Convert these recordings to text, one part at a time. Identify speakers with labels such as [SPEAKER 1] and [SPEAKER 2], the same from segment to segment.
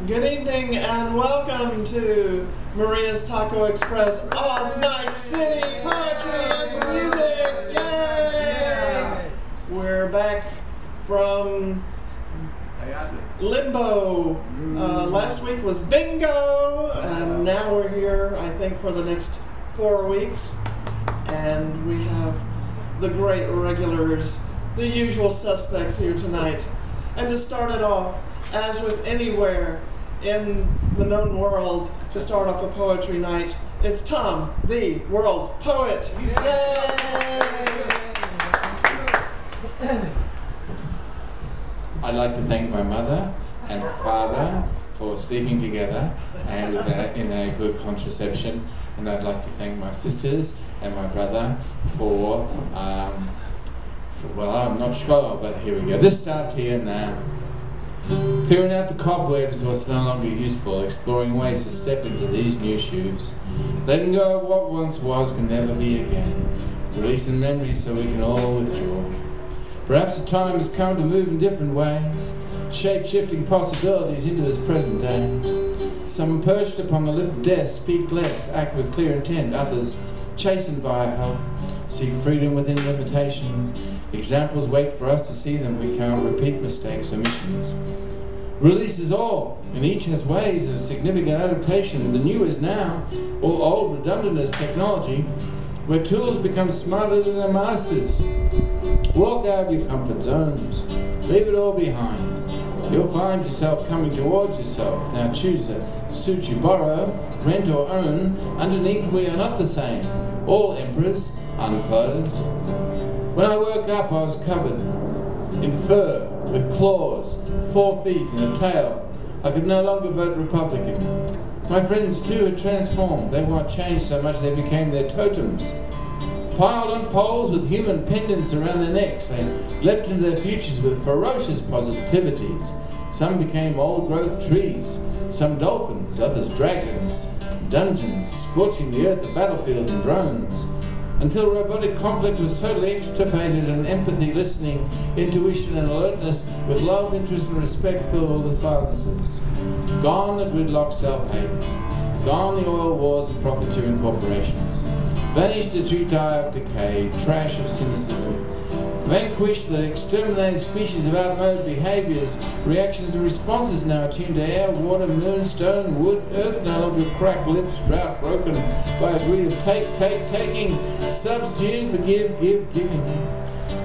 [SPEAKER 1] Good evening and welcome to Maria's Taco Express Awesmic City Poetry and Music! Yay! We're back from Limbo. Last week was Bingo, and now we're here, I think, for the next 4 weeks. And we have the great regulars, the usual suspects here tonight. And to start it off, as with anywhere in the known world, to start off a poetry night, it's Thom, the world poet. Yay!
[SPEAKER 2] I'd like to thank my mother and father for sleeping together and in a good contraception, and I'd like to thank my sisters and my brother for well, I'm not sure, but here we go. This starts here now. Clearing out the cobwebs of what's no longer useful, exploring ways to step into these new shoes. Letting go of what once was can never be again. Releasing memories so we can all withdraw. Perhaps the time has come to move in different ways, shape-shifting possibilities into this present day. Some perched upon the little desk speak less, act with clear intent. Others, chastened by our health, seek freedom within limitation. Examples wait for us to see them. We can't repeat mistakes or missions. Release is all, and each has ways of significant adaptation. The new is now, all old redundant as technology, where tools become smarter than their masters. Walk out of your comfort zones. Leave it all behind. You'll find yourself coming towards yourself. Now choose a suit you borrow, rent or own. Underneath we are not the same. All emperors, unclothed. When I woke up I was covered in fur, with claws, 4 feet and a tail. I could no longer vote Republican. My friends too had transformed. They weren't changed so much they became their totems. Piled on poles with human pendants around their necks, they leapt into their futures with ferocious positivities. Some became old-growth trees, some dolphins, others dragons, dungeons, scorching the earth of battlefields and drones, until robotic conflict was totally extirpated and empathy, listening, intuition and alertness with love, interest and respect filled all the silences. Gone the gridlock self-hate, gone the oil wars and profiteering corporations. Vanished the jutai of decay, trash of cynicism. Vanquished the exterminated species of outmoded behaviors, reactions and responses now attuned to air, water, moon, stone, wood, earth, no longer cracked lips, drought broken by a greed of taking, substitute, forgive, give, giving.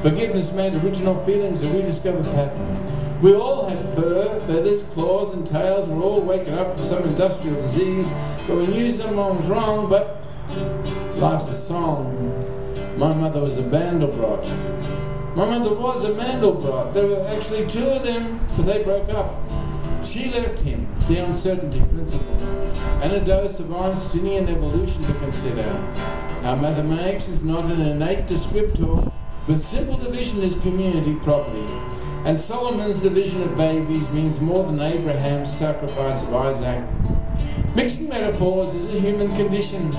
[SPEAKER 2] Forgiveness made original feelings a rediscovered pattern. We all had fur, feathers, claws and tails. We're all waking up from some industrial disease, but we knew someone was wrong, but life's a song. My mother was a Mandelbrot. My mother was a Mandelbrot. There were actually 2 of them, but they broke up. She left him the uncertainty principle and a dose of Einsteinian evolution to consider. Our mathematics is not an innate descriptor, but simple division is community property. And Solomon's division of babies means more than Abraham's sacrifice of Isaac. Mixing metaphors is a human condition.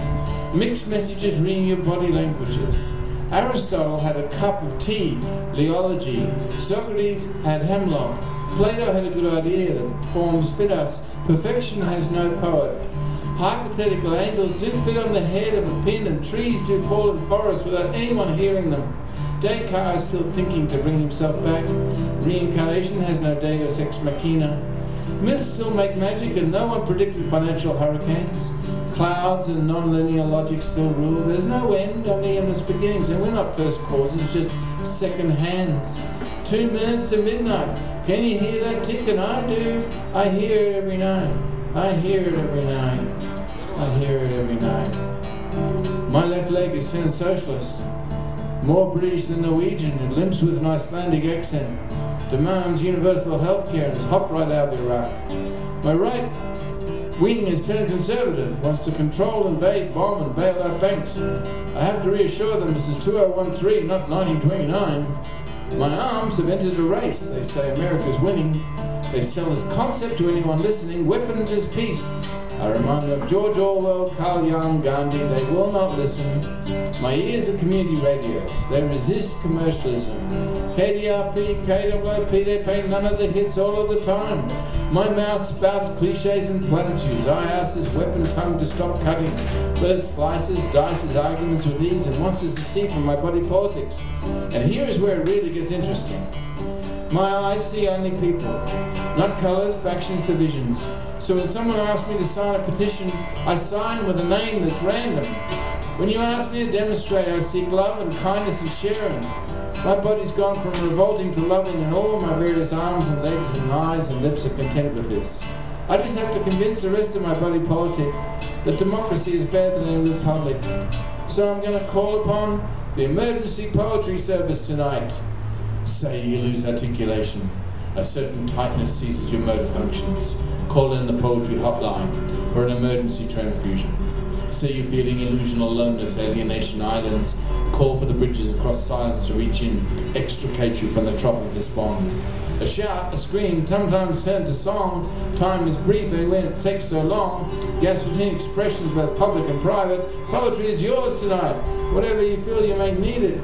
[SPEAKER 2] Mixed messages ring your body languages. Aristotle had a cup of tea, leology. Socrates had hemlock. Plato had a good idea that forms fit us. Perfection has no poets. Hypothetical angels do fit on the head of a pin, and trees do fall in forests without anyone hearing them. Descartes is still thinking to bring himself back. Reincarnation has no deus ex machina. Myths still make magic, and no one predicted financial hurricanes. Clouds and non-linear logic still rule. There's no end, only endless beginnings, and we're not first causes, just second hands. 2 minutes to midnight. Can you hear that ticking? I do. I hear it every night. I hear it every night. I hear it every night. My left leg is turned socialist. More British than Norwegian. It limps with an Icelandic accent. Demands universal health care and has hopped right out of Iraq. My right wing has turned conservative, wants to control, invade, bomb and bail out banks. I have to reassure them this is 2013, not 1929. My arms have entered a race. They say America's winning. They sell this concept to anyone listening. Weapons is peace. I remind them of George Orwell, Carl Jung, Gandhi. They will not listen. My ears are community radios. They resist commercialism. KDRP, KWP, they play none of the hits all of the time. My mouth spouts cliches and platitudes. I ask this weapon tongue to stop cutting, but it slices, dices arguments with ease and wants to secede from my body politics. And here is where it really gets interesting. My eyes see only people, not colours, factions, divisions. So when someone asks me to sign a petition, I sign with a name that's random. When you ask me to demonstrate, I seek love and kindness and sharing. My body's gone from revolting to loving, and all my various arms and legs and eyes and lips are content with this. I just have to convince the rest of my body politic that democracy is better than a republic. So I'm going to call upon the emergency poetry service tonight. Say you lose articulation. A certain tightness seizes your motor functions. Call in the poetry hotline for an emergency transfusion. Say you're feeling illusional aloneness, alienation islands. Call for the bridges across silence to reach in, extricate you from the trough of despond. A shout, a scream, sometimes turned to song. Time is brief and when it takes so long. Gaps between expressions both public and private. Poetry is yours tonight. Whatever you feel you may need it.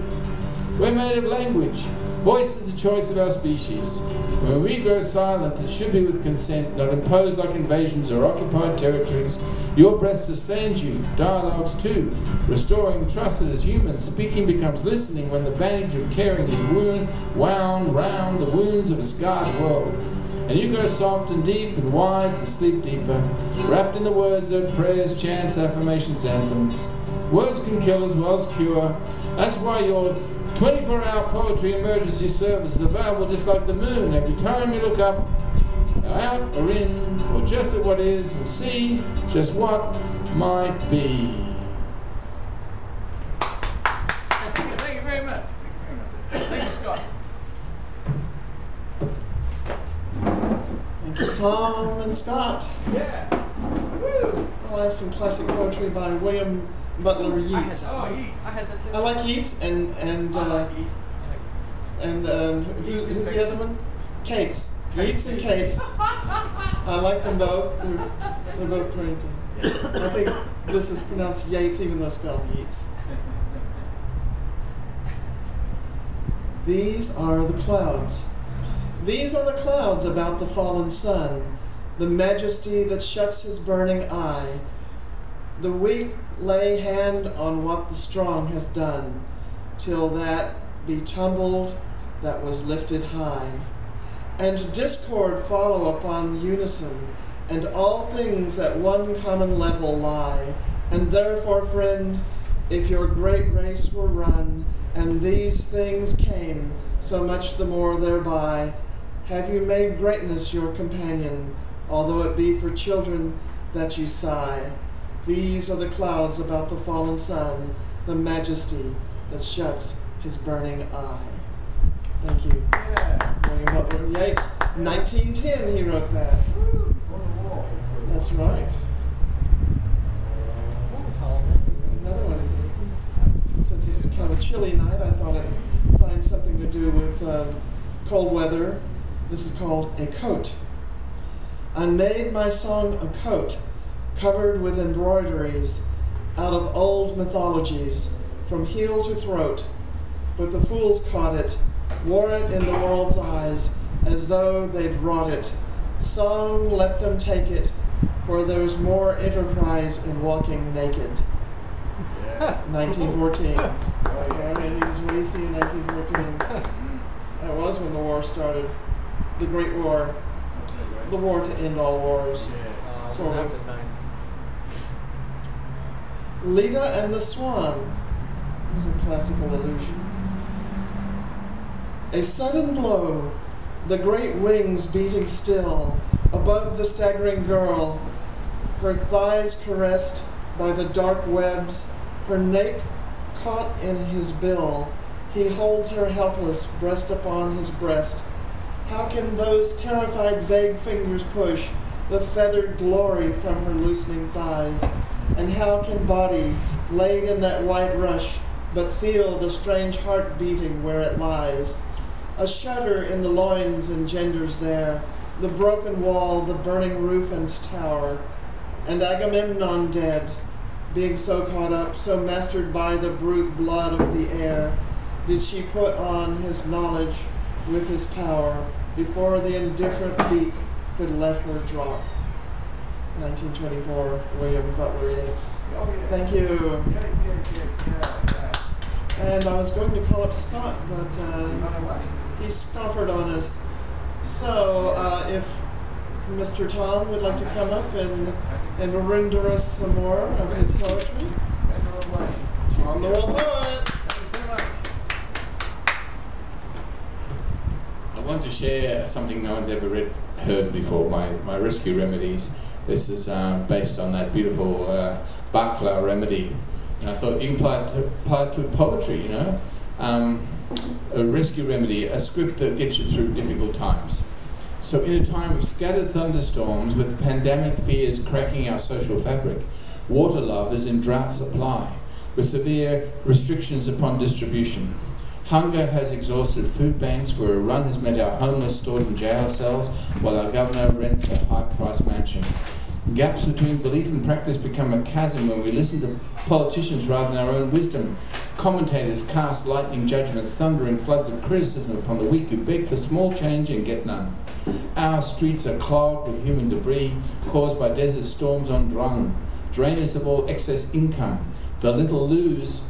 [SPEAKER 2] We're made of language. Voice is the choice of our species. When we grow silent, it should be with consent, not imposed like invasions or occupied territories. Your breath sustains you, dialogues too, restoring trust that as humans, speaking becomes listening when the bandage of caring is wound round the wounds of a scarred world. And you grow soft and deep and wise and sleep deeper, wrapped in the words of prayers, chants, affirmations, anthems. Words can kill as well as cure. That's why your 24-hour poetry emergency service is available just like the moon. Every time you look up, out or in, or just at what is, and see just what might be.
[SPEAKER 3] Thank you very much. Thank you, Scott.
[SPEAKER 1] Thank you, Thom and Scott.
[SPEAKER 3] Yeah. Woo.
[SPEAKER 1] Well, I have some classic poetry by William Butler Yeats.
[SPEAKER 3] Yeats. I had that too.
[SPEAKER 1] I like Yeats and who's the other one? Cates. Yeats and Cates. I like them both. They're both great. I think this is pronounced Yates, even though it's spelled Yeats. These are the clouds. These are the clouds about the fallen sun, the majesty that shuts his burning eye. The weak lay hand on what the strong has done, till that be tumbled that was lifted high. And discord follow upon unison, and all things at one common level lie. And therefore, friend, if your great race were run, and these things came, so much the more thereby, have you made greatness your companion, although it be for children that you sigh. These are the clouds about the fallen sun, the majesty that shuts his burning eye. Thank you.
[SPEAKER 3] Yeah.
[SPEAKER 1] William Butler Yeats, 1910 he wrote that. That's right. Another one. Since it's kind of a chilly night, I thought I'd find something to do with cold weather. This is called A Coat. I made my song a coat, covered with embroideries out of old mythologies, from heel to throat. But the fools caught it, wore it in the world's eyes, as though they'd wrought it. Song, let them take it, for there's more enterprise in walking naked.
[SPEAKER 3] Yeah.
[SPEAKER 1] 1914.
[SPEAKER 3] Oh, yeah.
[SPEAKER 1] He was racy in 1914. That was when the war started. The Great War. The war to end all wars.
[SPEAKER 3] Yeah.
[SPEAKER 1] Sort of.
[SPEAKER 4] Nice.
[SPEAKER 1] Leda and the Swan. It was a classical allusion. A sudden blow, the great wings beating still, above the staggering girl, her thighs caressed by the dark webs, her nape caught in his bill. He holds her helpless, breast upon his breast. How can those terrified vague fingers push the feathered glory from her loosening thighs? And how can body, laid in that white rush, but feel the strange heart beating where it lies? A shudder in the loins engenders there, the broken wall, the burning roof and tower. And Agamemnon dead, being so caught up, so mastered by the brute blood of the air, did she put on his knowledge with his power, before the indifferent beak could let her drop. 1924, William Butler Yeats. Thank you. And I was going to call up Scott, but he scoffered on us. So if Mr. Thom would like to come up and render us some more of his poetry. Thom the World Poet.
[SPEAKER 2] I want to share something no one's ever heard before, my rescue remedies. This is based on that beautiful Bach flower remedy. And I thought you can apply it to poetry, you know. A rescue remedy, a script that gets you through difficult times. So in a time of scattered thunderstorms, with pandemic fears cracking our social fabric, water love is in drought supply, with severe restrictions upon distribution. Hunger has exhausted food banks, where a run has met our homeless stored in jail cells, while our governor rents a high-priced mansion. Gaps between belief and practice become a chasm when we listen to politicians rather than our own wisdom. Commentators cast lightning judgment, thundering floods of criticism upon the weak who beg for small change and get none. Our streets are clogged with human debris caused by desert storms on drain us of all excess income. The little lose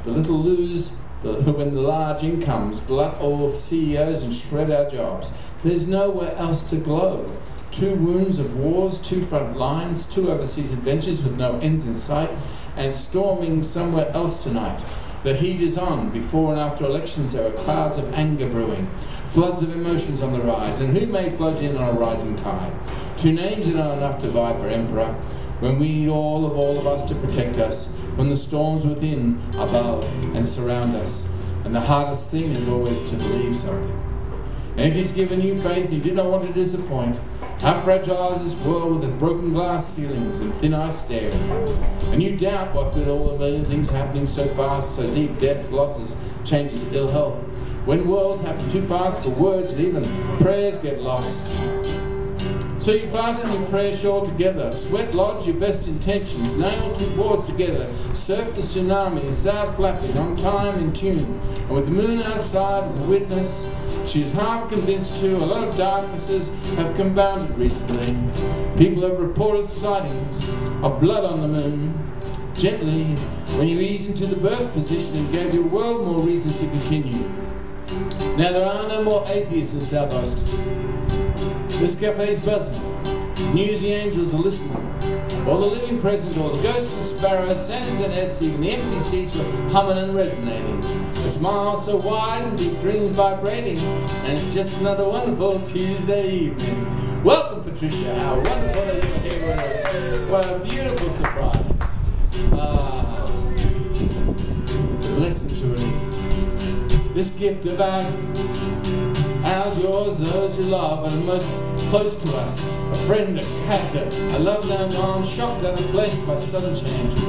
[SPEAKER 2] when the large incomes glut all CEOs and shred our jobs. There's nowhere else to glow. 2 wounds of wars, 2 front lines, 2 overseas adventures with no ends in sight, and storming somewhere else tonight. The heat is on. Before and after elections there are clouds of anger brewing, floods of emotions on the rise, and who may float in on a rising tide? 2 names are not enough to vie for emperor, when we need all of us to protect us from the storms within, above, and surround us. And the hardest thing is always to believe something. And if he's given you faith, you do not want to disappoint. How fragile is this world with its broken glass ceilings and thin ice staring? And you doubt what with all the million things happening so fast, so deep, deaths, losses, changes, ill health. When worlds happen too fast for words and even prayers get lost. So you fasten your prayer shawl together, sweat lodge your best intentions, nail 2 boards together, surf the tsunami and start flapping on time in tune. And with the moon outside as a witness, she's half convinced too. A lot of darknesses have compounded recently. People have reported sightings of blood on the moon. Gently, when you ease into the birth position and gave your world more reasons to continue. Now there are no more atheists in South Austin. This cafe's buzzing. Newsy angels are listening. All the living present, all the ghosts and sparrows, sands and s, even the empty seats were humming and resonating. A smile so wide and deep dreams vibrating. And it's just another wonderful Tuesday evening. Welcome, Patricia. How wonderful that you're here with us. What a beautiful surprise. Blessed to release this gift of ours, yours, those you love and most close to us. A friend, a captor, a love now gone, shocked out of flesh by sudden changes.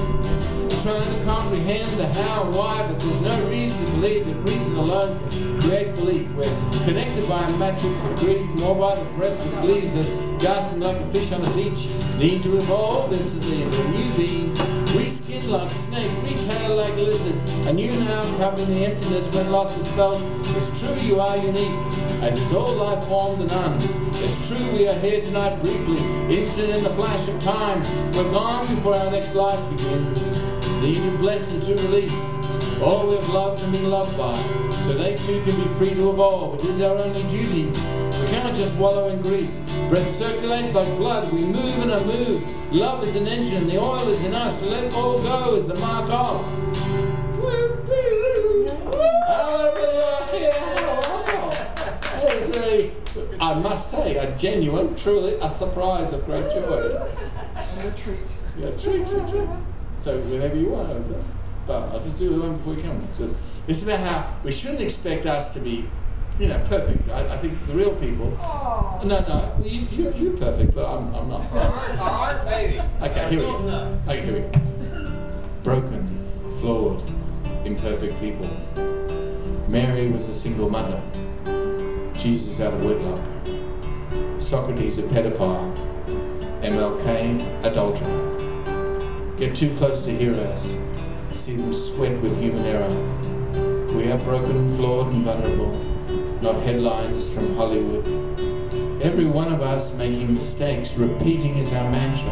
[SPEAKER 2] Trying to comprehend the how and why, but there's no reason to believe that reason alone can create belief. We're connected by a matrix of grief, more by the breath which leaves us gasping like a fish on the beach. Need to evolve instantly into a new being. Reskin like snake, retail like lizard. And you now covering the emptiness when loss is felt. It's true you are unique, as is all life formed and none. It's true we are here tonight briefly, instant in the flash of time. We're gone before our next life begins. Leave a blessing to release all we have loved and been loved by, so they too can be free to evolve. It is our only duty. We cannot just wallow in grief. Breath circulates like blood. We move and are moved. Love is an engine. The oil is in us. To let all go is the mark of. That is really, I must say, a genuine, truly, a surprise of great joy.
[SPEAKER 1] And a treat.
[SPEAKER 2] Yeah, treat. So whenever you want, but I'll just do the one before you come. So it's about how we shouldn't expect us to be, perfect. I think the real people.
[SPEAKER 3] Oh.
[SPEAKER 2] No, you're perfect, but I'm not.
[SPEAKER 3] Alright, maybe.
[SPEAKER 2] Okay, here we go. Broken, flawed, imperfect people. Mary was a single mother. Jesus out of wedlock. Socrates a pedophile. MLK adulterer. Get too close to heroes, see them sweat with human error. We are broken, flawed and vulnerable, not headlines from Hollywood. every one of us making mistakes, repeating is our mantra.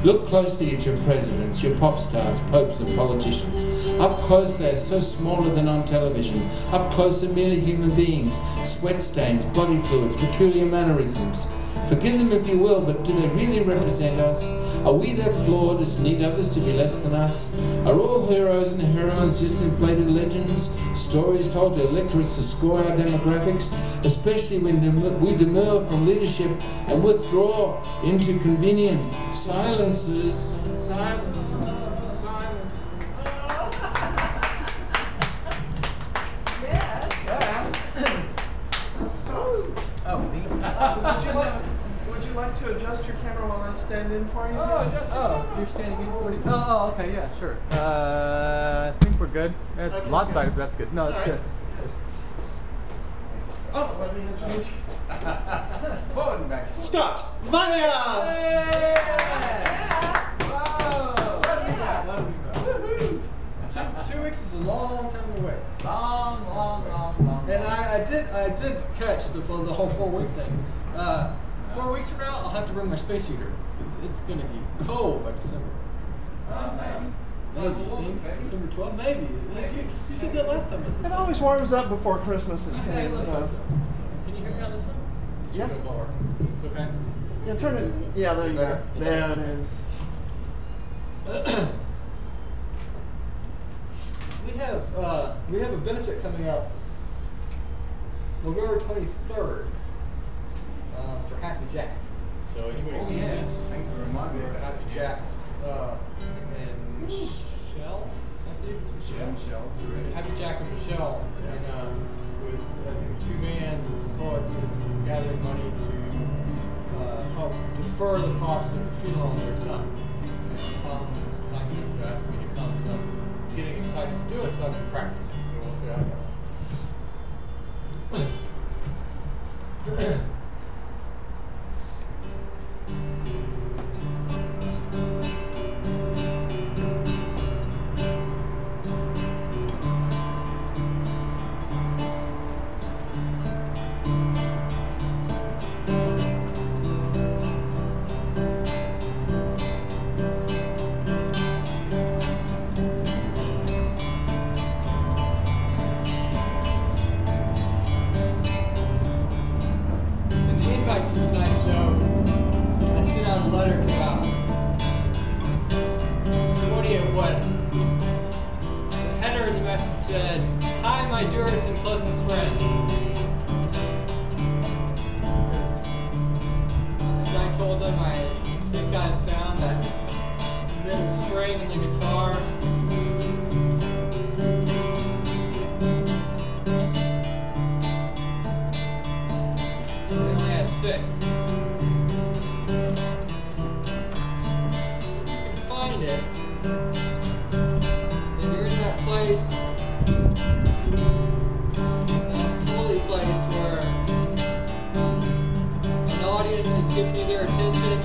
[SPEAKER 2] Look closely at your presidents, your pop stars, popes and politicians. Up close they are so smaller than on television. Up close are merely human beings, sweat stains, body fluids, peculiar mannerisms. Forgive them if you will, but do they really represent us? Are we that flawed as to need others to be less than us? Are all heroes and heroines just inflated legends? Stories told to electorates to score our demographics? Especially when we demur from leadership and withdraw into convenient silences. Silences. Silence.
[SPEAKER 1] Would you like to adjust your camera while I stand in for you?
[SPEAKER 3] You're standing in for it? Oh, okay, yeah, sure. I think we're good. It's
[SPEAKER 1] Okay,
[SPEAKER 3] lopsided,
[SPEAKER 1] good.
[SPEAKER 3] but that's good. No, it's
[SPEAKER 1] All
[SPEAKER 3] good.
[SPEAKER 1] Oh, let me introduce you.
[SPEAKER 3] Forward back.
[SPEAKER 1] Scott Vania!
[SPEAKER 3] Wow! 2 weeks is a long time to wait.
[SPEAKER 4] Long.
[SPEAKER 3] And I did catch the whole 4-week thing. 4 weeks from now, I'll have to bring my space heater because it's gonna get cold by December. Maybe. December 12th? Maybe. You said that last time.
[SPEAKER 1] It always warms up before Christmas, it
[SPEAKER 3] Okay,
[SPEAKER 1] seems.
[SPEAKER 3] let's hope so. Can you hear me on this one?
[SPEAKER 1] Yeah.
[SPEAKER 3] Should go lower. This is okay.
[SPEAKER 1] Yeah, turn it. Yeah, there you go. There it is.
[SPEAKER 3] We have a benefit coming up November 23rd for Happy Jack. So anybody sees this,
[SPEAKER 4] Thanks for reminding me.
[SPEAKER 3] Happy Jack's and Michelle, I think it's Michelle. Happy Jack and Michelle, and with I think 2 bands and some poets and gathering money to help defer the cost of the funeral of their son. And Thom is kind enough to ask me to come, so I'm getting excited to do it. So I've been practicing. So we'll see how it goes. To tonight's show, I sent out a letter to about 20 of what the header of the message said, "Hi, my dearest and closest friends." As I told them, I think I found that bit of string in the guitar. It only has 6. If you can find it, then you're in that place, that holy place where an audience is giving you their attention.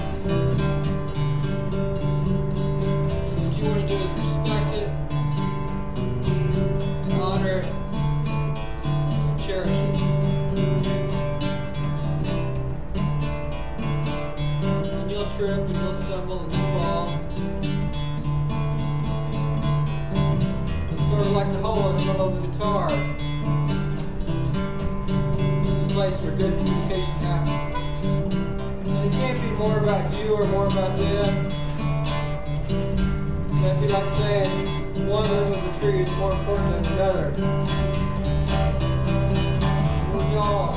[SPEAKER 3] What you want to do is respect it, and honor it, and cherish it. Trip and you'll stumble and you'll fall. It's sort of like the hole in the middle of the guitar. It's a place where good communication happens. And it can't be more about you or more about them. That'd be like saying one limb of the tree is more important than another. We're all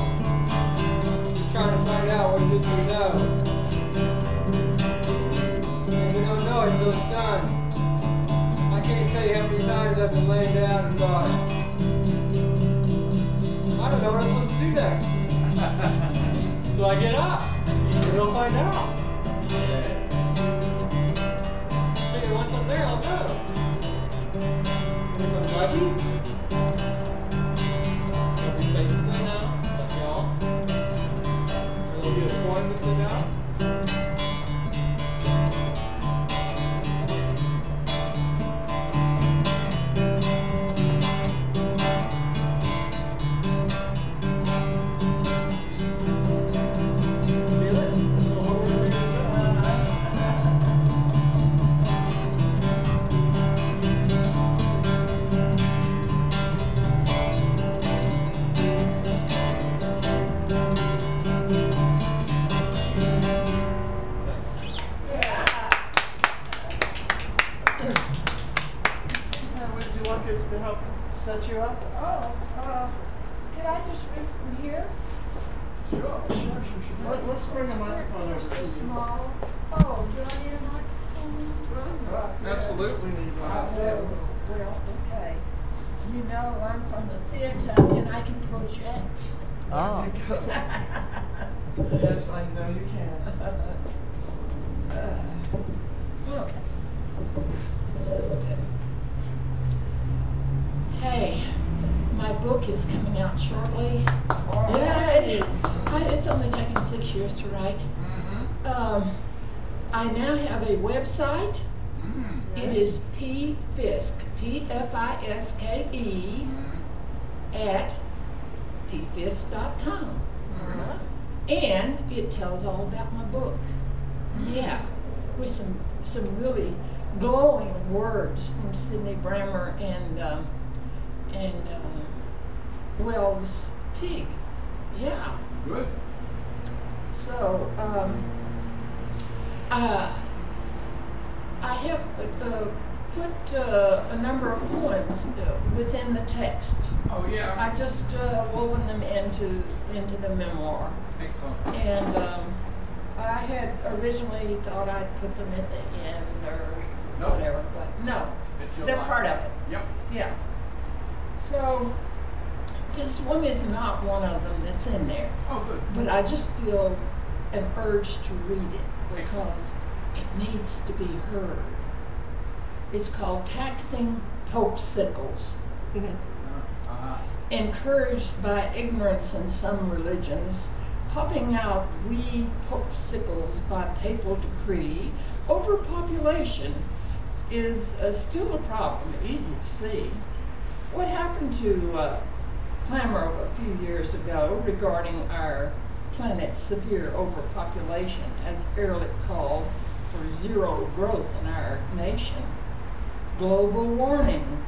[SPEAKER 3] just trying to find out what it is we know. Until it's done. I can't tell you how many times I've been laying down and thought, I don't know what I'm supposed to do next. So I get up, and we'll find out. I figure once I'm there, I'll know. And if I'm lucky, there'll be faces I know, like y'all. A little bit of corn to sit out.
[SPEAKER 1] set you up?
[SPEAKER 5] Can I just read from here?
[SPEAKER 1] Sure. Let's bring a microphone over
[SPEAKER 5] So
[SPEAKER 1] to you.
[SPEAKER 5] small. Oh, do I need a microphone?
[SPEAKER 1] Absolutely need one.
[SPEAKER 5] Well, okay. You know, I'm from the theater and I can project.
[SPEAKER 1] Oh. Yes, I know you can.
[SPEAKER 5] Okay. That sounds good. Hey, my book is coming out shortly. Yay! It's only taken 6 years to write. I now have a website. It is pfiske, P-F-I-S-K-E, at pfiske.com. And it tells all about my book. Yeah, with some really glowing words from Sidney Brammer and Wells Teague. Yeah.
[SPEAKER 4] Good.
[SPEAKER 5] So, I have put a number of poems within the text.
[SPEAKER 4] Oh yeah.
[SPEAKER 5] I've just woven them into the memoir.
[SPEAKER 4] Excellent.
[SPEAKER 5] And I had originally thought I'd put them at the end or whatever, but no,
[SPEAKER 4] It's your
[SPEAKER 5] they're
[SPEAKER 4] life.
[SPEAKER 5] part of it.
[SPEAKER 4] Yep.
[SPEAKER 5] Yeah. So this one is not one of them that's in there,
[SPEAKER 4] Oh good.
[SPEAKER 5] but I just feel an urge to read it because it needs to be heard. It's called Taxing Popesicles. Encouraged by ignorance in some religions, popping out wee popesicles by papal decree, overpopulation is still a problem, easy to see. What happened to clamor of a few years ago regarding our planet's severe overpopulation, as Ehrlich called for zero growth in our nation? Global warming,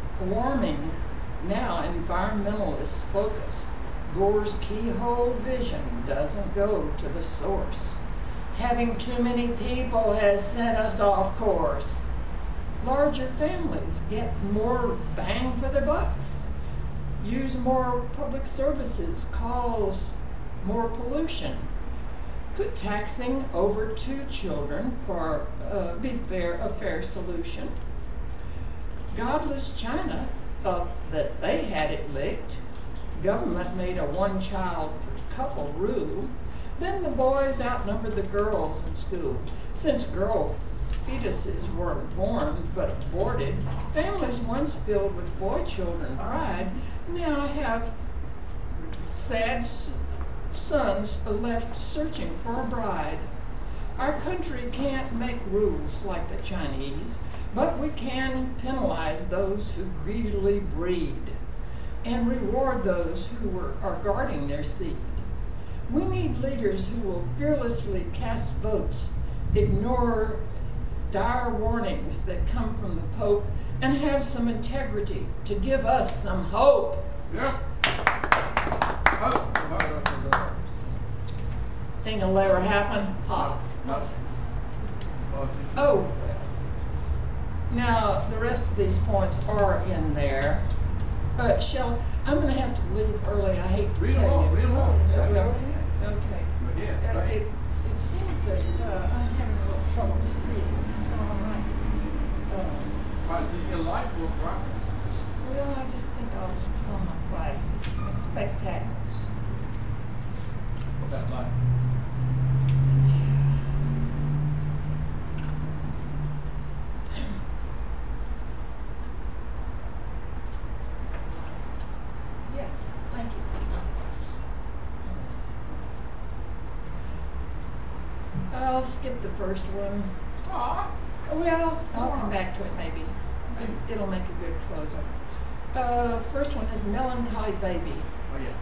[SPEAKER 5] now environmentalists focus. Gore's keyhole vision doesn't go to the source. Having too many people has sent us off course. Larger families get more bang for their bucks. Use more public services cause more pollution. Could taxing over 2 children be a fair solution? Godless China thought that they had it licked. Government made a 1-child per couple rule. Then the boys outnumbered the girls in school. Since girl fetuses weren't born but aborted, families once filled with boy children pride now have sad sons left searching for a bride. Our country can't make rules like the Chinese, but we can penalize those who greedily breed and reward those who are guarding their seed. We need leaders who will fearlessly cast votes, ignore dire warnings that come from the Pope, and have some integrity to give us some hope.
[SPEAKER 4] Yeah.
[SPEAKER 5] Think it'll ever happen? Ha. Oh, now the rest of these poems are in there. Shell, I'm going to have to leave early. I hate to
[SPEAKER 4] Read them
[SPEAKER 5] tell
[SPEAKER 4] all.
[SPEAKER 5] you.
[SPEAKER 4] Read them all.
[SPEAKER 5] Yeah,
[SPEAKER 1] Go
[SPEAKER 5] well,
[SPEAKER 1] ahead.
[SPEAKER 5] okay.
[SPEAKER 4] Yeah. Right.
[SPEAKER 5] It seems that I'm having a little trouble seeing, so I might.
[SPEAKER 4] Your life will process.
[SPEAKER 5] Well, I just think I'll just put on my glasses, my spectacles.
[SPEAKER 4] That life.
[SPEAKER 5] Yes, thank you. I'll skip the first one.
[SPEAKER 4] Aw.
[SPEAKER 5] Well, I'll come back to it maybe. It'll make a good closer. First one is Melancholy Baby.
[SPEAKER 4] Oh yeah.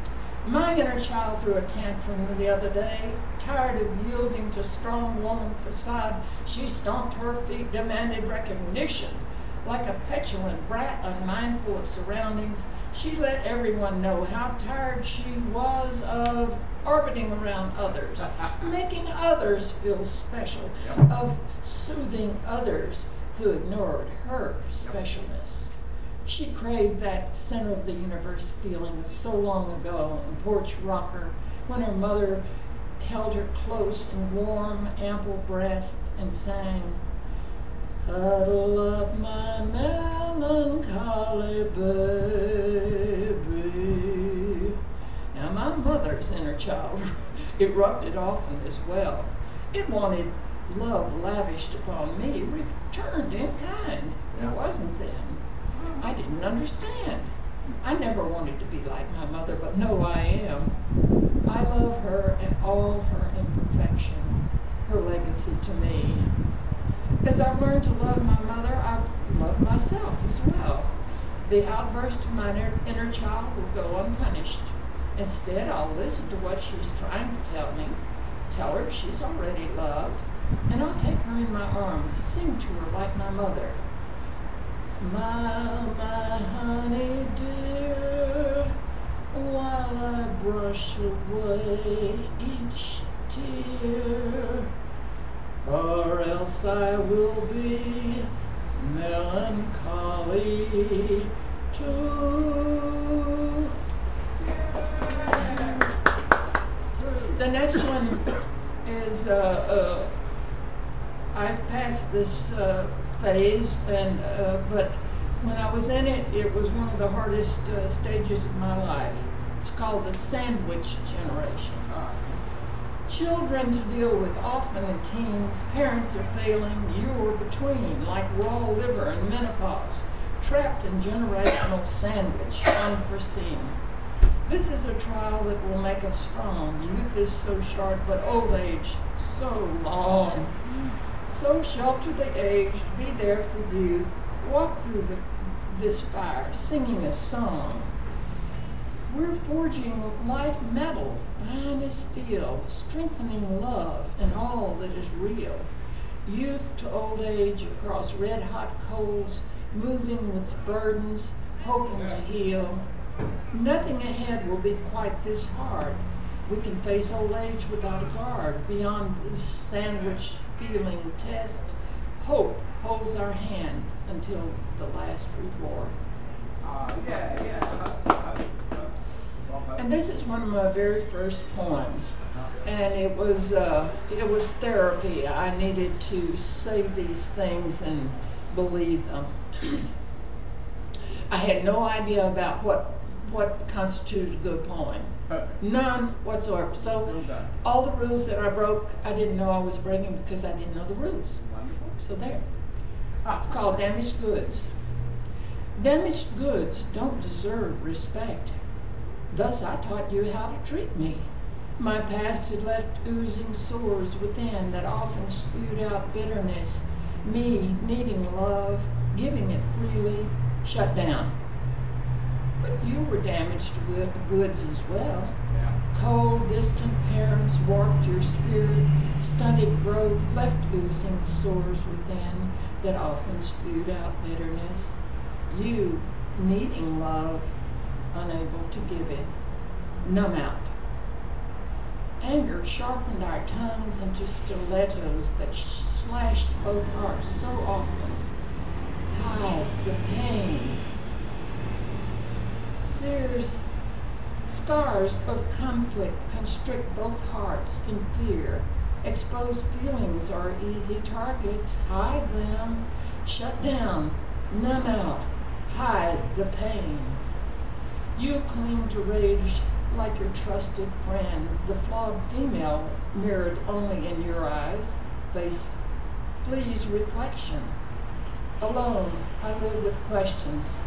[SPEAKER 5] My inner child threw a tantrum the other day. Tired of yielding to strong woman facade, she stomped her feet, demanded recognition. Like a petulant brat, unmindful of surroundings, she let everyone know how tired she was of orbiting around others, making others feel special, of soothing others who ignored her specialness. She craved that center of the universe feeling of so long ago and porch rocker when her mother held her close in warm, ample breast and sang, "Cuddle up my melancholy baby." Now my mother's inner child erupted often as well. It wanted love lavished upon me, returned in kind. It wasn't then. I didn't understand. I never wanted to be like my mother, but no, I am. I love her and all her imperfection, her legacy to me. As I've learned to love my mother, I've loved myself as well. The outburst of my inner child will go unpunished. Instead, I'll listen to what she's trying to tell me, tell her she's already loved, and I'll take her in my arms, sing to her like my mother. Smile, my honey dear, while I brush away each tear, or else I will be melancholy too. The next one is, I've passed this phase, but when I was in it, it was one of the hardest stages of my life. It's called the sandwich generation. Children to deal with often in teens, parents are failing, you are between, like raw liver and menopause, trapped in generational sandwich, unforeseen. This is a trial that will make us strong. Youth is so short, but old age so long. So shelter the aged, be there for youth, walk through this fire, singing a song. We're forging life metal, fine as steel, strengthening love and all that is real. Youth to old age across red-hot coals, moving with burdens, hoping to heal. Nothing ahead will be quite this hard. We can face old age without a guard. Beyond this sandwich feeling test, hope holds our hand until the last reward. And this is one of my very first poems, and it was therapy. I needed to say these things and believe them. I had no idea about what constituted a good poem. None whatsoever. So all the rules that I broke, I didn't know I was breaking because I didn't know the rules. So there. It's called Damaged Goods. Damaged goods don't deserve respect. Thus I taught you how to treat me. My past had left oozing sores within that often spewed out bitterness. Me needing love, giving it freely, shut down. But you were damaged with goods as well. Cold, distant parents warped your spirit, stunted growth, left oozing sores within that often spewed out bitterness. You needing love, unable to give it, numb out. Anger sharpened our tongues into stilettos that slashed both hearts so often. Hide the pain. Scars of conflict constrict both hearts in fear. Exposed feelings are easy targets. Hide them. Shut down. Numb out. Hide the pain. You cling to rage like your trusted friend. The flawed female mirrored only in your eyes. Face flees reflection. Alone, I live with questions.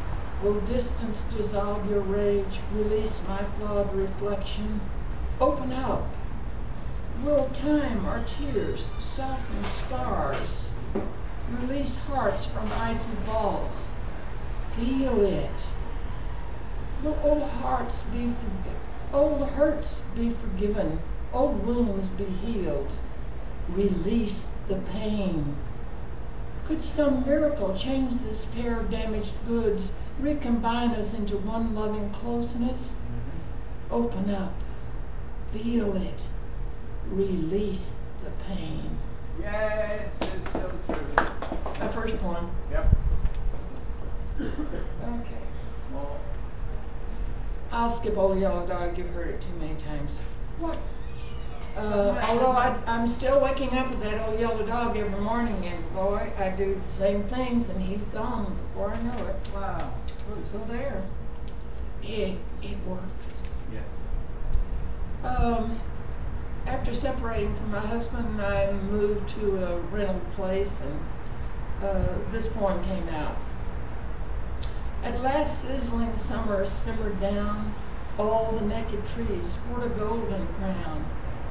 [SPEAKER 5] Will distance dissolve your rage, release my flawed reflection? Open up. Will time or tears soften scars? Release hearts from icy vaults. Feel it. Will old hurts be forgiven, old wounds be healed? Release the pain. Could some miracle change this pair of damaged goods, recombine us into one loving closeness? Open up, feel it, release the pain.
[SPEAKER 4] Yes, it's so true.
[SPEAKER 5] My first poem.
[SPEAKER 4] Yep.
[SPEAKER 5] Okay. Well, I'll skip Old Yellow Dog. You've heard it too many times.
[SPEAKER 4] What?
[SPEAKER 5] Although I'm still waking up with that Old Yellow Dog every morning, and boy, I do the same things, and he's gone before I know it.
[SPEAKER 4] Wow.
[SPEAKER 5] So there. It works.
[SPEAKER 4] Yes.
[SPEAKER 5] After separating from my husband, I moved to a rental place, and this poem came out. At last sizzling summer simmered down, all the naked trees sport a golden crown,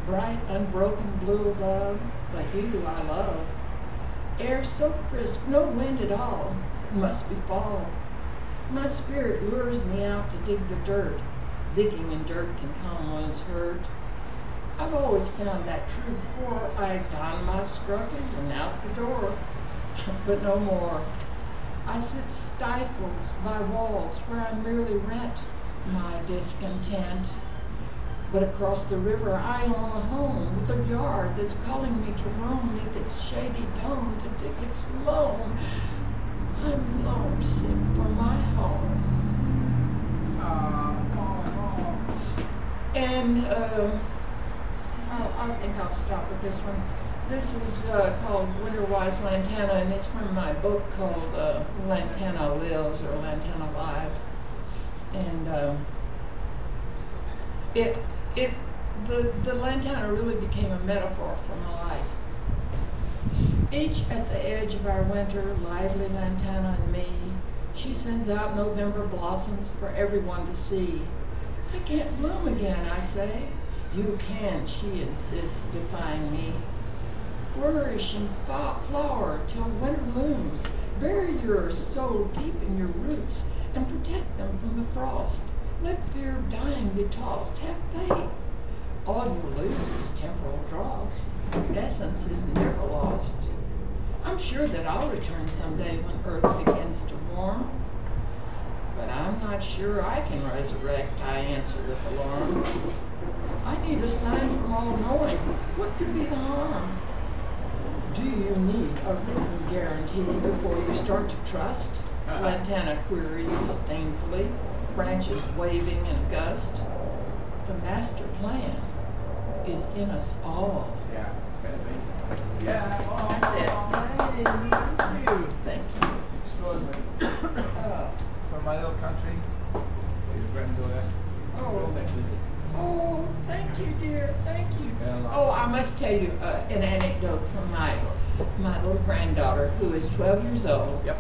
[SPEAKER 5] bright unbroken blue above, the hue I love. Air so crisp, no wind at all, it must be fall. My spirit lures me out to dig the dirt. Digging in dirt can calm one's hurt. I've always found that true before I don my scruffies and out the door. But no more. I sit stifled by walls where I merely rent my discontent. But across the river I own a home with a yard that's calling me to roam neath its shady dome to dig its loam. I'm homesick for my home. And I think I'll stop with this one. This is called Winterwise Lantana, and it's from my book called Lantana Lives or Lantana Lives. And the lantana really became a metaphor for my life. Each at the edge of our winter, lively lantana and me, she sends out November blossoms for everyone to see. I can't bloom again, I say. You can, she insists, defying me. Flourish and flower till winter looms. Bury your soul deep in your roots and protect them from the frost. Let fear of dying be tossed. Have faith. All you lose is temporal dross. Essence is never lost. I'm sure that I'll return someday when earth begins to warm. But I'm not sure I can resurrect, I answer with alarm. I need a sign from all knowing. What could be the harm? Do you need a written guarantee before you start to trust? Lantana queries disdainfully, branches waving in a gust. The master plan is in us all.
[SPEAKER 4] Yeah, better be. Yeah,
[SPEAKER 5] That's it.
[SPEAKER 4] Thank you.
[SPEAKER 5] Thank you.
[SPEAKER 4] It's extraordinary. It's from my little country. Your granddaughter.
[SPEAKER 5] Oh.
[SPEAKER 4] Visit.
[SPEAKER 5] Oh, thank you, dear. Thank you.
[SPEAKER 4] Yeah,
[SPEAKER 5] Oh, I must tell you an anecdote from my little granddaughter, who is 12 years old.
[SPEAKER 4] Yep.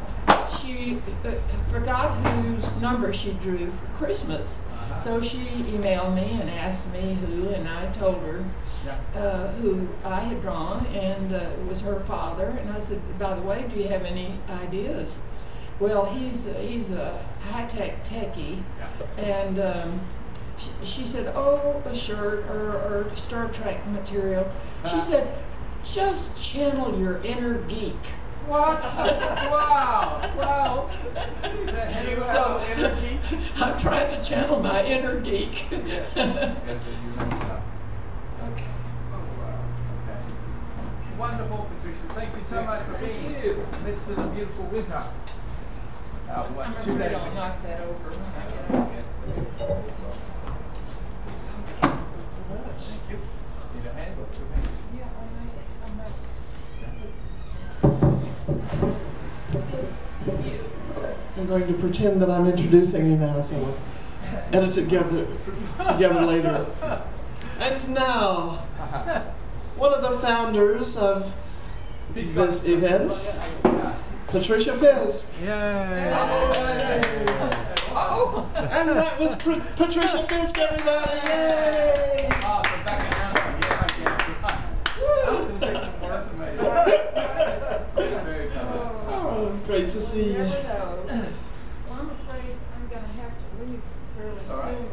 [SPEAKER 5] She forgot whose number she drew for Christmas. So she emailed me and asked me who, and I told her who I had drawn, and it was her father. And I said, by the way, do you have any ideas? Well, he's a high-tech techie, and she said, oh, a shirt or Star Trek material. She said, just channel your inner geek.
[SPEAKER 4] What? Wow! Wow!
[SPEAKER 5] So, I'm trying to channel my inner geek.
[SPEAKER 4] Yes.
[SPEAKER 5] Okay.
[SPEAKER 4] Oh, wow. Okay. Wonderful, Patricia. Thank you so much for being here in the midst of the beautiful winter. What,
[SPEAKER 5] I'm
[SPEAKER 4] 2
[SPEAKER 5] afraid
[SPEAKER 4] days?
[SPEAKER 5] I'll knock that over when I get out.
[SPEAKER 4] Thank you. Need a hand or 2 hands?
[SPEAKER 5] Yeah, I might. This, you.
[SPEAKER 1] I'm going to pretend that I'm introducing you now, so we'll edit it together later. And now, one of the founders of this event, Patricia Fisk.
[SPEAKER 4] Yay!
[SPEAKER 1] Oh, and that was Patricia Fisk, everybody! Yay!
[SPEAKER 4] Oh, the back announcement. Yeah, okay. It's going to take some work for me. Very good.
[SPEAKER 1] Oh, it was great to see you.
[SPEAKER 5] Never knows. Well, I'm afraid I'm going to have to leave fairly
[SPEAKER 4] All right.
[SPEAKER 5] soon.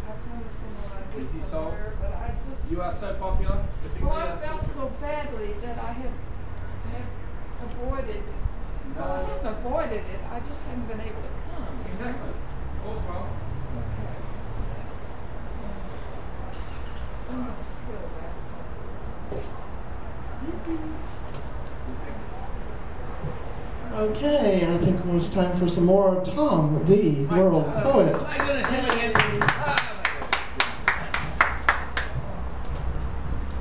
[SPEAKER 5] I promised him when I get
[SPEAKER 4] Is he
[SPEAKER 5] somewhere, but I just.
[SPEAKER 4] You are so popular.
[SPEAKER 5] Well,
[SPEAKER 4] particularly
[SPEAKER 5] I felt so badly that I have avoided. Well, I haven't avoided it. I just haven't been able to come.
[SPEAKER 4] Exactly. All's well.
[SPEAKER 5] Okay. I'm going to spill that.
[SPEAKER 4] Who's next?
[SPEAKER 1] Okay, I think it's time for some more Thom, the world poet.
[SPEAKER 4] My goodness, him again.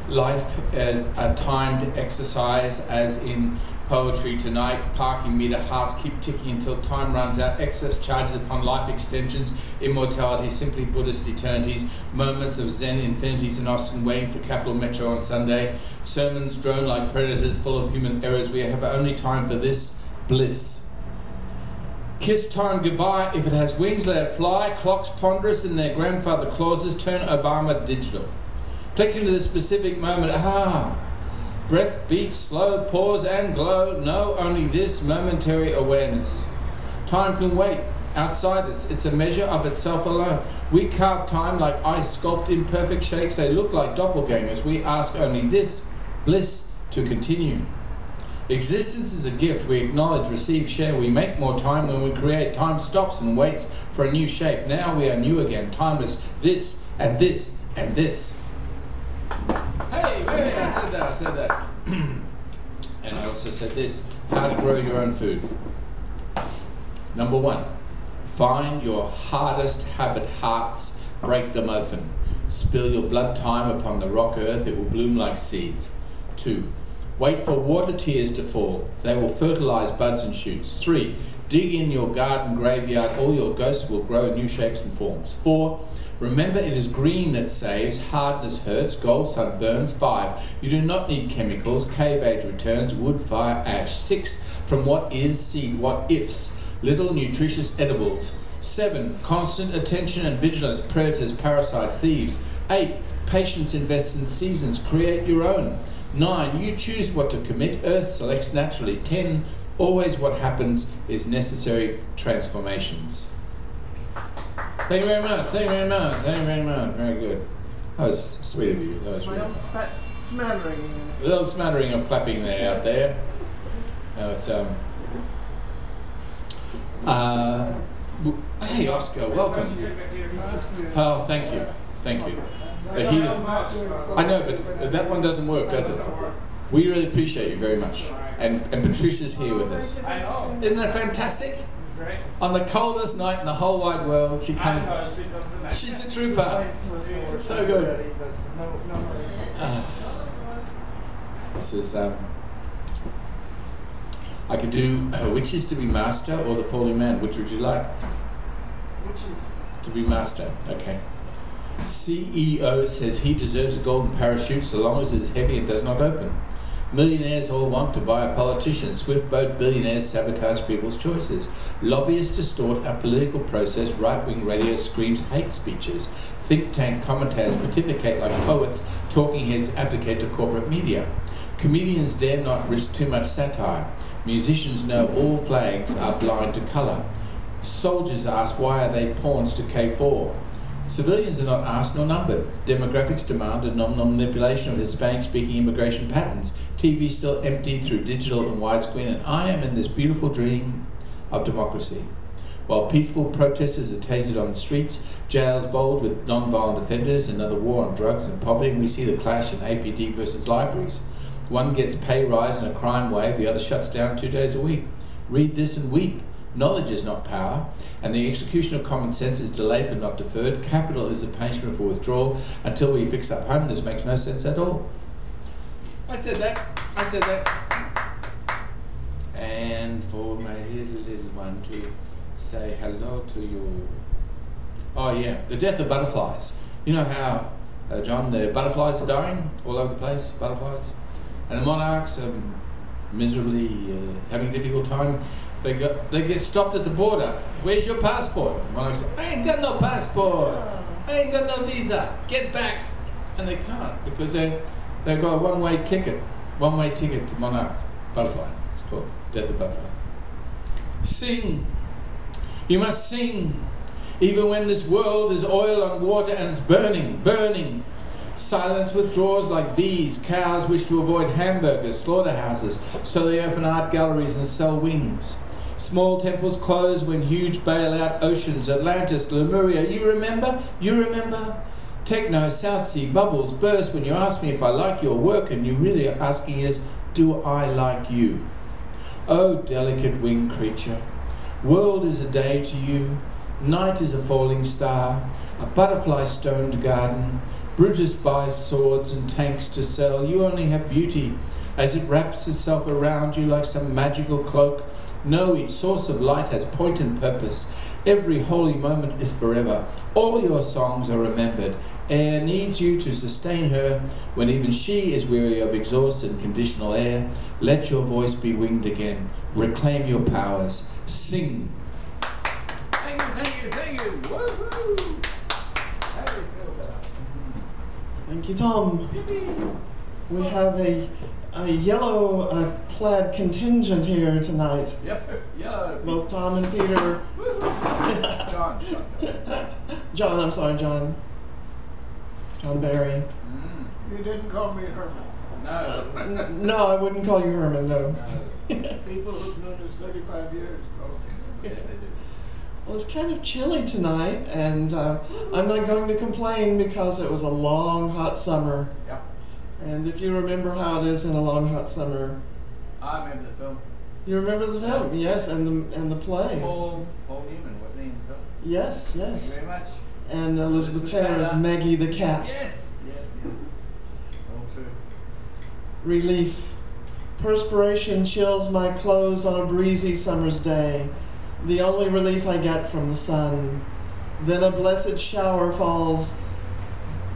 [SPEAKER 2] Life as a timed exercise, as in poetry tonight. Parking meter, hearts keep ticking until time runs out. Excess charges upon life extensions, immortality, simply Buddhist eternities, moments of Zen infinities in Austin, waiting for Capital Metro on Sunday. Sermons drone like predators, full of human errors. We have only time for this bliss. Kiss time goodbye. If it has wings, let it fly. Clocks ponderous in their grandfather clauses. Turn Obama digital. Click into the specific moment. Breath beats, slow, pause and glow. Know only this momentary awareness. Time can wait. Outside us, it's a measure of itself alone. We carve time like ice, sculpt imperfect shapes. They look like doppelgangers. We ask only this bliss to continue. Existence is a gift. We acknowledge, receive, share. We make more time when we create. Time stops and waits for a new shape. Now we are new again, timeless. This and this and this. Hey, I said that. And I also said this, how to grow your own food. Number 1, find your hardest habit hearts, break them open. Spill your blood time upon the rock earth, it will bloom like seeds. 2, wait for water tears to fall, they will fertilize buds and shoots. 3, dig in your garden graveyard, all your ghosts will grow new shapes and forms. 4, remember it is green that saves, hardness hurts, gold sun burns. 5, you do not need chemicals, cave age returns, wood, fire, ash. 6, from what is, seed what ifs, little nutritious edibles. 7, constant attention and vigilance, predators, parasites, thieves. 8, patience invests in seasons, create your own. 9, you choose what to commit, earth selects naturally. 10, always what happens is necessary transformations. Thank you very much, thank you very much, thank you very much. Very good. That was sweet of you. That was really
[SPEAKER 3] Smattering.
[SPEAKER 2] a little smattering of clapping there out there. That was hey Oscar, welcome. Oh, thank you. Thank you. I know, but that one doesn't work, does it? We really appreciate you very much. And Patricia's here with us. Isn't that fantastic? On the coldest night in the whole wide world, she comes. She's a trooper. It's so good. This is I could do which is to be master or the falling man. Which would you like?
[SPEAKER 3] Which is
[SPEAKER 2] to be master. Okay. CEO says he deserves a golden parachute so long as it is heavy and does not open. Millionaires all want to buy a politician. Swift boat billionaires sabotage people's choices. Lobbyists distort our political process. Right-wing radio screams hate speeches. Think tank commentators pontificate like poets. Talking heads abdicate to corporate media. Comedians dare not risk too much satire. Musicians know all flags are blind to colour. Soldiers ask why are they pawns to K4. Civilians are not asked nor numbered. Demographics demand a nominal manipulation of Hispanic-speaking immigration patterns. TV still empty through digital and widescreen, and I am in this beautiful dream of democracy. While peaceful protesters are tasered on the streets, jails bulge with non-violent offenders, another war on drugs and poverty, and we see the clash in APD versus libraries. One gets pay rise in a crime wave, the other shuts down 2 days a week. Read this and weep. Knowledge is not power, and the execution of common sense is delayed but not deferred. Capital is a punishment for withdrawal. Until we fix up home, this makes no sense at all. I said that. And for my little one to say hello to you. Oh yeah, the death of butterflies. You know how, John, the butterflies are dying all over the place, butterflies? And the monarchs are miserably having a difficult time. They get stopped at the border. Where's your passport? And monarch says, I ain't got no passport. I ain't got no visa. Get back. And they can't because they've got a one-way ticket. One-way ticket to monarch. Butterfly. It's called Death of Butterflies. Sing. You must sing. Even when this world is oil and water and it's burning, burning. Silence withdraws like bees. Cows wish to avoid hamburgers, slaughterhouses, so they open art galleries and sell wings. Small temples close when huge bail out oceans. Atlantis, Lemuria, you remember? You remember? Techno, South Sea, bubbles burst when you ask me if I like your work, and you really are asking is, do I like you? O delicate winged creature, world is a day to you, night is a falling star, a butterfly-stoned garden. Brutus buys swords and tanks to sell. You only have beauty as it wraps itself around you like some magical cloak. No, each source of light has point and purpose. Every holy moment is forever. All your songs are remembered. Air needs you to sustain her when even she is weary of exhaust and conditional air. Let your voice be winged again. Reclaim your powers. Sing.
[SPEAKER 4] Thank you, thank you, thank you. Woohoo! How do you feel about it?
[SPEAKER 1] Thank you, Thom. We have a yellow clad contingent here tonight.
[SPEAKER 4] Yep, yellow.
[SPEAKER 1] Both Thom and Peter.
[SPEAKER 4] John.
[SPEAKER 1] John, I'm sorry, John. John Barry.
[SPEAKER 6] You didn't call me Herman.
[SPEAKER 4] No.
[SPEAKER 1] No, I wouldn't call you Herman, no.
[SPEAKER 6] People who've known us 35 years call me.
[SPEAKER 4] Yes, they do.
[SPEAKER 1] Well, it's kind of chilly tonight, and I'm not going to complain because it was a long, hot summer.
[SPEAKER 4] Yep.
[SPEAKER 1] And if you remember how it is in a long, hot summer,
[SPEAKER 4] I remember the film.
[SPEAKER 1] you remember the film, yes, and the play.
[SPEAKER 4] Paul Newman, wasn't he in the film?
[SPEAKER 1] Yes,
[SPEAKER 4] Thank
[SPEAKER 1] yes.
[SPEAKER 4] you very much.
[SPEAKER 1] And Elizabeth Taylor as Maggie the cat.
[SPEAKER 4] Yes. All true.
[SPEAKER 1] Relief. Perspiration chills my clothes on a breezy summer's day, the only relief I get from the sun. Then a blessed shower falls,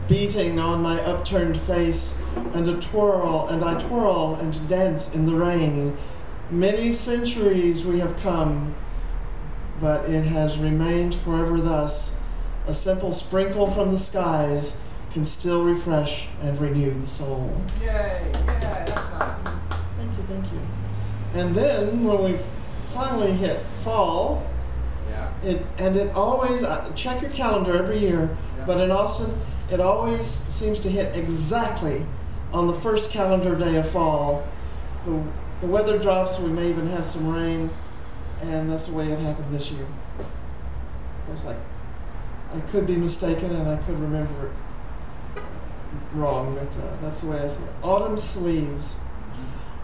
[SPEAKER 1] beating on my upturned face, and I twirl and dance in the rain. Many centuries we have come, but it has remained forever thus. A simple sprinkle from the skies can still refresh and renew the soul.
[SPEAKER 4] Yay, yeah, that's nice.
[SPEAKER 1] Thank you. And then when we finally hit fall,
[SPEAKER 4] Yeah.
[SPEAKER 1] it always, check your calendar every year,
[SPEAKER 4] Yeah.
[SPEAKER 1] but in Austin, it always seems to hit exactly on the first calendar day of fall. The weather drops, we may even have some rain, and that's the way it happened this year. Of course, I could be mistaken and I could remember it wrong, but that's the way I see it. Autumn sleeves.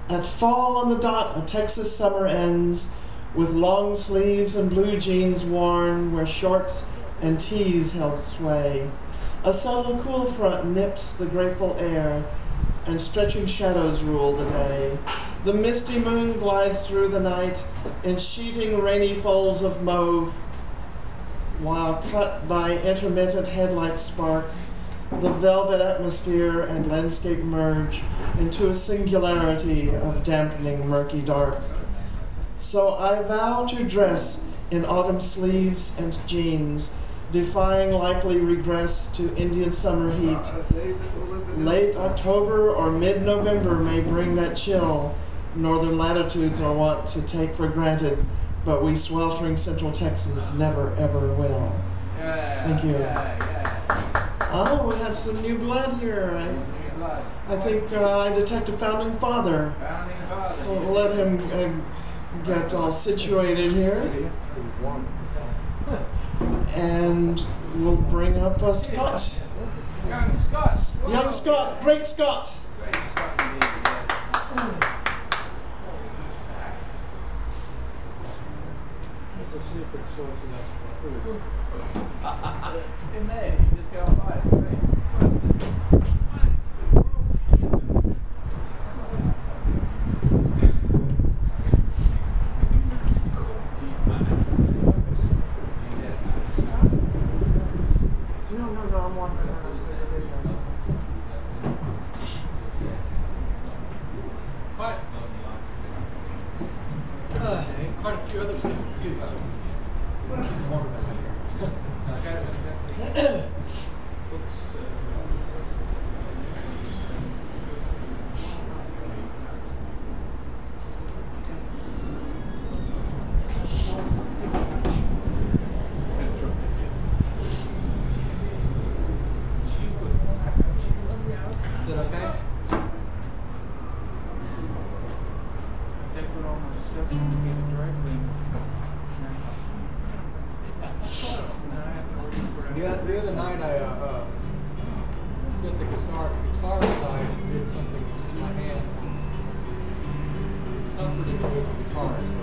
[SPEAKER 1] At fall on the dot, a Texas summer ends, with long sleeves and blue jeans worn where shorts and tees held sway. A subtle cool front nips the grateful air, and stretching shadows rule the day. The misty moon glides through the night in sheeting rainy folds of mauve, while cut by intermittent headlights spark, the velvet atmosphere and landscape merge into a singularity of dampening murky dark. So I vow to dress in autumn sleeves and jeans, defying likely regress to Indian summer heat. Late October or mid-November may bring that chill northern latitudes are wont to take for granted, but we sweltering central Texas never ever will.
[SPEAKER 4] Yeah.
[SPEAKER 1] Thank you.
[SPEAKER 4] Yeah.
[SPEAKER 1] Oh, we have some new blood here. I think I detect a founding father.
[SPEAKER 4] Founding father.
[SPEAKER 1] We'll let him get all situated here. And we'll bring up Scott.
[SPEAKER 4] Young Scott.
[SPEAKER 1] Young Scott, great Scott.
[SPEAKER 4] Great Scott indeed, yes.
[SPEAKER 6] There's a secret source of that food.
[SPEAKER 4] In there, you just go and buy it. It's great. What's this?
[SPEAKER 6] No, I'm wondering.
[SPEAKER 3] Quite a few other people too. So keep them warm down here. Is it okay?
[SPEAKER 6] They put all my stuff together directly.
[SPEAKER 3] The other night I set the guitar aside and did something with just my hands. It's comforting. something to do with the guitar, so.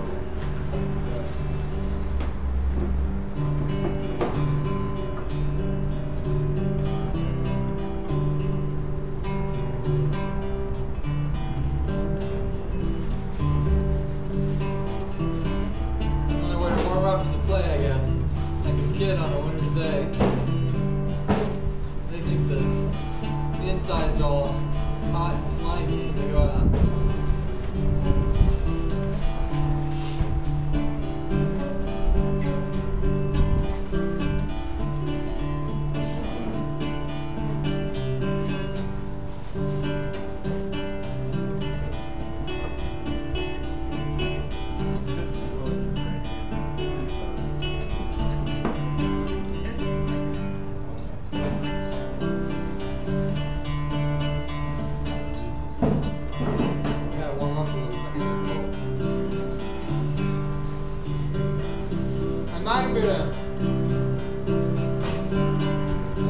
[SPEAKER 3] Only way to warm up is to play, I guess. Like a kid on a winter's day. They think the inside's all hot and slimy, so they go out.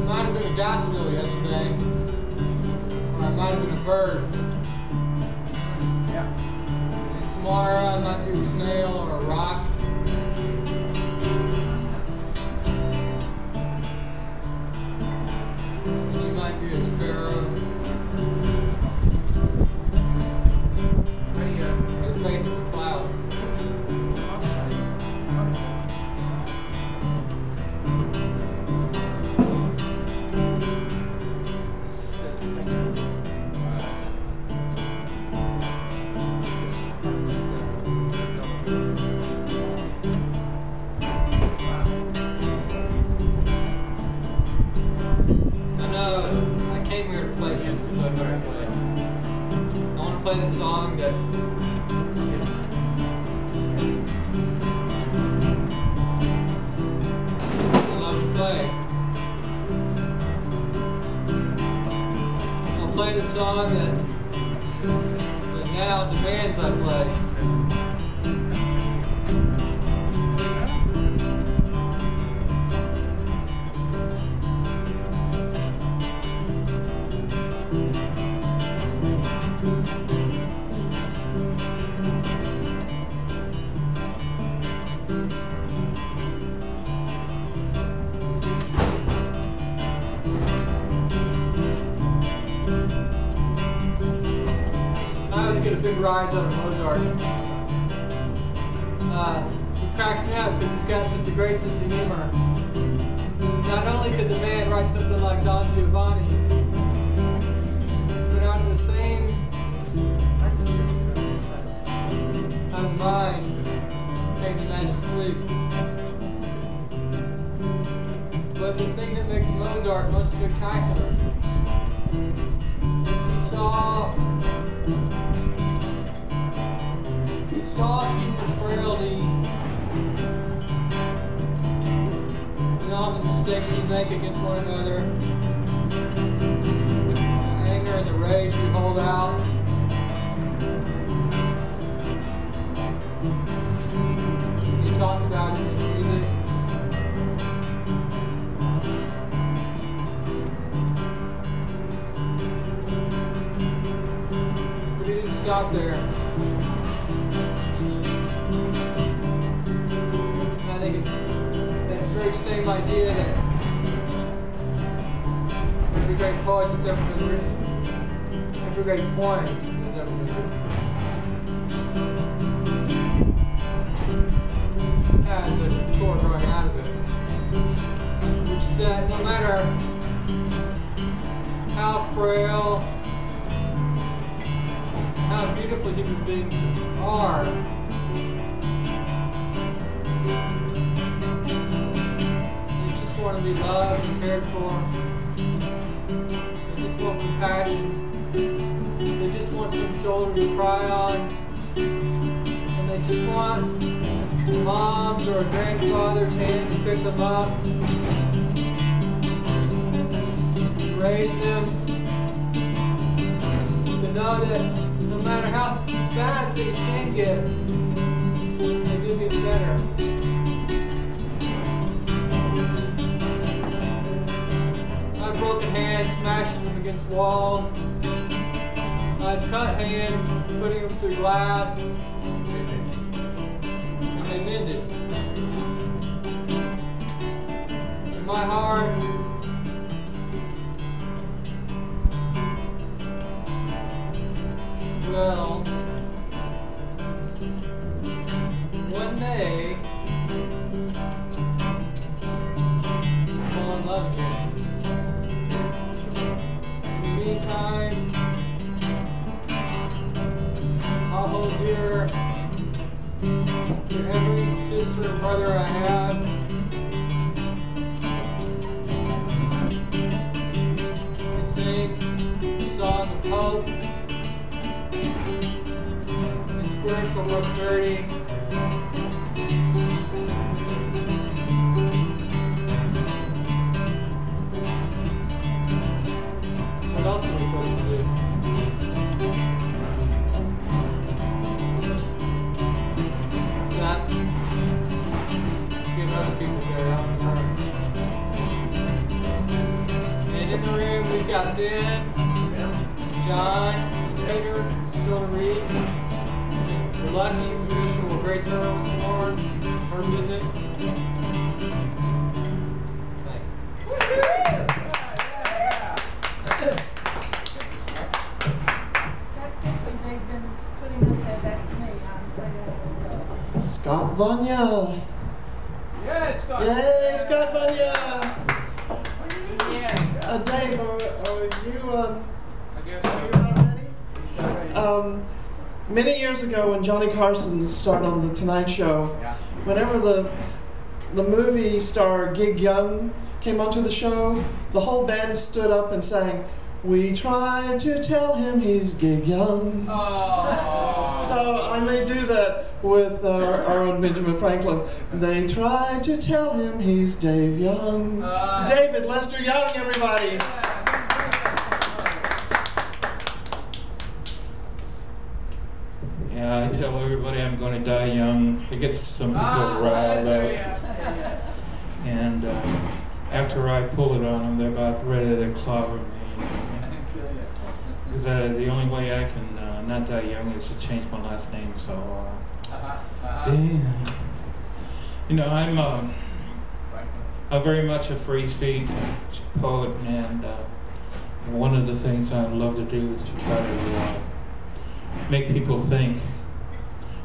[SPEAKER 3] Might have been a daffodil yesterday, or I might have been a bird. Yeah. And tomorrow I might be a snail or a rock. And you might be a sparrow. Or the face of the clouds. Play the song that I love to play. I'll play the song that now demands I play. Get a big rise out of Mozart. He cracks me up because he's got such a great sense of humor. Not only could the man write something like Don Giovanni, but out of the same out of mind came the Magic Flute. But the thing that makes Mozart most spectacular is he saw human frailty and all the mistakes we make against one another, the anger and the rage we hold out. He talked about it in his music. But he didn't stop there. I think it's that very same idea that every great poet that's ever been written, every great poem that's ever been written, has at its core growing out of it, which is that no matter how frail, how beautiful human beings are, want to be loved and cared for. They just want compassion. They just want some shoulder to cry on. And they just want mom's or a grandfather's hand to pick them up, raise them, to know that no matter how bad things can get, they do get better. I've broken hands, smashing them against walls. I've cut hands, putting them through glass. ended. In my heart, well, one day, I'll fall in love again. In the meantime, I'll hold dear to every sister and brother I have. And sing the song of hope and spiritual prosperity. What else are we supposed to do? Not give other people their own turn. And in the room we've got Ben, John, Peter, still to read. If you're lucky, Patricia will grace her with some more her music. Thanks.
[SPEAKER 5] That picture they've been putting up there, that's me. I'm Fred.
[SPEAKER 1] Scott Vanya.
[SPEAKER 4] Yeah, Scott.
[SPEAKER 1] Yay, Scott Vanya.
[SPEAKER 5] Yes.
[SPEAKER 1] Dave, are you
[SPEAKER 4] I guess
[SPEAKER 1] not ready? Many years ago, when Johnny Carson starred on The Tonight Show,
[SPEAKER 4] Yeah.
[SPEAKER 1] whenever the movie star Gig Young came onto the show, the whole band stood up and sang, "We tried to tell him he's Gig Young."
[SPEAKER 4] Oh.
[SPEAKER 1] So I may do that with our own Benjamin Franklin. They tried to tell him he's Dave Young. David Lester Young, everybody.
[SPEAKER 2] Yeah, I tell everybody I'm going to die young. It gets some people riled up. And after I pull it on them, they're about ready to clobber me. Because the only way I can not die young is to change my last name. So, you know, I'm very much a free speech poet, and one of the things I love to do is to try to make people think.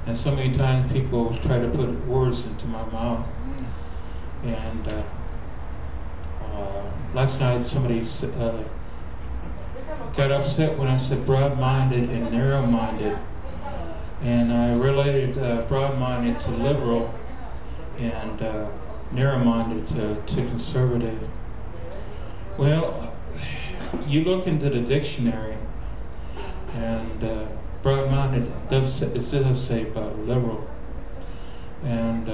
[SPEAKER 2] And so many times people try to put words into my mouth. And last night somebody got upset when I said broad-minded and narrow-minded. And I related broad-minded to liberal and narrow-minded to conservative. Well, you look into the dictionary, and broad-minded does say about liberal. And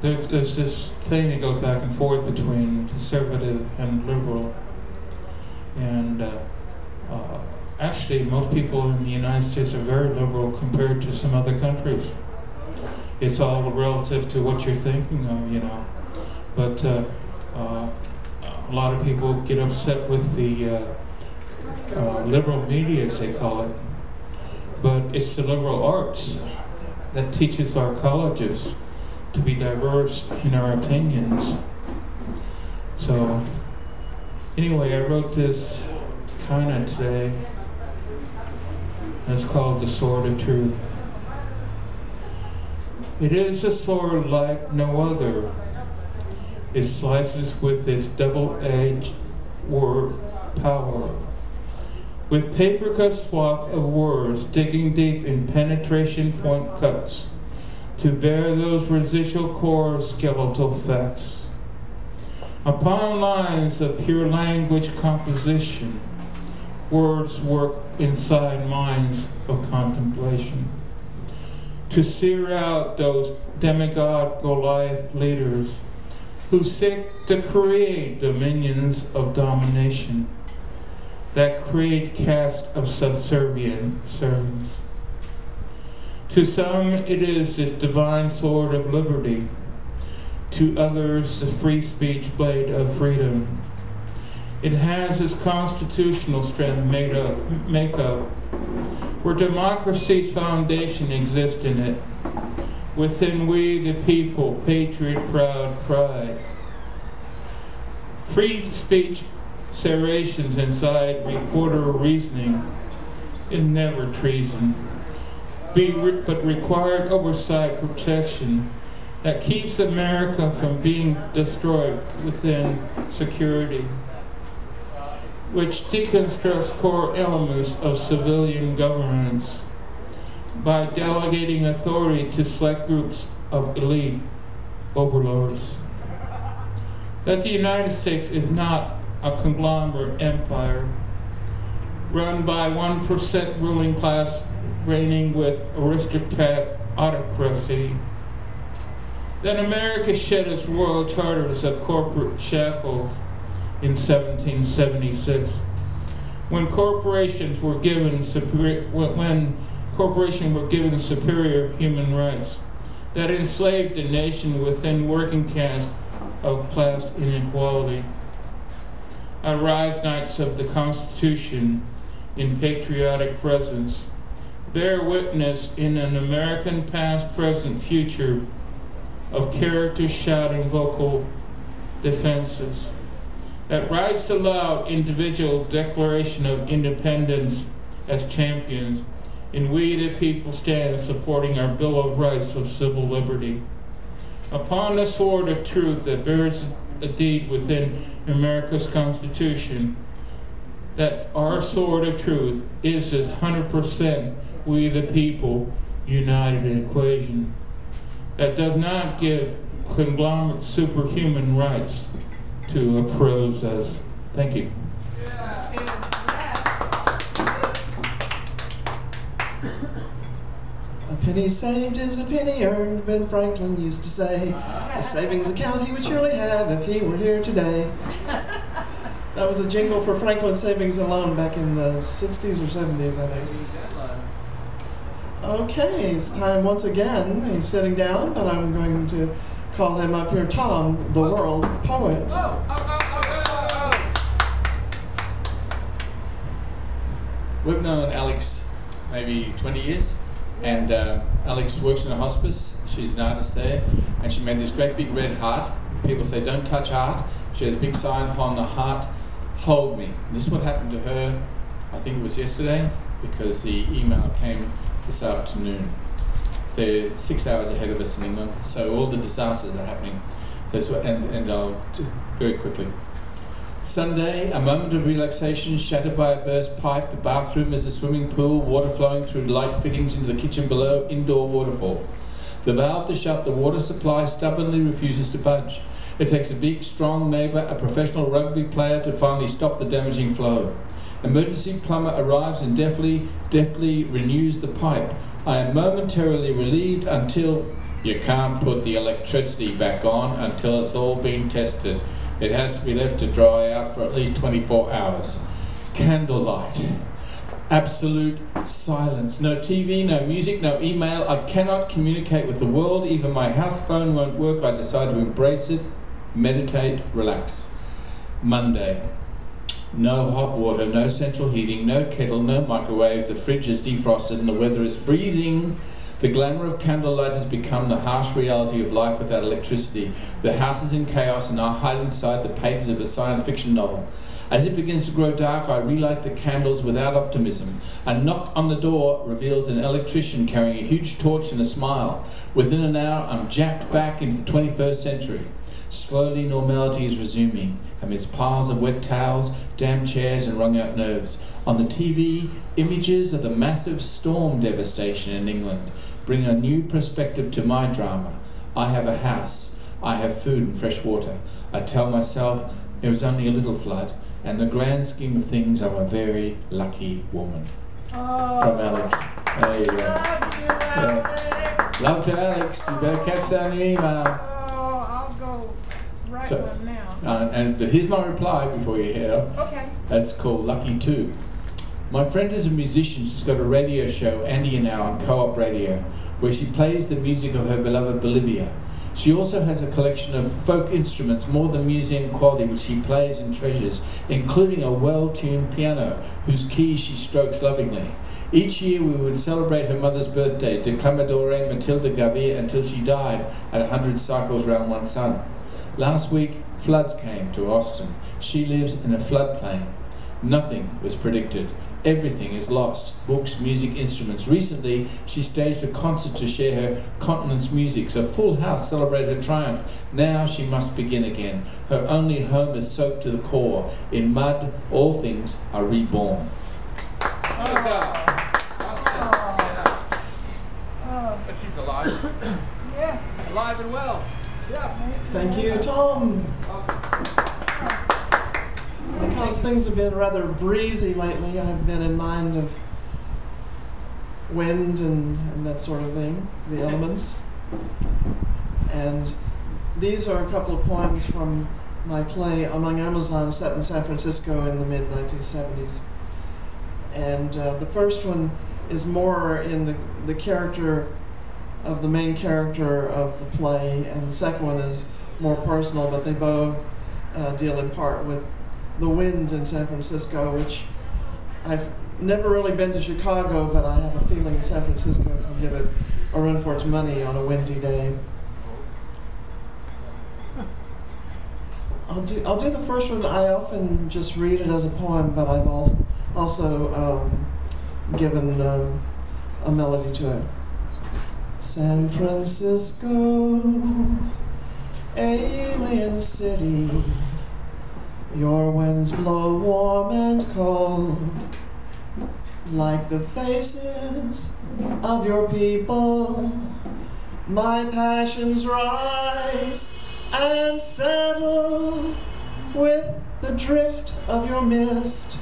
[SPEAKER 2] there's this thing that goes back and forth between conservative and liberal. And actually, most people in the United States are very liberal compared to some other countries. It's all relative to what you're thinking of, you know. But a lot of people get upset with the liberal media, as they call it. But it's the liberal arts that teaches our colleges to be diverse in our opinions. So, anyway, I wrote this kind of today. It's called The Sword of Truth. It is a sword like no other. It slices with its double-edged word power. With paper-cut swath of words digging deep in penetration point cuts to bear those residual core skeletal facts. Upon lines of pure language composition, words work inside minds of contemplation. To sear out those demigod Goliath leaders who seek to create dominions of domination that create caste of subservient servants. To some it is this divine sword of liberty, to others the free speech blade of freedom. It has its constitutional strength makeup, where democracy's foundation exists in it, within we the people, patriot proud pride. Free speech serrations inside reporter reasoning is never treason, but required oversight protection that keeps America from being destroyed within security, which deconstructs core elements of civilian governance by delegating authority to select groups of elite overlords. That the United States is not a conglomerate empire run by 1% ruling class reigning with aristocrat autocracy. That America shed its royal charters of corporate shackles in 1776 when corporations were given superior human rights that enslaved a nation within working caste of class inequality. Arise, Knights of the Constitution, in patriotic presence, bear witness in an American past, present, future of character shouting vocal defenses that writes aloud individual declaration of independence as champions, and we the people stand supporting our Bill of Rights of civil liberty. Upon the sword of truth that bears a deed within America's Constitution, that our sword of truth is this 100% we the people united equation that does not give conglomerate superhuman rights to oppose us. Thank you.
[SPEAKER 1] A penny saved is a penny earned, Ben Franklin used to say. A savings account he would surely have if he were here today. That was a jingle for Franklin Savings and Loan back in the 60s or 70s, I think. Okay, it's time once again. He's sitting down, but I'm going to call him up here. Thom, the world poet.
[SPEAKER 2] We've known Alex maybe 20 years, and Alex works in a hospice. She's an artist there, and she made this great big red heart. People say, don't touch art. She has a big sign on the heart, hold me. And this is what happened to her, I think it was yesterday, because the email came this afternoon. They're 6 hours ahead of us in England, so all the disasters are happening. And I'll do very quickly. Sunday, a moment of relaxation shattered by a burst pipe. The bathroom is a swimming pool, water flowing through light fittings into the kitchen below, indoor waterfall. The valve to shut the water supply stubbornly refuses to budge. It takes a big, strong neighbour, a professional rugby player, to finally stop the damaging flow. Emergency plumber arrives and deftly renews the pipe. I am momentarily relieved until you can't put the electricity back on until it's all been tested. It has to be left to dry out for at least 24 hours. Candlelight. Absolute silence. No TV, no music, no email. I cannot communicate with the world. Even my house phone won't work. I decide to embrace it, meditate, relax. Monday. No hot water, no central heating, no kettle, no microwave. The fridge is defrosted and the weather is freezing. The glamour of candlelight has become the harsh reality of life without electricity. The house is in chaos and I hide inside the pages of a science fiction novel. As it begins to grow dark, I relight the candles without optimism. A knock on the door reveals an electrician carrying a huge torch and a smile. Within an hour, I'm jacked back into the 21st century. Slowly, normality is resuming amidst piles of wet towels, damp chairs and wrung-out nerves. On the TV, images of the massive storm devastation in England bring a new perspective to my drama. I have a house. I have food and fresh water. I tell myself it was only a little flood. And the grand scheme of things, I'm a very lucky woman.
[SPEAKER 5] Oh,
[SPEAKER 2] From Alex. There you go.
[SPEAKER 5] love you, Alex.
[SPEAKER 2] Love to Alex. You better catch that in your email.
[SPEAKER 5] Oh, I'll go write one now.
[SPEAKER 2] And here's my reply before you head off.
[SPEAKER 5] Okay.
[SPEAKER 2] That's called Lucky 2. My friend is a musician. She's got a radio show, Andy and Now, on Co-op Radio, where she plays the music of her beloved Bolivia. She also has a collection of folk instruments, more than museum quality, which she plays and treasures, including a well-tuned piano, whose keys she strokes lovingly. Each year we would celebrate her mother's birthday, Declamadore Matilda Gavia, until she died at 100 cycles round one sun. Last week, floods came to Austin. She lives in a floodplain. Nothing was predicted. Everything is lost. Books, music, instruments. Recently, she staged a concert to share her continent's music. A full house celebrated her triumph. Now she must begin again. Her only home is soaked to the core. In mud, all things are reborn.
[SPEAKER 4] But she's alive.
[SPEAKER 5] Yeah.
[SPEAKER 4] Alive and well. Yeah.
[SPEAKER 1] Thank you, Thom. Because things have been rather breezy lately, I've been in mind of wind and that sort of thing, the elements. And these are a couple of poems from my play Among Amazons, set in San Francisco in the mid-1970s. And the first one is more in the character of the main character of the play, and the second one is more personal, but they both deal in part with the wind in San Francisco, which I've never really been to Chicago, but I have a feeling San Francisco can give it a run for its money on a windy day. I'll do the first one. I often just read it as a poem, but I've also given a melody to it. San Francisco, alien city, your winds blow warm and cold, like the faces of your people. My passions rise and settle with the drift of your mist.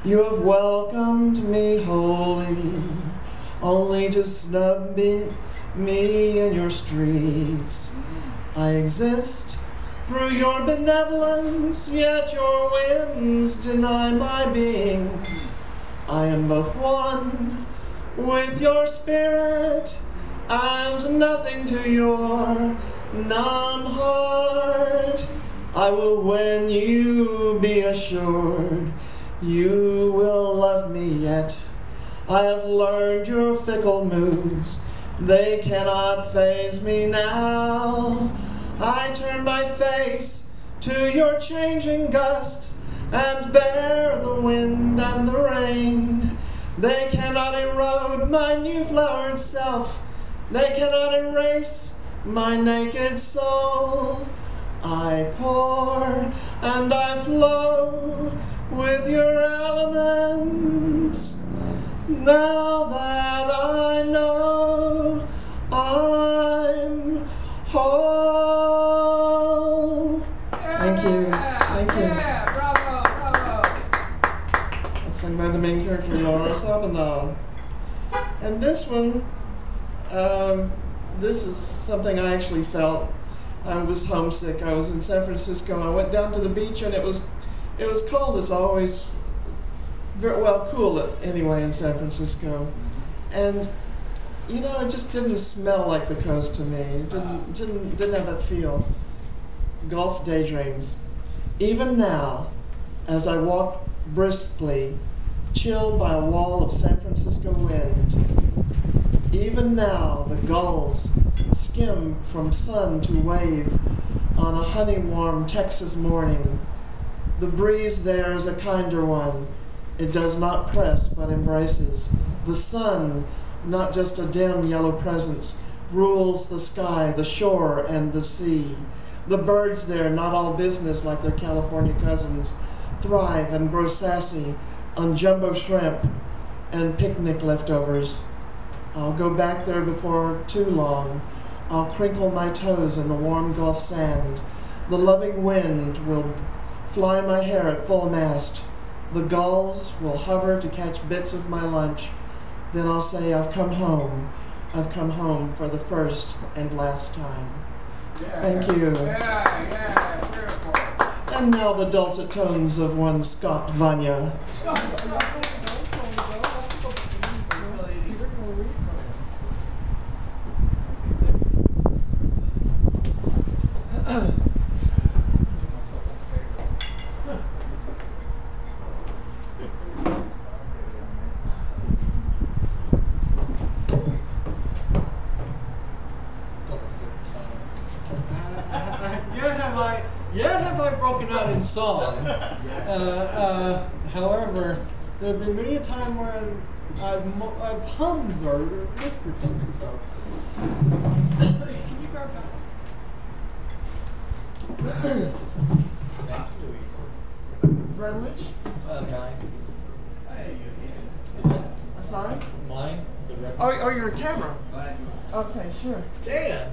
[SPEAKER 1] You have welcomed me wholly, only to snub me in your streets. I exist through your benevolence, yet your whims deny my being. I am both one with your spirit and nothing to your numb heart. I will win you, be assured. You will love me yet. I have learned your fickle moods. They cannot faze me now. I turn my face to your changing gusts and bear the wind and the rain. They cannot erode my new flowered self. They cannot erase my naked soul. I pour and I flow with your elements. Now that I know I'm whole. Thank you. Thank you.
[SPEAKER 4] Yeah, bravo, bravo.
[SPEAKER 1] That's sung by the main character, Awesom. And this one, this is something I actually felt. I was homesick. I was in San Francisco. I went down to the beach, and it was cold as always. Very well, cool anyway in San Francisco, and you know, it just didn't smell like the coast to me. It didn't have that feel. Gulf daydreams. Even now, as I walk briskly, chilled by a wall of San Francisco wind, even now the gulls skim from sun to wave on a honey-warm Texas morning. The breeze there is a kinder one. It does not press, but embraces. The sun, not just a dim yellow presence, rules the sky, the shore, and the sea. The birds there, not all business like their California cousins, thrive and grow sassy on jumbo shrimp and picnic leftovers. I'll go back there before too long. I'll crinkle my toes in the warm Gulf sand. The loving wind will fly my hair at full mast. The gulls will hover to catch bits of my lunch. Then I'll say, I've come home. I've come home for the first and last time.
[SPEAKER 4] Yeah.
[SPEAKER 1] Thank you.
[SPEAKER 4] Yeah, beautiful.
[SPEAKER 1] And now the dulcet tones of one Scott Vanya.
[SPEAKER 3] song. However, there have been many a time when I've hummed or whispered something. So, can you grab that? Thank you, Louise.
[SPEAKER 1] Greenwich?
[SPEAKER 3] Mine.
[SPEAKER 1] I'm sorry?
[SPEAKER 3] Mine? The record.
[SPEAKER 1] Oh, you're a camera. Okay, sure.
[SPEAKER 3] Dan!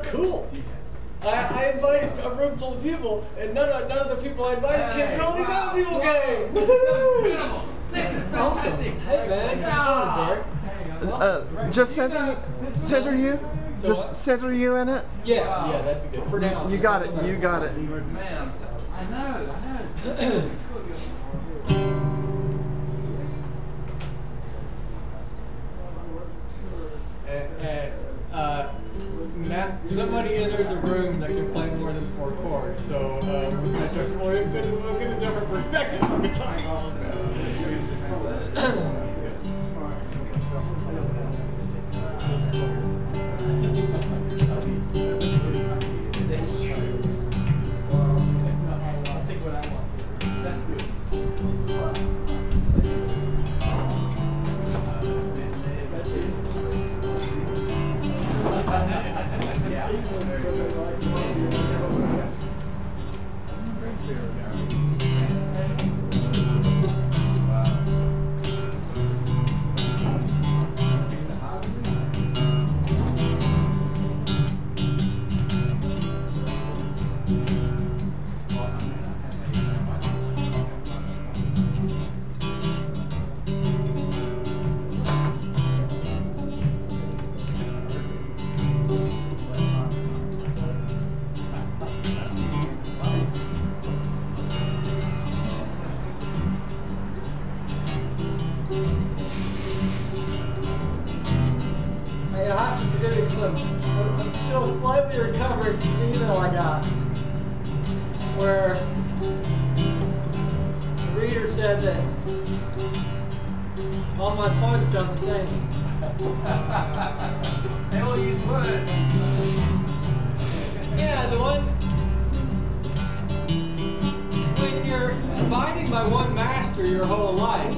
[SPEAKER 3] Cool! I invited a room full of people, and none of the people I invited came, and all these other people came!
[SPEAKER 4] Incredible! This is fantastic!
[SPEAKER 3] Hey man, how's it going, Derek?
[SPEAKER 1] Just center you?
[SPEAKER 3] So
[SPEAKER 1] Just
[SPEAKER 3] what?
[SPEAKER 1] center you in it?
[SPEAKER 3] Yeah, that'd be good. For now.
[SPEAKER 1] You got it.
[SPEAKER 4] Man, I'm so, I know.
[SPEAKER 3] Somebody entered the room that can play more than 4 chords, so we're going to get a different perspective on guitar. That's true. I'll take what I want. That's good. I'm still slightly recovering from the email I got, where the reader said that all my poems are the same.
[SPEAKER 4] They all use words.
[SPEAKER 3] Yeah, the one when you're abiding by one master your whole life,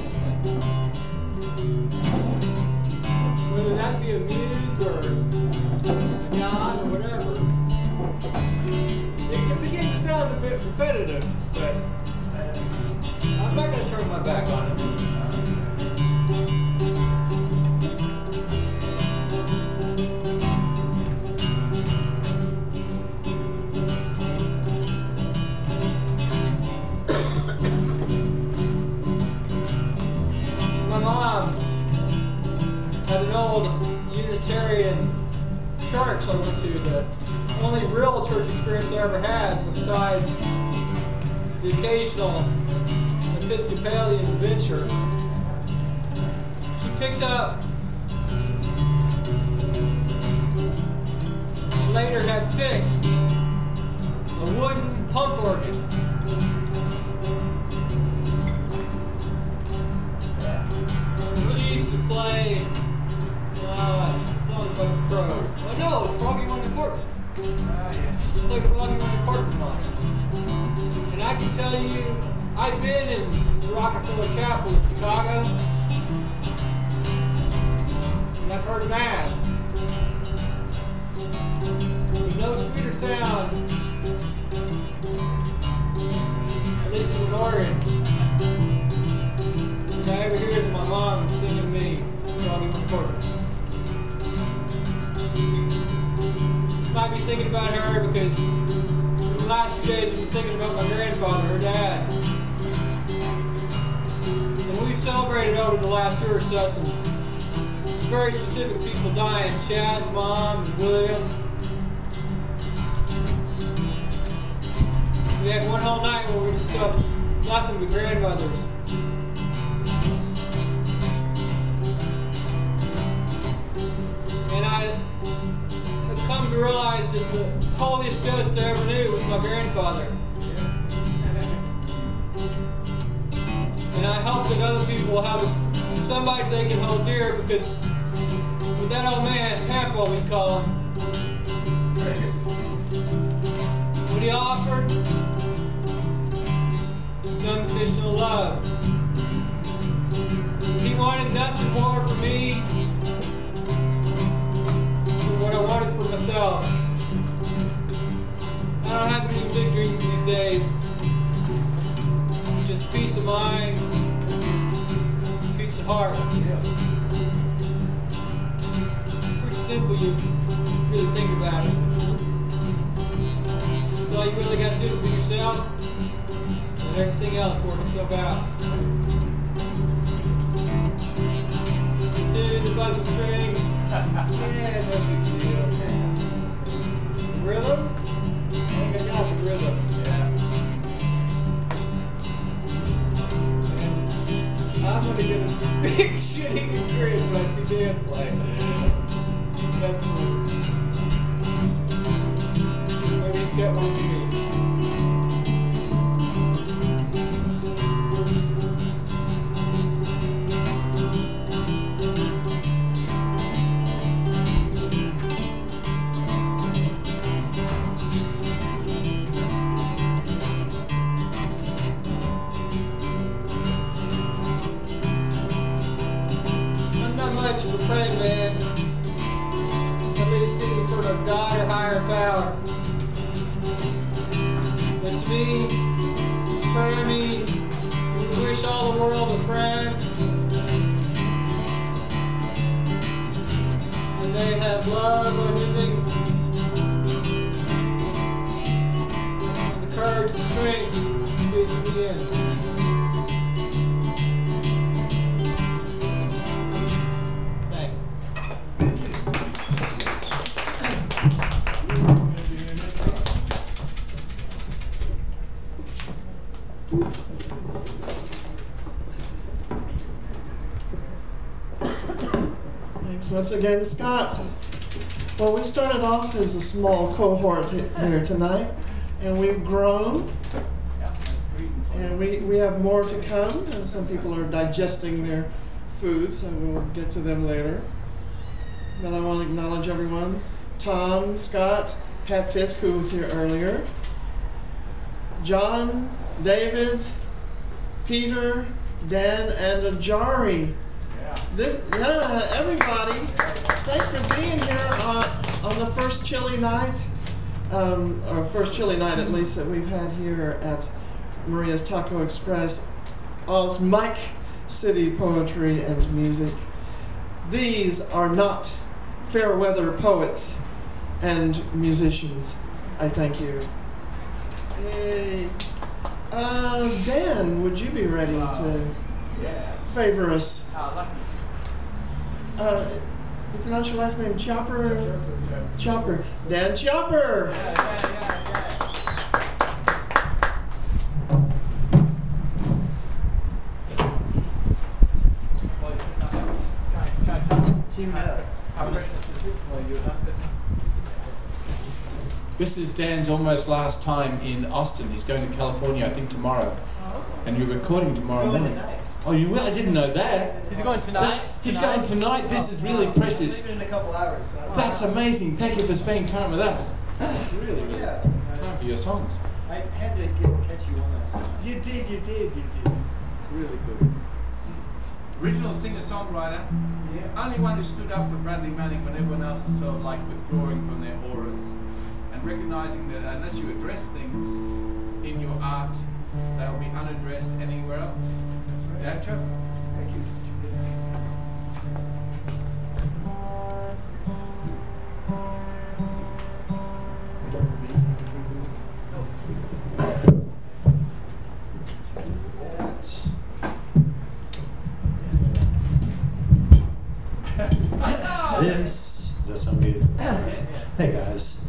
[SPEAKER 3] whether that be a muse or a god or whatever, it can begin to sound a bit repetitive, but I'm not going to turn my back on it. My mom had an old Unitarian church I went to, the only real church experience I ever had, besides the occasional Episcopalian venture. She picked up, later had fixed, a wooden pump organ. She used to play songs about the crows. Oh no, it's Frogging on the Court. She used to play Frogging on the Court with mine. And I can tell you, I've been in the Rockefeller Chapel in Chicago, and I've heard Mass. With no sweeter sound, at least with an organ, than I ever hear my mom singing me Frogging on the Court. Might be thinking about her because in the last few days I've been thinking about my grandfather, her dad. And we've celebrated over the last year or so some very specific people dying. Chad's mom and William. We had one whole night where we discussed nothing but grandmothers. And I have come to realize that the holiest ghost I ever knew was my grandfather. And I hope that other people have somebody they can hold dear, because with that old man, Papa we call him, when he offered his unconditional love. He wanted nothing more for me than what I wanted for myself. I don't have any big dreams these days. Just peace of mind, peace of heart. Pretty simple, you really think about it. So all you really got to do is be yourself, and everything else works itself out. Tune the buzzing strings. Yeah, no big deal. The rhythm? I think I got the rhythm. Yeah. And I'm gonna get a big shit-eating grin when I see Dan play. That's cool. Maybe he's got one for me. Much of a praying man, at least any sort of God or higher power. But to me, prayer means you wish all the world a friend, and they have love unending, and the courage and strength to see it to the end.
[SPEAKER 1] Thanks once again, Scott. Well, we started off as a small cohort here tonight, and we've grown, and we have more to come, and some people are digesting their food, so we'll get to them later. But I want to acknowledge everyone. Thom, Scott, Pat Fisk, who was here earlier, John, David, Peter, Dan, and Ajari. Everybody, thanks for being here on the first chilly night, or first chilly night at least that we've had here at Maria's Taco Express, Awesmic City Poetry and Music. These are not fair weather poets and musicians. I thank you. Yay. Dan, would you be ready to favor us? You pronounce your last name Chopper? Chopper. Dan Chopper!
[SPEAKER 2] This is Dan's almost last time in Austin. He's going to California, I think, tomorrow. And you're recording tomorrow morning. Oh, you will? I didn't know that.
[SPEAKER 3] Is he going tonight?
[SPEAKER 2] He's going tonight. This is really precious.
[SPEAKER 6] Leaving in a couple hours. So
[SPEAKER 2] That's amazing. Thank you for spending time with us. It's really, really time for your songs.
[SPEAKER 6] I had to catch you on that. You did.
[SPEAKER 4] Really good. Original singer-songwriter. Yeah. Only one who stood up for Bradley Manning when everyone else was sort of like withdrawing from their auras. And recognizing that unless you address things in your art, they'll be unaddressed anywhere else. Dan Chopper.
[SPEAKER 6] Thank you.
[SPEAKER 7] Does that sound good? Hey guys.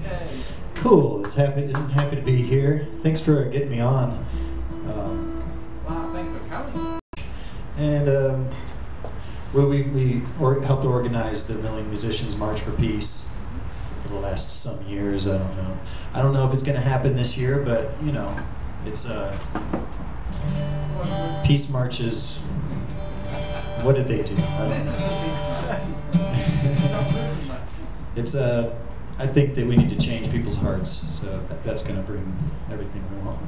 [SPEAKER 7] Cool. It's happy to be here. Thanks for getting me on.
[SPEAKER 4] Wow, thanks for coming.
[SPEAKER 7] And we helped organize the Million Musicians March for Peace for the last some years. I don't know if it's going to happen this year, but you know, it's peace marches. What did they do? I don't know. It's I think that we need to change people's hearts, so that's going to bring everything we want.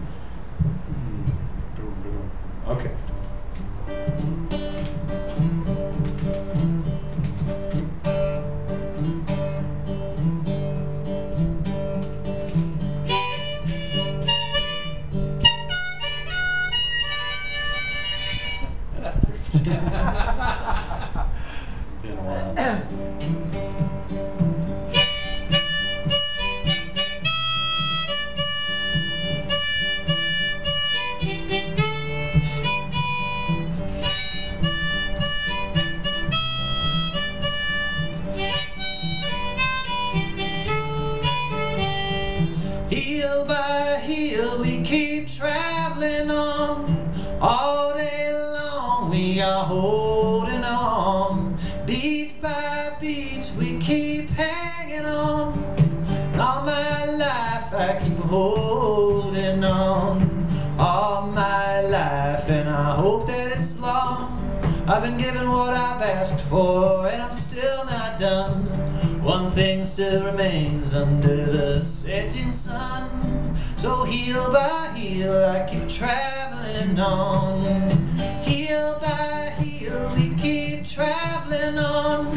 [SPEAKER 7] Okay. Been a while. Hill by hill we keep traveling on. All day long we are holding on. Beat by beat we keep hanging on. And all my life I keep holding on. All my life, and I hope that it's long. I've been given what I've asked for, and I'm still not done. One thing still remains under the setting sun. So heel by heel I keep traveling on. Heel by heel we keep traveling on.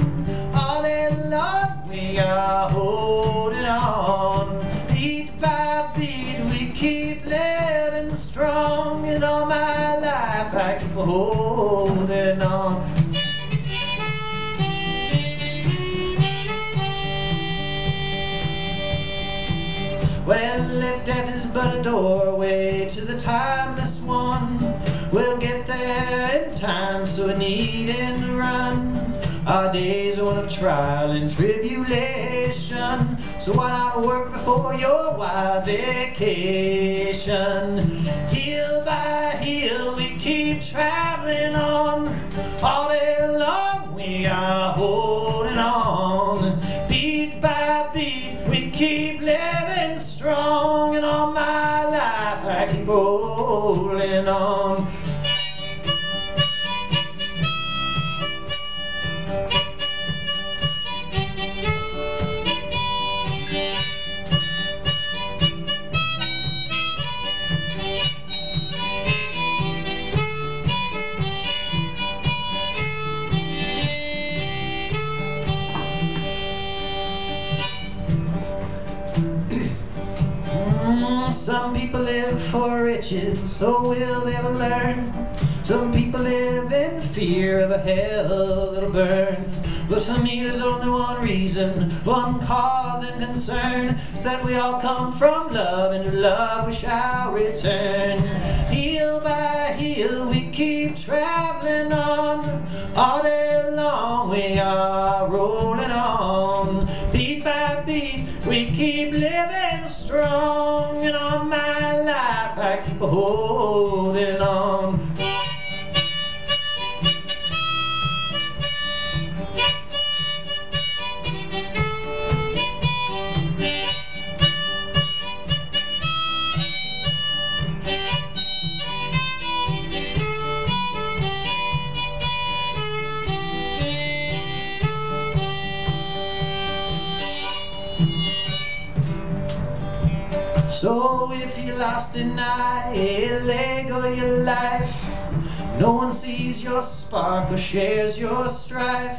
[SPEAKER 7] All day long we are holding on. Beat by beat we keep living strong. And all my life I keep holding on. Well, if death is but a doorway to the timeless one, we'll get there in time, so we needn't run. Our days are one of trial and tribulation, so why not work before your wild vacation? Hill by hill we keep traveling on. All day long we are holding on. Beat by beat we keep living strong. And all my life I keep holding on. Some people live for riches, so will they ever learn? Some people live in fear of a hell that'll burn. But for me there's only one reason, one cause and concern. It's that we all come from love, and to love we shall return. Heel by heel we keep traveling on. All day long we are rolling on. Beat by beat we keep living strong. And all my life I keep holding on. So if you lost a night, a leg or your life, no one sees your spark or shares your strife,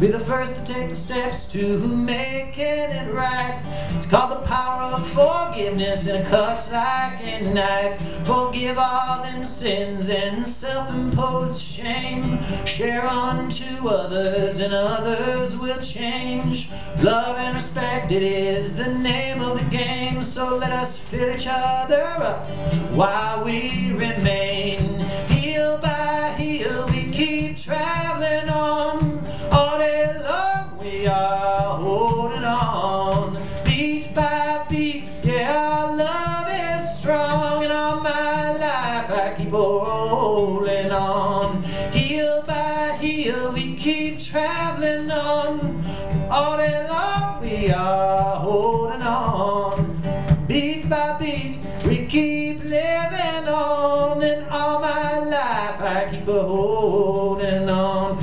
[SPEAKER 7] be the first to take the steps to making it right. It's called the power of forgiveness, and it cuts like a knife. Forgive all them sins and self-imposed shame. Share unto others, and others will change. Love and respect, it is the name of the game. So let us fill each other up while we remain. Heel by heel we keep traveling on. All day long we are holding on. Beat by beat, yeah, our love is strong. And all my life I keep holding on. Heel by heel we keep traveling on. All day long we are holding on. Beat by beat we keep living on. And all my life I keep holding on.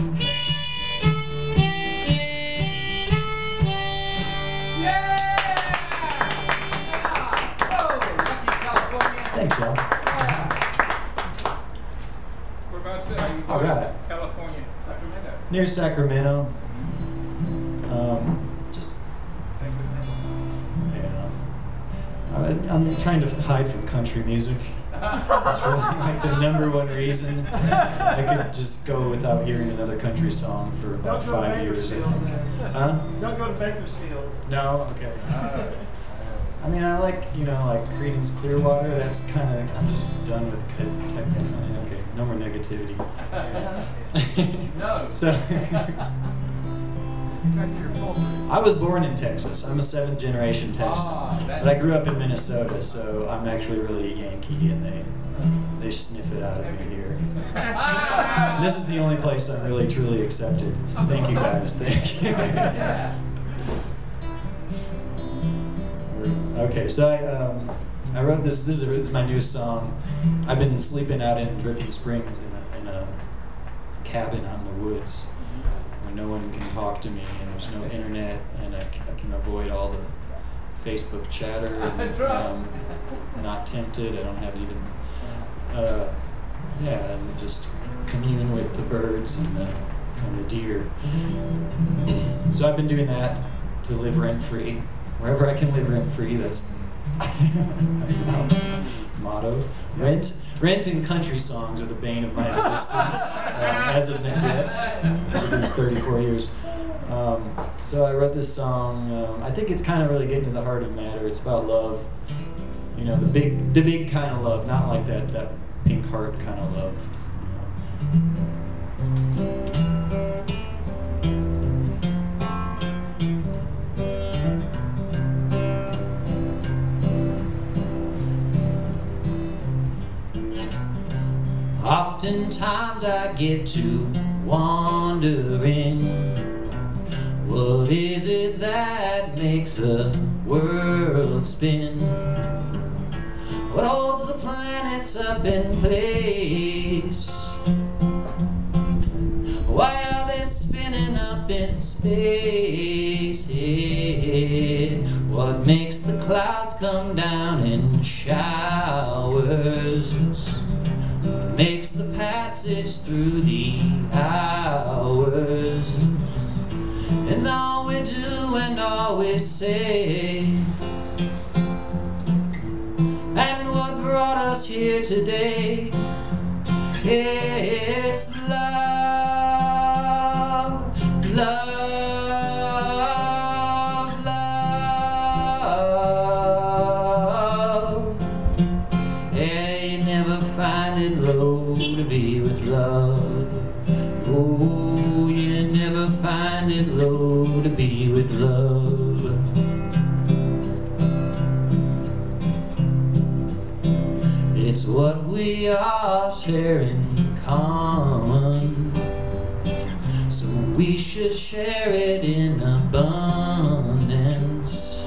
[SPEAKER 7] Thanks, y'all. near Sacramento. Just yeah. I'm trying to hide from country music. It's really like the #1 reason. I could just go without hearing another country song for about 5 years, I think. Huh?
[SPEAKER 6] Don't go to Bakersfield.
[SPEAKER 7] No? Okay. I mean, I like, you know, like Creedence Clearwater. That's kind of, I'm just done with techno. Okay, no more negativity.
[SPEAKER 4] No.
[SPEAKER 7] So,
[SPEAKER 6] Back to your fault.
[SPEAKER 7] I was born in Texas. I'm a 7th generation Texan. But I grew up in Minnesota, so I'm actually really Yankee, and they sniff it out of me here. And this is the only place I'm really truly accepted. Thank you guys. Thank you. Okay, so I wrote this. This is my newest song. I've been sleeping out in Dripping Springs in a cabin out in the woods where no one can talk to me, and there's no internet, and I can avoid all the Facebook chatter. And I'm not tempted. I don't have even. Yeah, and just commune with the birds and the deer. So I've been doing that to live rent-free. Wherever I can live rent-free, that's motto. Rent and country songs are the bane of my existence, as of yet, for these 34 years. So I wrote this song. I think it's kind of really getting to the heart of the matter. It's about love, you know, the big kind of love, not like that pink heart kind of love. Oftentimes I get to wondering, what is it that makes the world spin? What holds the planets up in place? Why are they spinning up in space? What makes the clouds come down in showers? Makes the passage through the hours, and all we do and all we say, and what brought us here today, it's love, love, love. Yeah, you never find it low to be with love. Oh, you never find it low to be with love. It's what we all share in common, so we should share it in abundance.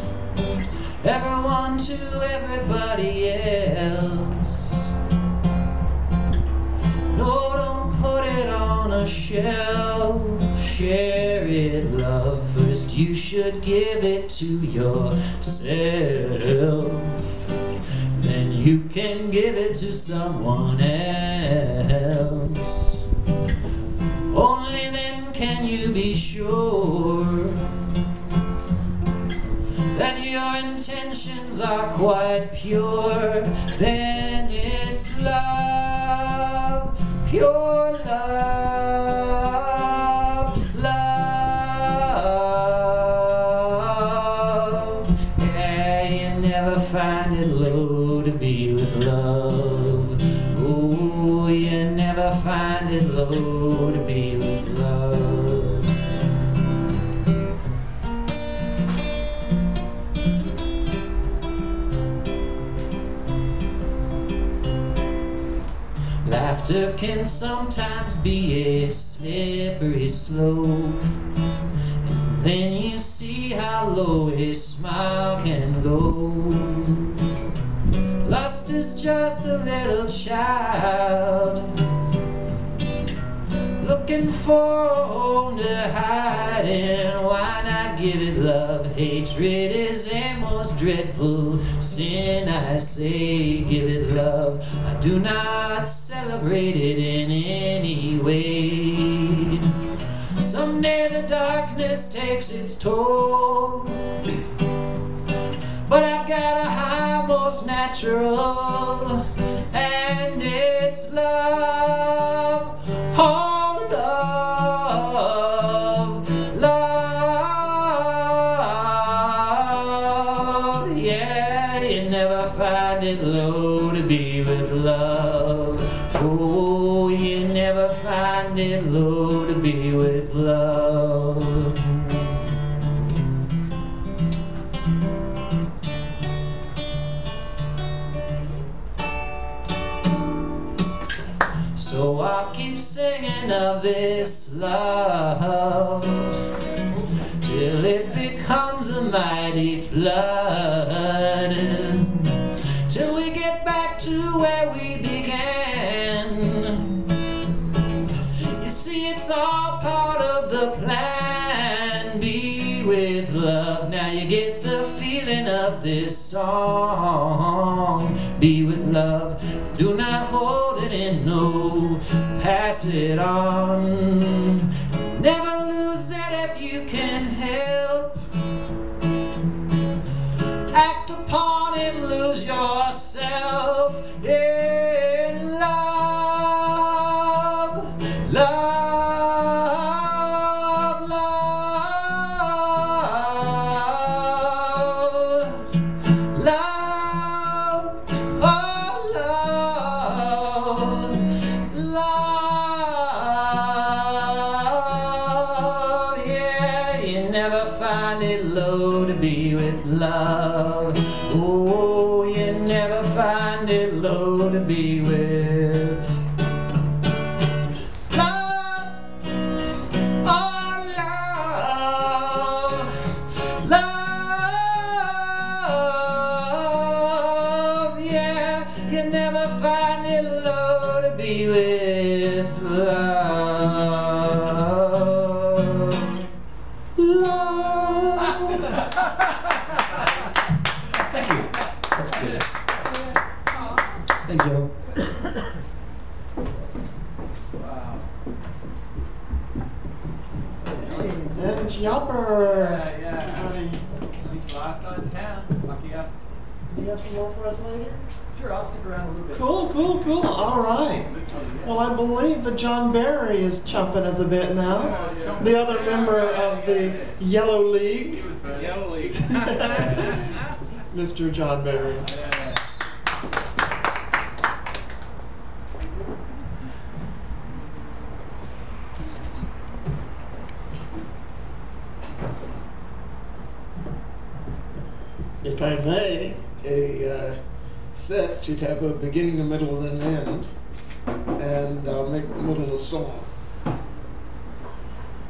[SPEAKER 7] Everyone to everybody else. No, don't put it on a shelf. Share it, love. First you should give it to yourself. Then you can give it to someone else. Only then can you be sure that your intentions are quite pure. Then it's love, pure love, love. Yeah, you never find it low to be with love. Oh, you never find it low to be with love. Laughter can sometimes be a slippery slope, and then you see how low a smile can go. Lust is just a little child looking for a home to hide in. Why not give it love? Hatred is a most dreadful sin. I say give it love. I do not celebrate it in any way. the darkness takes its toll. But I've got a high most natural, and it's love. Oh, love, love. Yeah, you never find it low to be with love. Oh, you never find it low to be with love. So I'll keep singing of this love till it becomes a mighty flood, till we get back to where we began. You see, it's all part of the plan. Be with love. Now you get the feeling of this song. Be with love. Do not hold it in, no, pass it on. Never lose it if you can help. Act upon it, lose yourself in love. Love, love, love, oh love, love, yeah, you never find it low to be with love. Oh, you never find it low to be with love. Oh, love, love, yeah, you never find it low to be with love. Love. Thank you. That's good. Thanks, Joe.
[SPEAKER 4] Wow.
[SPEAKER 1] Hey, and Jumper.
[SPEAKER 4] Yeah. He's last on town. Lucky us.
[SPEAKER 1] Do you have some more for us later?
[SPEAKER 6] Sure, I'll stick around a little bit.
[SPEAKER 1] Cool, cool, cool. All right. Well, I believe that John Barry is chomping at the bit now. The other member of the Yellow League,
[SPEAKER 4] He was the Yellow League.
[SPEAKER 1] Mr. John Barry. If I may, a set should have a beginning, a middle, and an end, and I'll make the middle a song.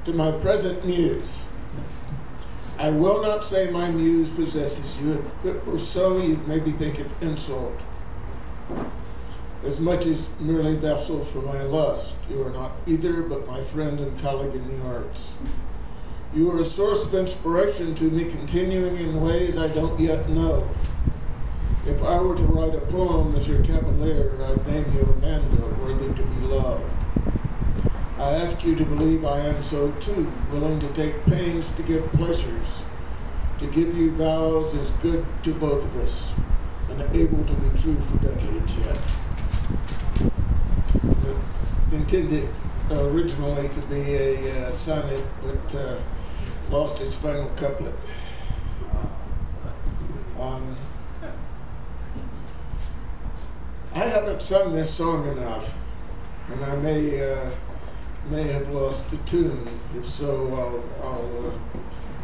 [SPEAKER 1] To my present muse, I will not say my muse possesses you. If it were so, you'd maybe think it insult. As much as merely vessel for my lust, you are not either, but my friend and colleague in the arts. You are a source of inspiration to me, continuing in ways I don't yet know. If I were to write a poem as your cavalier, I'd name you Amanda, worthy to be loved. I ask you to believe I am so too, willing to take pains to give pleasures, to give you vows as good to both of us, and able to be true for decades yet. Intended originally to be a sonnet, but lost its final couplet. I haven't sung this song enough, and I may have lost the tune. If so, I'll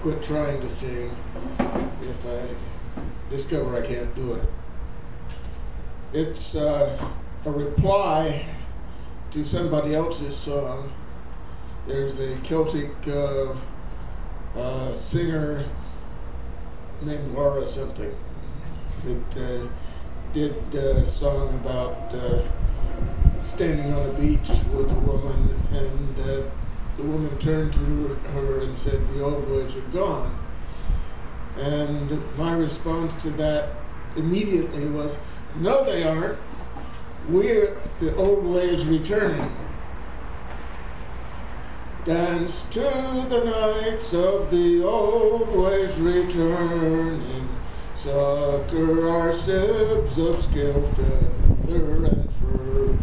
[SPEAKER 1] quit trying to sing if I discover I can't do it. It's a reply to somebody else's song. There's a Celtic singer named Laura something that did a song about standing on a beach with a woman, and the woman turned to her and said, "The old ways are gone." And my response to that immediately was, "No, they aren't. The old way is returning." Dance to the nights of the old ways returning. Succor our ships of skill, feather, and fur.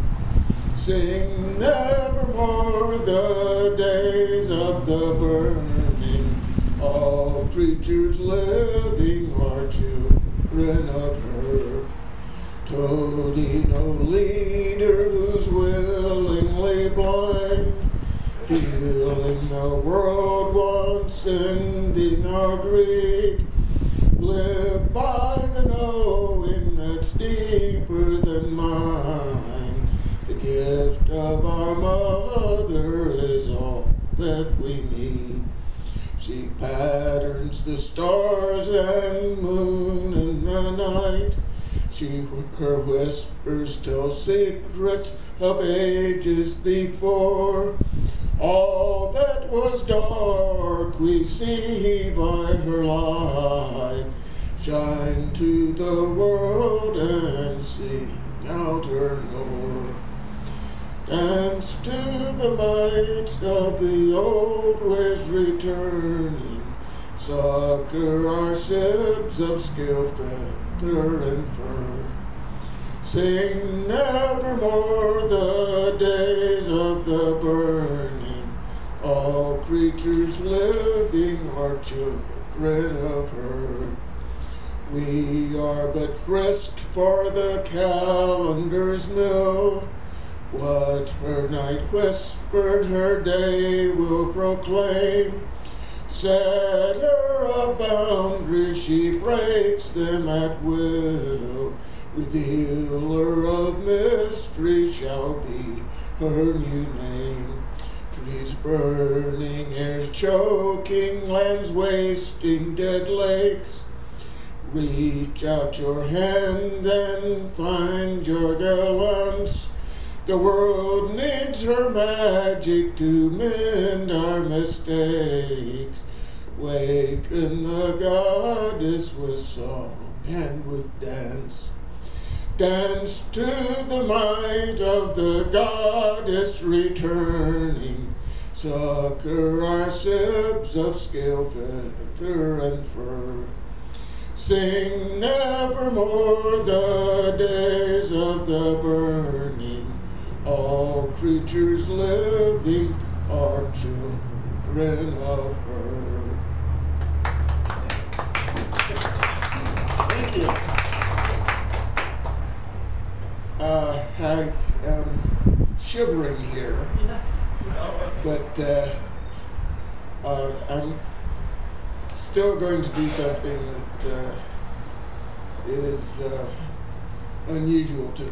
[SPEAKER 1] Sing nevermore the days of the burning. All creatures living are children of her. Toady no leader who's willingly blind, healing the world once, sending our greed. Live by the knowing that's deeper than mine. The gift of our mother is all that we need. She patterns the stars and moon in the night. Her whispers tell secrets of ages before. All that was dark we see by her light. Shine to the world and sing out her lore. Dance to the might of the old ways returning. Succor our ships of skill, feather, and fur. Sing nevermore the days of the burning. All creatures living are children of her. We are but grist for the calendar's mill. What her night whispered, her day will proclaim. Set her a boundary, she breaks them at will. Revealer of mystery shall be her new name. Trees burning, airs choking, lands wasting, dead lakes. Reach out your hand and find your gallants. The world needs her magic to mend our mistakes. Waken the goddess with song and with dance. Dance to the might of the goddess returning. Succor our ships of scale, feather, and fur. Sing nevermore the days of the burning. All creatures living are children of her. Thank you. I am shivering here.
[SPEAKER 5] Yes.
[SPEAKER 1] But I'm still going to do something that is unusual to me.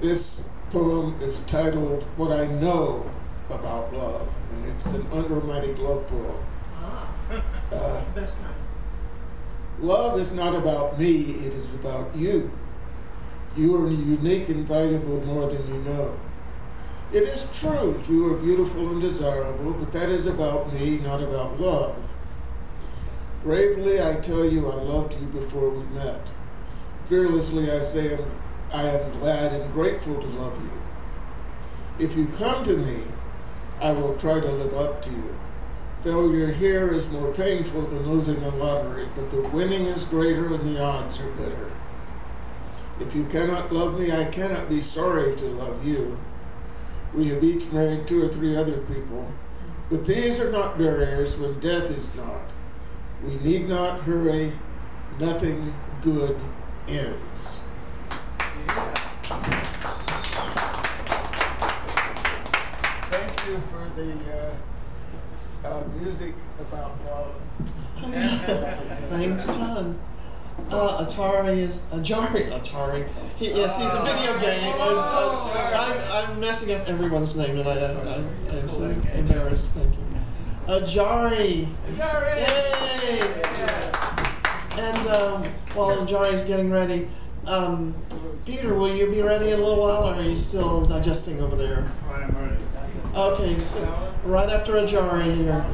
[SPEAKER 1] This poem is titled What I Know About Love, and it's an unromantic love poem.
[SPEAKER 5] Best kind.
[SPEAKER 1] Love is not about me, it is about you. You are unique and valuable more than you know. It is true, you are beautiful and desirable, but that is about me, not about love. Bravely, I tell you I loved you before we met. Fearlessly, I say I am glad and grateful to love you. If you come to me, I will try to live up to you. Failure here is more painful than losing a lottery, but the winning is greater and the odds are better. If you cannot love me, I cannot be sorry to love you. We have each married 2 or 3 other people, but these are not barriers when death is not. We need not hurry, nothing good ends. Thank you for the music about love.
[SPEAKER 6] Thanks, John. Ajari. Yes, he's a video game. I'm messing up everyone's name, and I'm so embarrassed. Thank you. Ajari. Yay! And while Ajari's getting ready, Peter, will you be ready in a little while, or are you still digesting over there?
[SPEAKER 8] I am ready.
[SPEAKER 6] Okay, so right after Ajari here.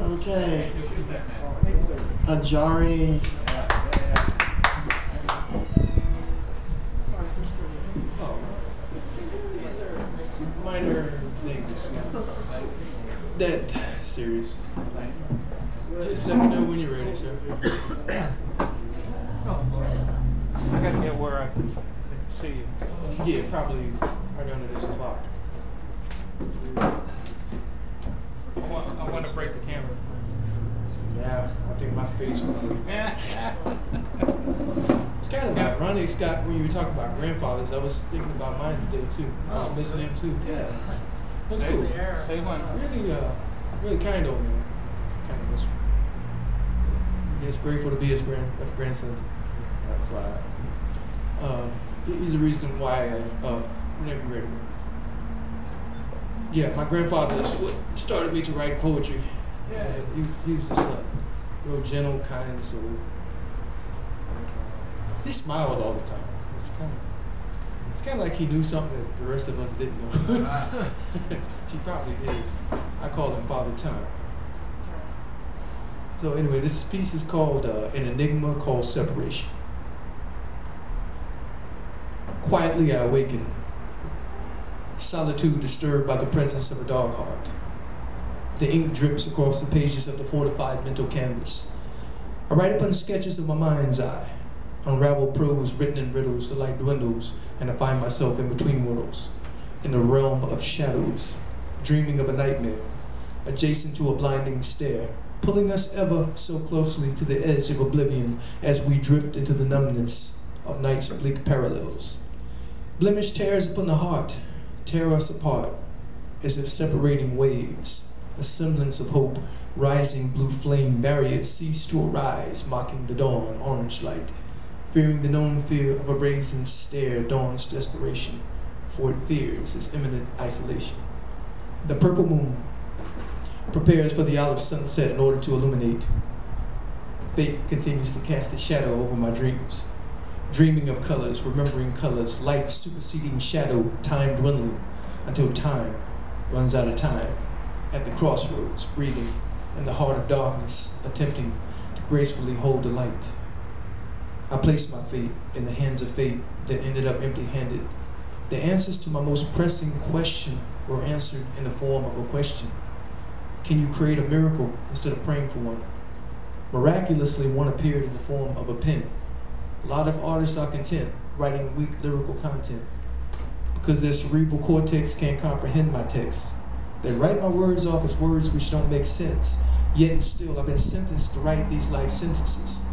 [SPEAKER 6] Okay. Ajari.
[SPEAKER 3] minor things. That series. Just let me know when you're ready, sir.
[SPEAKER 8] I gotta get where I can see you.
[SPEAKER 3] Yeah, probably right under this clock.
[SPEAKER 8] I want to break the camera.
[SPEAKER 3] Yeah, I think my face will break. It's kind of ironic, Scott, when you were talking about grandfathers. I was thinking about mine today too. I was missing him too. Yeah, that's cool.
[SPEAKER 8] Say one.
[SPEAKER 3] Really kind of him. Kind of miss him. Just grateful to be his grandson. That's why. He's the reason why whenever you're ready. Yeah, my grandfather is what started me to write poetry. Yeah. He was just a real gentle, kind soul. He smiled all the time. It's kind of like he knew something that the rest of us didn't know. She probably did. I call him Father Time. So anyway, this piece is called An Enigma Called Separation. Quietly I awaken. Solitude disturbed by the presence of a dark heart. The ink drips across the pages of the fortified mental canvas. I write upon sketches of my mind's eye. Unravel prose written in riddles, the light dwindles, and I find myself in between worlds, in the realm of shadows, dreaming of a nightmare, adjacent to a blinding stare, pulling us ever so closely to the edge of oblivion as we drift into the numbness of night's bleak parallels. Blemish tears upon the heart, tear us apart, as if separating waves, a semblance of hope, rising blue flame barriers cease to arise, mocking the dawn, orange light. Fearing the known fear of a brazen stare, dawn's desperation, for it fears its imminent isolation. The purple moon prepares for the olive sunset in order to illuminate. Fate continues to cast a shadow over my dreams. Dreaming of colors, remembering colors, light superseding shadow, time dwindling, until time runs out of time. At the crossroads, breathing in the heart of darkness, attempting to gracefully hold the light. I placed my fate in the hands of fate that ended up empty-handed. The answers to my most pressing question were answered in the form of a question. Can you create a miracle instead of praying for one? Miraculously, one appeared in the form of a pen. A lot of artists are content writing weak lyrical content because their cerebral cortex can't comprehend my text. They write my words off as words which don't make sense, yet still I've been sentenced to write these life sentences.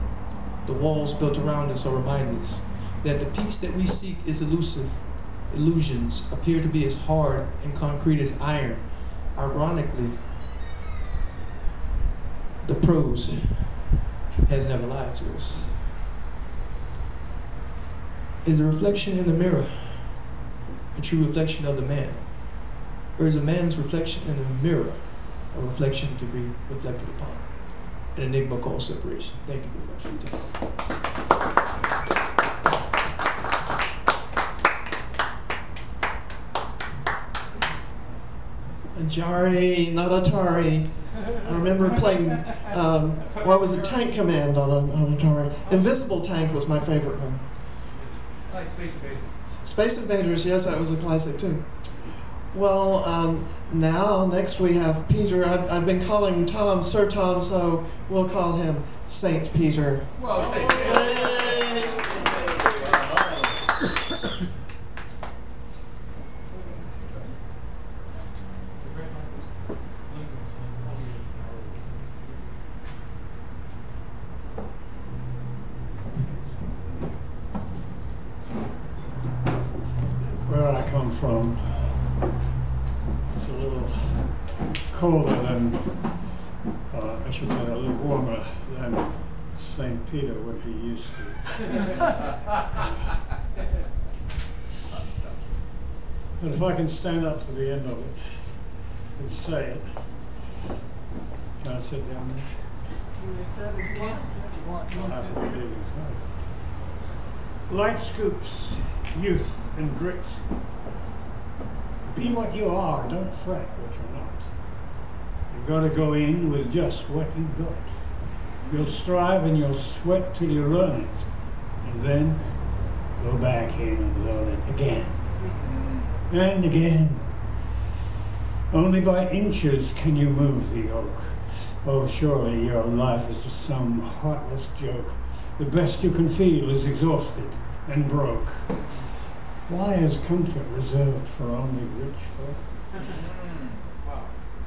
[SPEAKER 3] The walls built around us are reminders that the peace that we seek is elusive. Illusions appear to be as hard and concrete as iron. Ironically, the prose has never lied to us. Is a reflection in the mirror a true reflection of the man? Or is a man's reflection in the mirror a reflection to be reflected upon? An enigma called separation. Thank you very much for your time.
[SPEAKER 1] Ajari, not Atari. I remember playing, what was it, Tank Command on Atari. Invisible Tank was my favorite one.
[SPEAKER 8] I like Space Invaders.
[SPEAKER 1] Space Invaders, yes, that was a classic too. Well, now, next we have Peter. I've been calling Thom Sir Thom, so we'll call him Saint Peter.
[SPEAKER 4] Well, Saint Peter.
[SPEAKER 1] Yay!
[SPEAKER 9] Where I come from, it's a little colder than, I should say a little warmer than St. Peter would be used to. But if I can stand up to the end of it and say it, can I sit down there? I'll have to be leaving tonight. Light scoops, youth and grit. Be what you are, don't fret what you're not. You've got to go in with just what you've got. You'll strive and you'll sweat till you learn it. And then go back in and learn it again. And again. Only by inches can you move the yoke. Oh, surely your life is just some heartless joke. The best you can feel is exhausted and broke. Why is comfort reserved for only rich folk?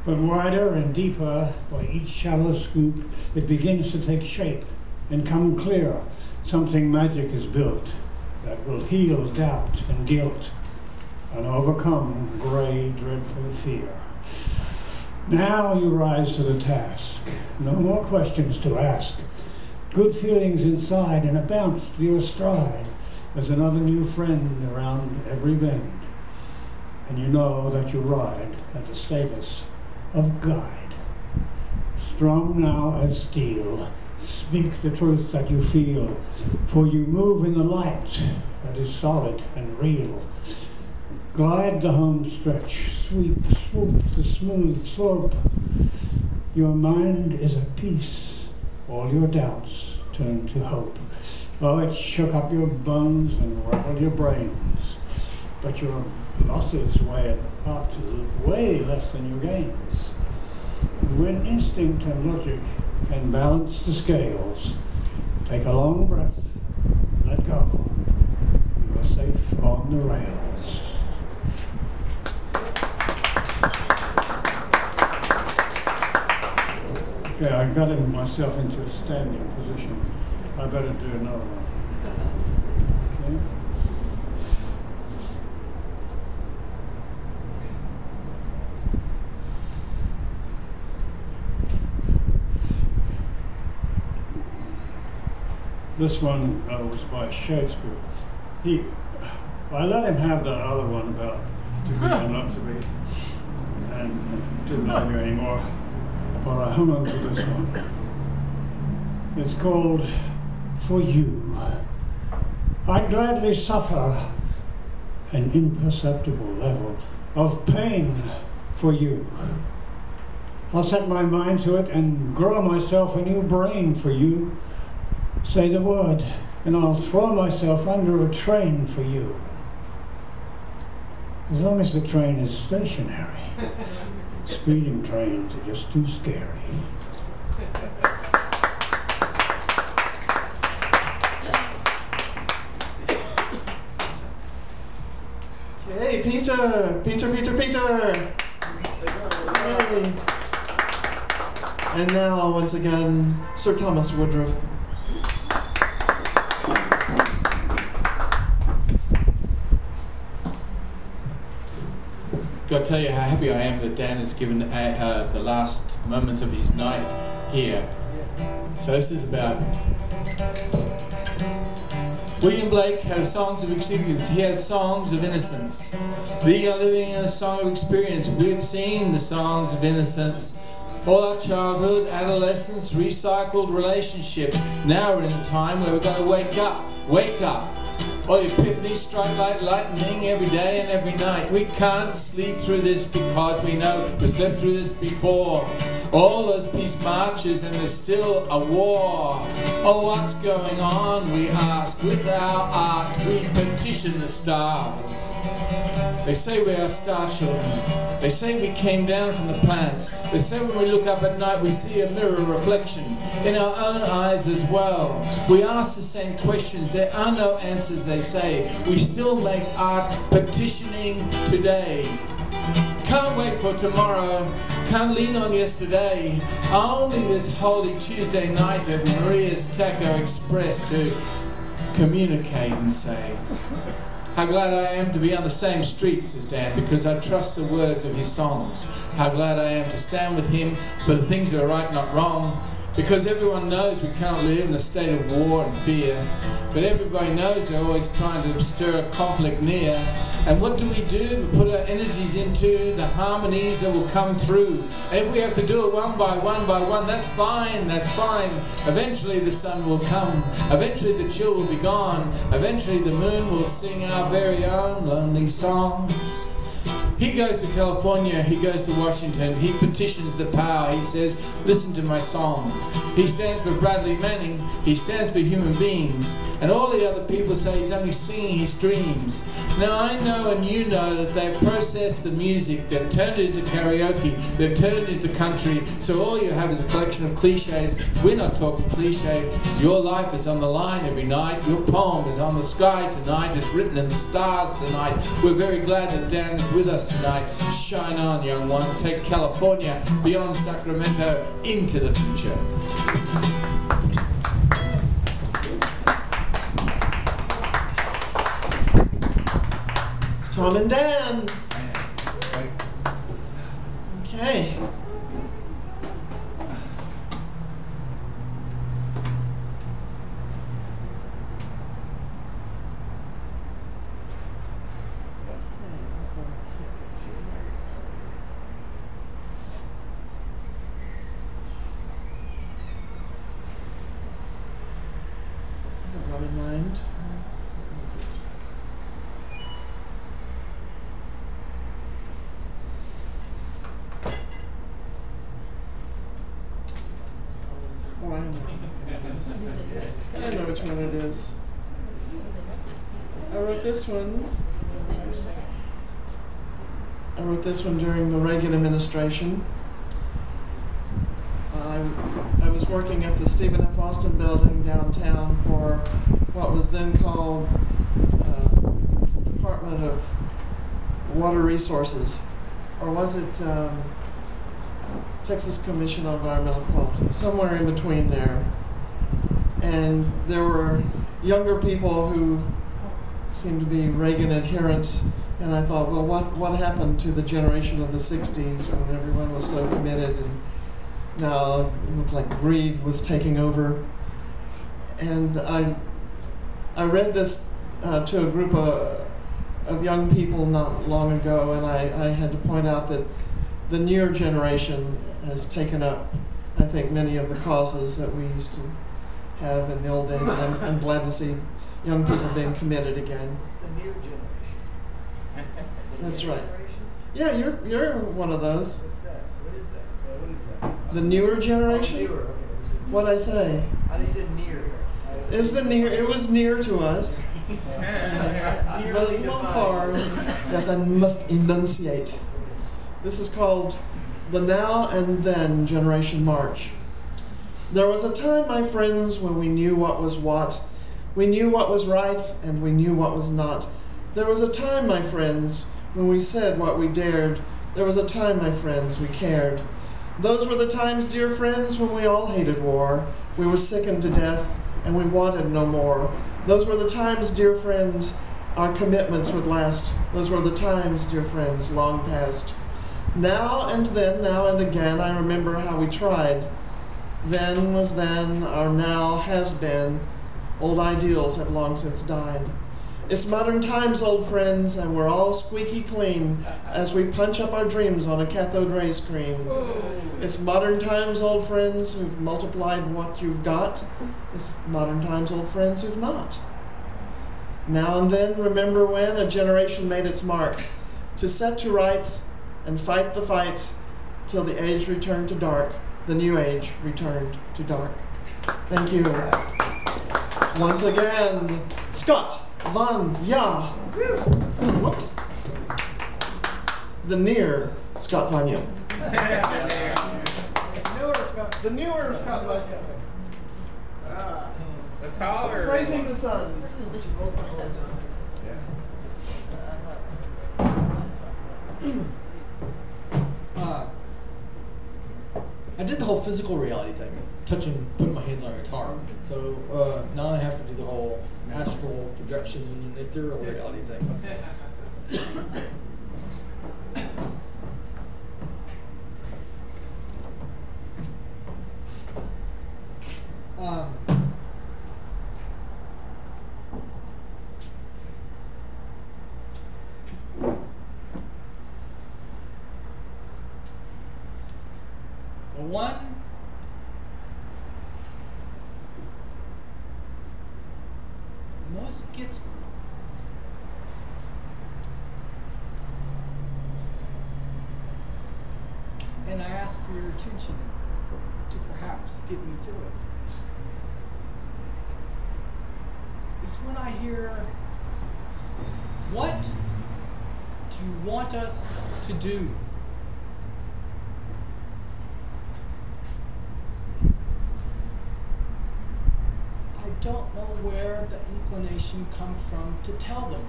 [SPEAKER 9] But wider and deeper, by each shallow scoop, it begins to take shape and come clearer. Something magic is built that will heal doubt and guilt and overcome grey, dreadful fear. Now you rise to the task. No more questions to ask. Good feelings inside and a bounce to your stride. There's another new friend around every bend. And you know that you ride at the status of guide. Strong now as steel, speak the truth that you feel, for you move in the light that is solid and real. Glide the home stretch, sweep, swoop the smooth slope. Your mind is at peace, all your doubts turn to hope. Oh, it shook up your bones and rattled your brains, but your losses weigh up to way less than your gains. When instinct and logic can balance the scales, take a long breath, let go. You are safe on the rails. Okay, I got myself into a standing position. I better do another one. Okay. This one was by Shakespeare. I let him have the other one about to be or not to be, and didn't argue anymore. But I hung on to this one. It's called For You. I'd gladly suffer an imperceptible level of pain for you. I'll set my mind to it and grow myself a new brain for you. Say the word, and I'll throw myself under a train for you. As long as the train is stationary. Speeding trains are just too scary.
[SPEAKER 1] Hey, Peter! Hey. And now, once again, Sir Thomas Woodruff.
[SPEAKER 2] Got to tell you how happy I am that Dan has given the last moments of his night here. So this is about William Blake had songs of experience. He had songs of innocence. We are living in a song of experience. We've seen the songs of innocence. All our childhood, adolescence, recycled relationships. Now we're in a time where we're going to wake up. Wake up. All the epiphanies strike like lightning every day and every night. We can't sleep through this because we know we slept through this before. All those peace marches and there's still a war. Oh, what's going on, we ask. With our art, we petition the stars. They say we are star children. They say we came down from the planets. They say when we look up at night we see a mirror reflection in our own eyes as well. We ask the same questions. There are no answers, they say. We still make art petitioning today. Can't wait for tomorrow, can't lean on yesterday. Only this holy Tuesday night at Maria's Taco Express to communicate and say, how glad I am to be on the same street, says Dan, because I trust the words of his songs. How glad I am to stand with him for the things that are right, not wrong. Because everyone knows we can't live in a state of war and fear. But everybody knows they're always trying to stir a conflict near. And what do? We put our energies into the harmonies that will come through. And if we have to do it one by one, that's fine, that's fine. Eventually the sun will come. Eventually the chill will be gone. Eventually the moon will sing our very own lonely songs. He goes to California, he goes to Washington, he petitions the power, he says, listen to my song. He stands for Bradley Manning, he stands for human beings, And all the other people say he's only singing his dreams. Now I know and you know that they've processed the music, they've turned it into karaoke, they've turned it into country, so all you have is a collection of cliches. We're not talking cliche. Your life is on the line every night. Your poem is on the sky tonight. It's written in the stars tonight. We're very glad that Dan is with us tonight. Shine on, young one. Take California beyond Sacramento into the future.
[SPEAKER 1] Thom and Dan. Okay. In mind. Oh, I know. I know which one it is. I wrote this one. I wrote this one during the Reagan administration. I was working at the Stephen F. Austin building downtown for what was then called Department of Water Resources, or was it Texas Commission on Environmental Quality, somewhere in between there. And there were younger people who seemed to be Reagan adherents, and I thought, well, what happened to the generation of the 60s when everyone was so committed, and now it looked like greed was taking over. And I read this to a group of young people not long ago, and I had to point out that the newer generation has taken up, I think, many of the causes that we used to have in the old days, and I'm glad to see young people being committed again.
[SPEAKER 7] It's the newer generation.
[SPEAKER 1] That's right. Yeah, you're one of those.
[SPEAKER 7] What's that? What is that? What is that?
[SPEAKER 1] The newer generation?
[SPEAKER 7] Oh, newer. Okay.
[SPEAKER 1] What'd I say?
[SPEAKER 7] I think you said near.
[SPEAKER 1] It was near to us. But a little far. Yes, I must enunciate. This is called the Now and Then Generation March. There was a time, my friends, when we knew what was what. We knew what was right and we knew what was not. There was a time, my friends, when we said what we dared. There was a time, my friends, we cared. Those were the times, dear friends, when we all hated war. We were sickened to death and we wanted no more. Those were the times, dear friends, our commitments would last. Those were the times, dear friends, long past. Now and then, now and again, I remember how we tried. Then was then, our now has been. Old ideals have long since died. It's modern times, old friends, and we're all squeaky clean as we punch up our dreams on a cathode ray screen. It's modern times, old friends, who've multiplied what you've got. It's modern times, old friends, who've not. Now and then, remember when a generation made its mark to set to rights and fight the fights till the age returned to dark. The new age returned to dark. Thank you. Once again, Scott Van Ja. Whoops. The near Scott Van Ja. The newer Scott Van Ja.
[SPEAKER 4] The taller.
[SPEAKER 1] Praising the sun.
[SPEAKER 10] I did the whole physical reality thing, putting my hands on a guitar. So now I have to do the whole astral projection, ethereal reality thing. One, most gets and I ask for your attention to perhaps get me to it.
[SPEAKER 3] is when I hear, "What do you want us to do?" I don't know where the inclination comes from to tell them.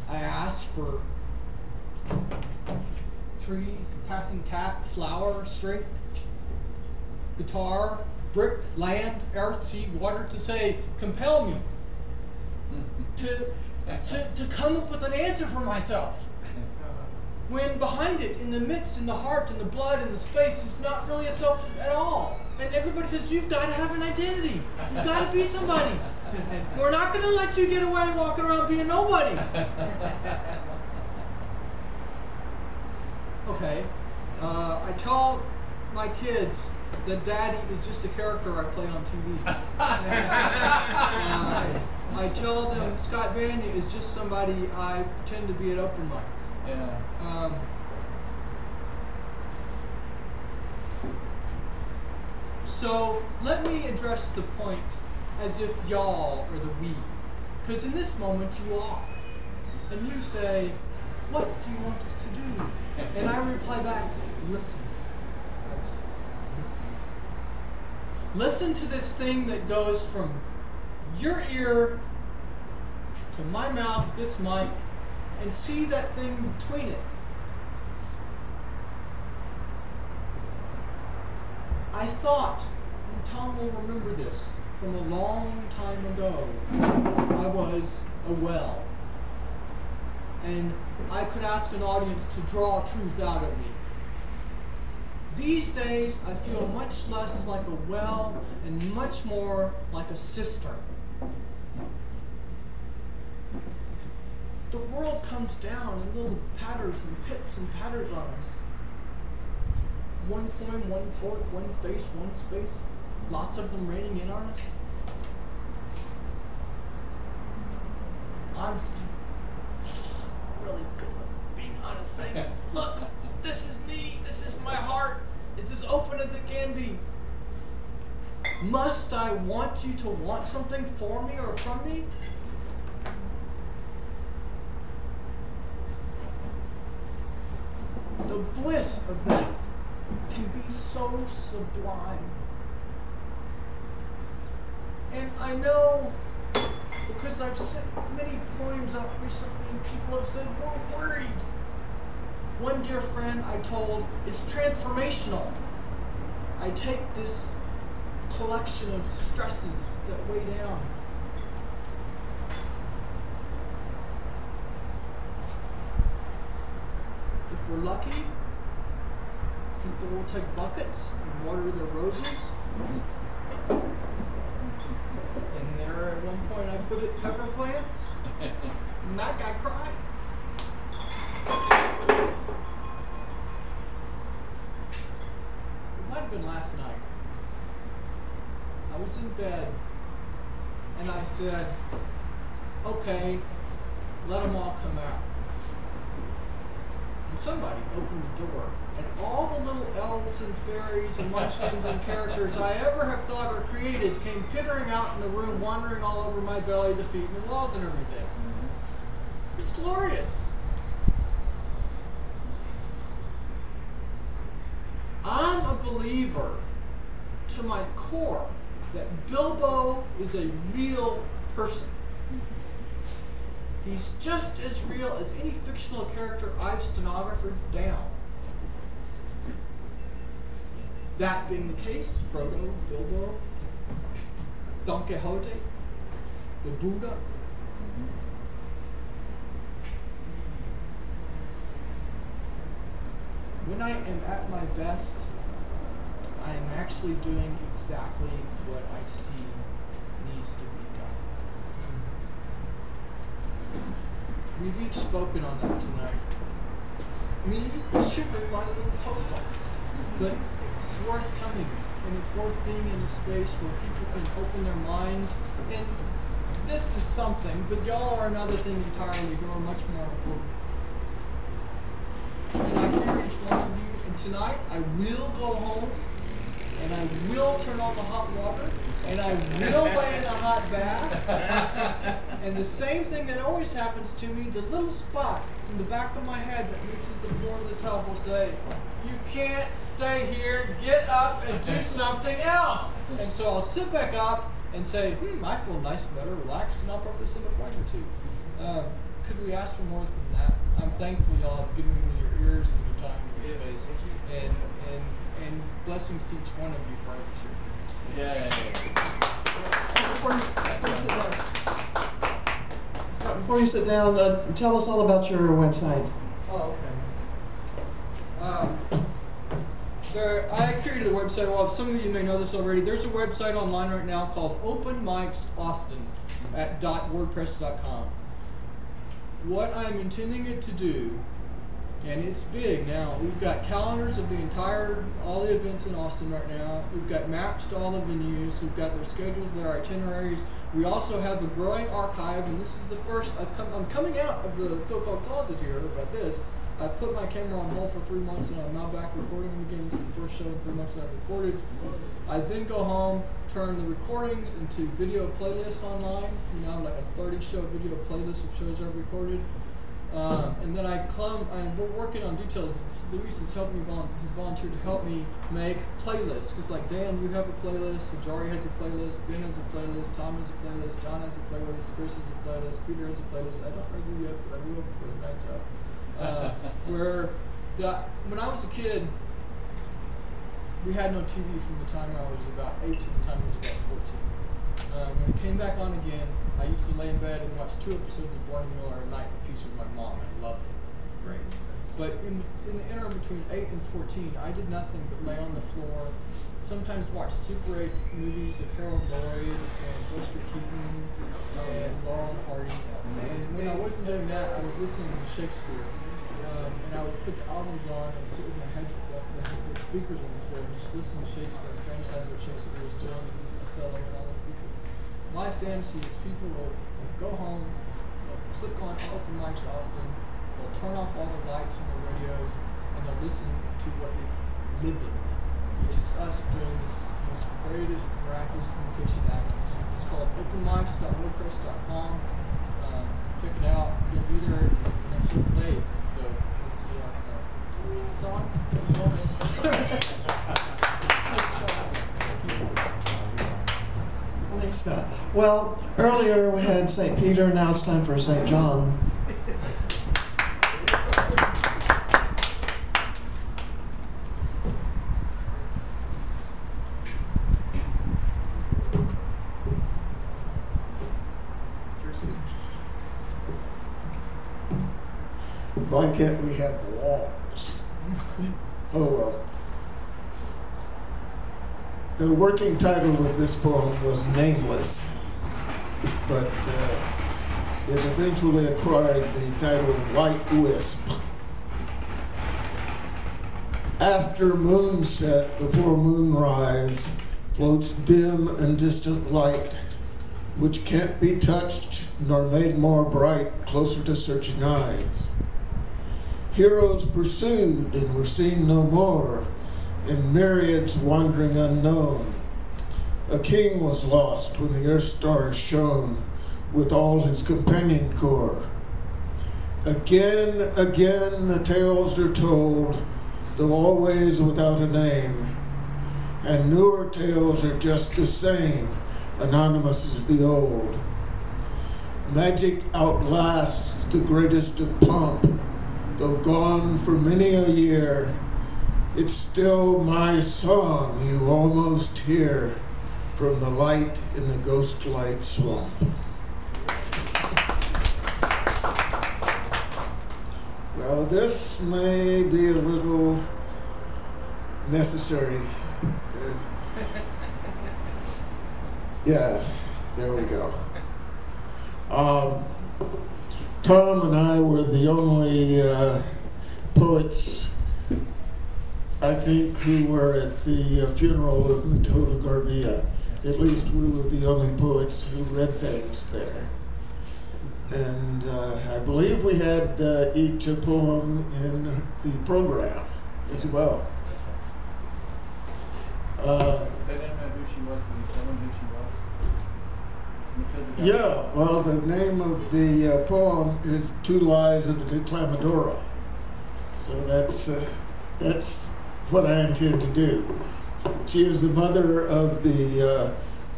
[SPEAKER 3] I ask for trees, passing cat, flower, string, guitar, brick, land, earth, sea, water, to say, compel me to come up with an answer for myself. When behind it, in the midst, in the heart, in the blood, in the space, it's not really a self at all. And everybody says, you've got to have an identity. You've got to be somebody. We're not going to let you get away walking around being nobody. Okay. I tell my kids that Daddy is just a character I play on TV. I tell them Scott Vanya is just somebody I pretend to be at open mics. Yeah. So let me address the point as if y'all are the we. Because in this moment you are. And you say, what do you want us to do? And I reply back, listen. Listen. Listen to this thing that goes from your ear to my mouth, this mic, and see that thing between it. I thought, and Thom will remember this, from a long time ago, I was a well. And I could ask an audience to draw truth out of me. These days, I feel much less like a well and much more like a cistern. The world comes down in little patters and pits and patters on us. One poem, one poet, one face, one space. Lots of them raining in on us. Honesty. Really good at being honest. Saying, look, this is me, this is my heart. It's as open as it can be. Must I want you to want something for me or from me? The bliss of that can be so sublime. And I know, because I've sent many poems out recently and people have said, we're worried. One dear friend I told, it's transformational. I take this collection of stresses that weigh down. If we're lucky, people will take buckets and water their roses. And there at one point I put it pepper plants, and that guy cried. It might have been last night. I was in bed, and I said, okay, let them all come out. And somebody opened the door, and all the little elves and fairies and munchkins and characters I ever have thought or created came pittering out in the room, wandering all over my belly, the feet, and the walls and everything. It's glorious. I'm a believer to my core that Bilbo is a real person. He's just as real as any fictional character I've stenographed down. That being the case, Frodo, Bilbo, Don Quixote, the Buddha. When I am at my best, I am actually doing exactly what I see needs to be done. We've each spoken on that tonight. Me, shivering my little toes off. But it's worth coming, and it's worth being in a space where people can open their minds. And this is something, but y'all are another thing entirely who are much more important. And I hear each one of you, and tonight I will go home and I will turn on the hot water, and I will lay in a hot bath. And the same thing that always happens to me, the little spot in the back of my head that reaches the floor of the tub will say, "You can't stay here, get up and do something else." And so I'll sit back up and say, I feel nice, better, relaxed, and I'll probably send a poem or two. Could we ask for more than that? I'm thankful y'all have given me your ears and your time and your space. And blessings to each one of you for every
[SPEAKER 1] Scott, before you sit down, tell us all about your website.
[SPEAKER 3] Oh, okay. I created a website. Well, some of you may know this already. There's a website online right now called Open Mics Austin at .wordpress.com. What I'm intending it to do, and it's big now. We've got calendars of all the events in Austin right now. We've got maps to all the venues. We've got their schedules, their itineraries. We also have a growing archive, and this is the first. I'm coming out of the so-called closet here about this. I put my camera on hold for 3 months, and I'm now back recording again. This is the first show in 3 months that I've recorded. I then go home, turn the recordings into video playlists online. You know, like a 30-show video playlist of shows I've recorded. And then we're working on details. Louise has volunteered to help me make playlists. Because like Dan, you have a playlist, Ajari has a playlist, Ben has a playlist, Thom has a playlist, John has a playlist, Chris has a playlist, Peter has a playlist. I don't know you yet, but I will before the night's out. When I was a kid, we had no TV from the time I was about 8 to the time I was about 14. When it came back on again, I used to lay in bed and watch 2 episodes of Barney Miller a night apiece with my mom. I loved it. It's great. But in the interim between 8 and 14, I did nothing but lay on the floor, sometimes watch Super 8 movies of Harold Lloyd and Buster Keaton and Laurel and Hardy. And when I wasn't doing that, I was listening to Shakespeare. And I would put the albums on and sit with my the speakers on the floor and just listen to Shakespeare and fantasize what Shakespeare was doing and Othello and all those people. My fantasy is people will go home, they'll click on Open Mics Austin, they'll turn off all the lights on their radios, and they'll listen to what is living, which is us doing this most greatest, miraculous communication act. It's called openmics.wordpress.com. Check it out. You'll be there in the next few days. So let's see how it's going. Song?
[SPEAKER 1] Thanks, Scott. Well, earlier we had St. Peter, now it's time for St. John.
[SPEAKER 11] Why can't we have walls? Oh well. The working title of this poem was Nameless, but it eventually acquired the title White Wisp. After moonset, before moonrise, floats dim and distant light, which can't be touched nor made more bright, closer to searching eyes. Heroes pursued and were seen no more, in myriads wandering unknown. A king was lost when the earth stars shone with all his companion corps. Again the tales are told, though always without a name. And newer tales are just the same, anonymous as the old. Magic outlasts the greatest of pomp, though gone for many a year. It's still my song you almost hear from the light in the ghost light swamp. Well, this may be a little necessary. Yeah, there we go. Thom and I were the only poets, I think, who were at the funeral of Metoda Garvia. At least we were the only poets who read things there. And I believe we had each a poem in the program as well.
[SPEAKER 4] They didn't know who she was when you told them who she was?
[SPEAKER 11] Yeah, well, the name of the poem is Two Lives of a Declamadora. So that's what I intend to do. She is the mother of the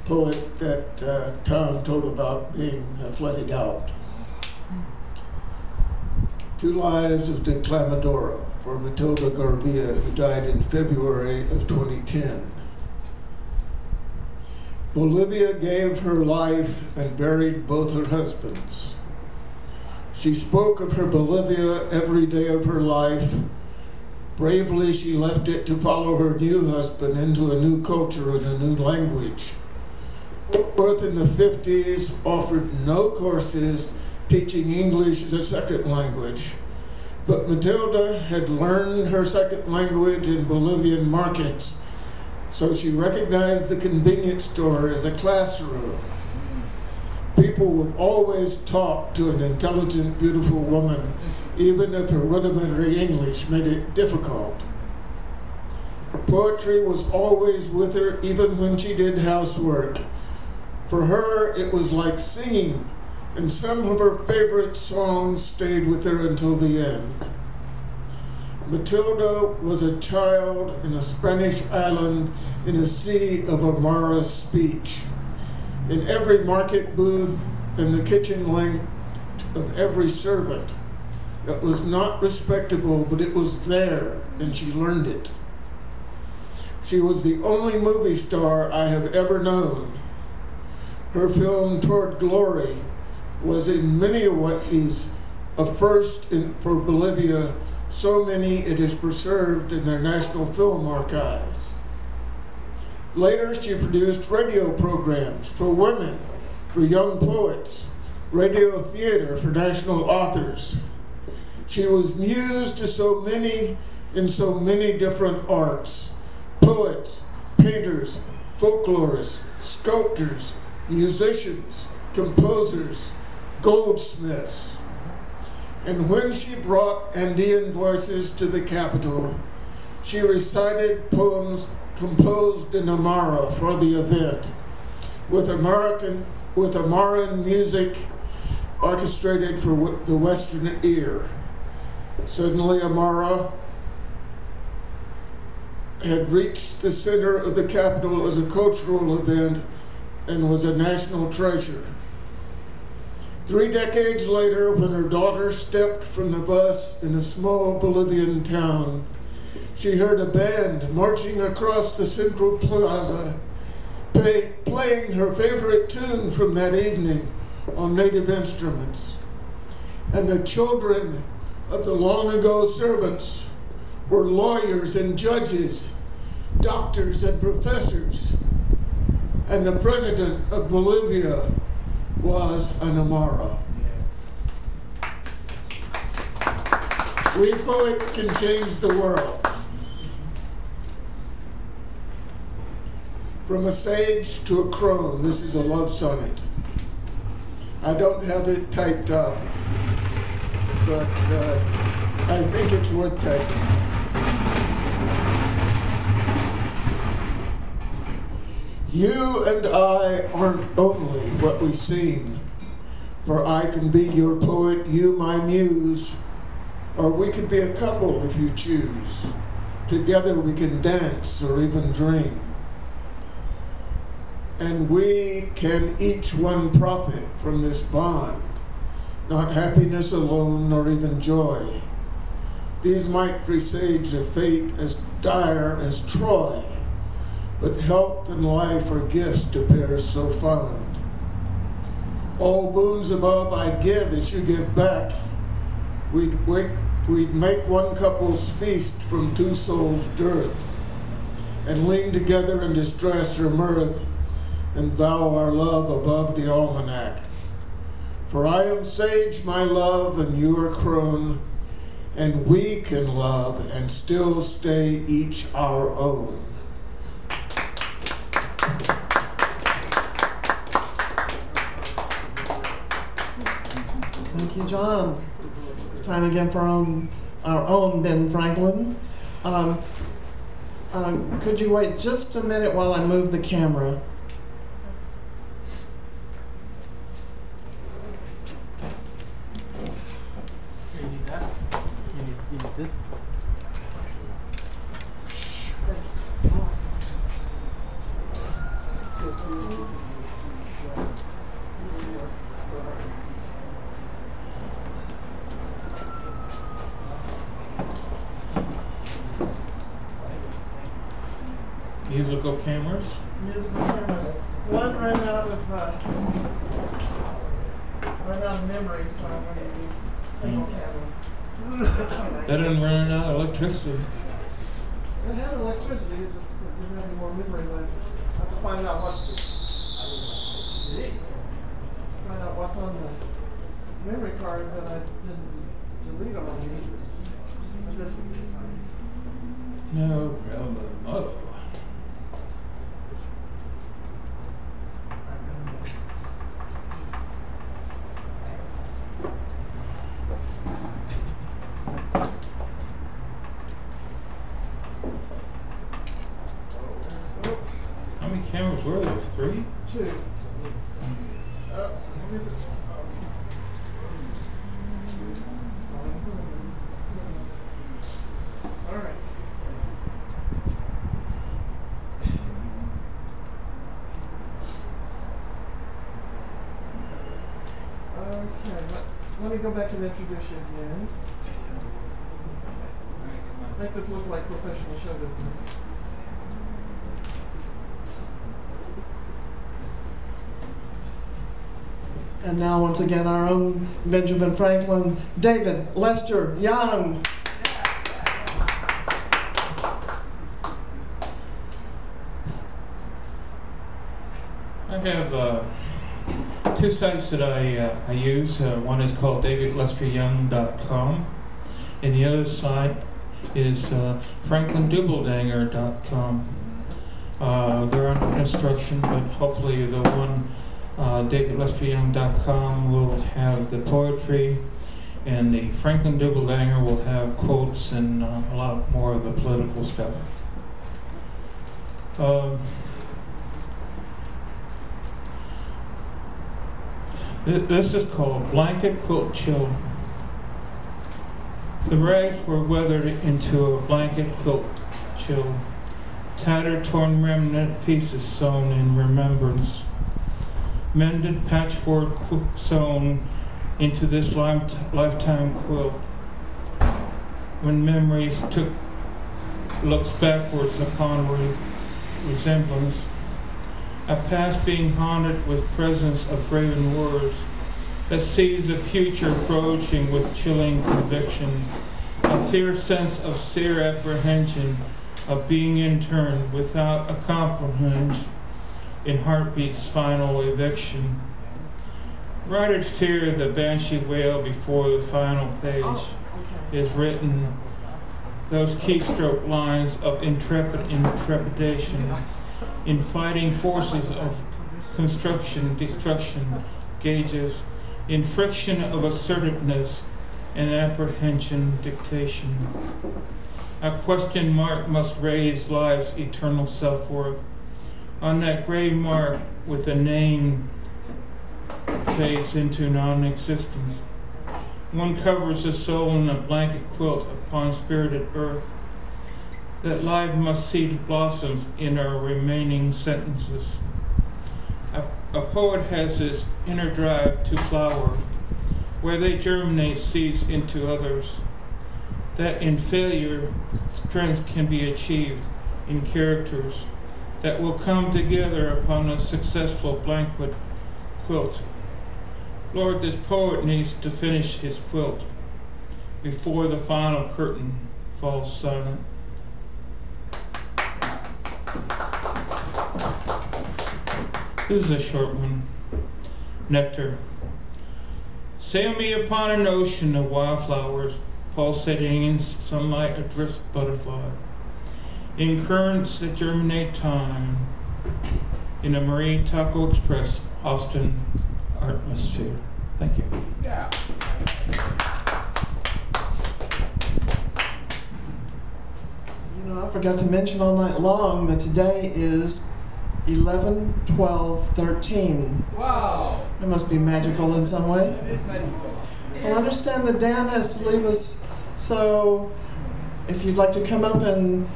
[SPEAKER 11] poet that Thom told about being flooded out. Two Lives of Declamadora for Matilda Garvia, who died in February of 2010. Bolivia gave her life and buried both her husbands. She spoke of her Bolivia every day of her life. Bravely, she left it to follow her new husband into a new culture and a new language. Fort Worth in the 50s offered no courses teaching English as a second language, but Matilda had learned her second language in Bolivian markets, so she recognized the convenience store as a classroom. People would always talk to an intelligent, beautiful woman, even if her rudimentary English made it difficult. Poetry was always with her, even when she did housework. For her, it was like singing, and some of her favorite songs stayed with her until the end. Matilda was a child in a Spanish island in a sea of Aymara speech. In every market booth and the kitchen link of every servant, it was not respectable, but it was there, and she learned it. She was the only movie star I have ever known. Her film Toward Glory was in many ways a first for Bolivia, so many it is preserved in their national film archives. Later, she produced radio programs for women, for young poets, radio theater for national authors. She was muse to so many in so many different arts: poets, painters, folklorists, sculptors, musicians, composers, goldsmiths. And when she brought Andean voices to the capital, she recited poems composed in Aymara for the event, with Aymaran music orchestrated for the Western ear. Suddenly, Aymara had reached the center of the capital as a cultural event and was a national treasure. 3 decades later, when her daughter stepped from the bus in a small Bolivian town, she heard a band marching across the central plaza, playing her favorite tune from that evening on native instruments. And the children of the long ago servants were lawyers and judges, doctors and professors. And the president of Bolivia was an Aymara. We poets can change the world. From a sage to a crone, this is a love sonnet. I don't have it typed up, but I think it's worth typing. You and I aren't only what we seem, for I can be your poet, you my muse, or we could be a couple if you choose. Together we can dance or even dream. And we can each one profit from this bond, not happiness alone nor even joy. These might presage a fate as dire as Troy, but health and life are gifts to pairs so fond. All boons above I give as you give back. We'd make one couple's feast from two souls' dearth, and lean together in distress or mirth, and vow our love above the almanac. For I am sage, my love, and you are crone, and we can love and still stay each our own.
[SPEAKER 1] Thank you, John. It's time again for our own Ben Franklin. Could you wait just a minute while I move the camera?
[SPEAKER 3] Here, you need that? You need this?
[SPEAKER 2] Musical cameras.
[SPEAKER 1] Musical cameras. One ran out of memory, so I'm going to use single camera.
[SPEAKER 2] That didn't run out of electricity.
[SPEAKER 1] It had electricity, it just didn't have any more memory left. I have to find out what's on the memory card that I didn't delete already. But this will be fine.
[SPEAKER 2] No problem. How many cameras were there? 3?
[SPEAKER 1] 2. All right. Okay, let me go back and introduce you again. Make this look like professional show business. And now, once again, our own Benjamin Franklin, David Lester Young.
[SPEAKER 2] I have 2 sites that I use. One is called davidlesteryoung.com, and the other site is franklindoubledanger.com. They're under construction, but hopefully the one davidlesteryoung.com will have the poetry, and the Franklin Doubledanger will have quotes and a lot more of the political stuff. This is called Blanket Quilt Chill. The rags were weathered into a blanket quilt chill, tattered, torn remnant pieces sewn in remembrance, mended patchwork sewn into this lifetime quilt. When memories looks backwards upon resemblance, a past being haunted with presence of graven words that sees the future approaching with chilling conviction, a fierce sense of sear apprehension of being interned without a comprehension in heartbeat's final eviction. Writers fear the banshee wail before the final page is written, those keystroke lines of intrepidation in fighting forces of construction, destruction, gauges, in friction of assertiveness and apprehension, dictation. A question mark must raise life's eternal self-worth. On that gray mark with a name fades into non-existence. One covers the soul in a blanket quilt upon spirited earth. That life must seed blossoms in our remaining sentences. A poet has this inner drive to flower, where they germinate seeds into others. That in failure, strength can be achieved in characters that will come together upon a successful blanket quilt. Lord, this poet needs to finish his quilt before the final curtain falls silent. This is a short one. Nectar. Sail me upon an ocean of wildflowers, pulsating in sunlight, a drift butterfly. In currents that germinate time, in a Marie Taco Express, Austin atmosphere. Thank you.
[SPEAKER 4] Yeah.
[SPEAKER 1] You know, I forgot to mention all night long that today is 11/12/13.
[SPEAKER 4] Wow!
[SPEAKER 1] It must be magical in some way.
[SPEAKER 4] It is magical.
[SPEAKER 1] Well, I understand that Dan has to leave us, so if you'd like to come up and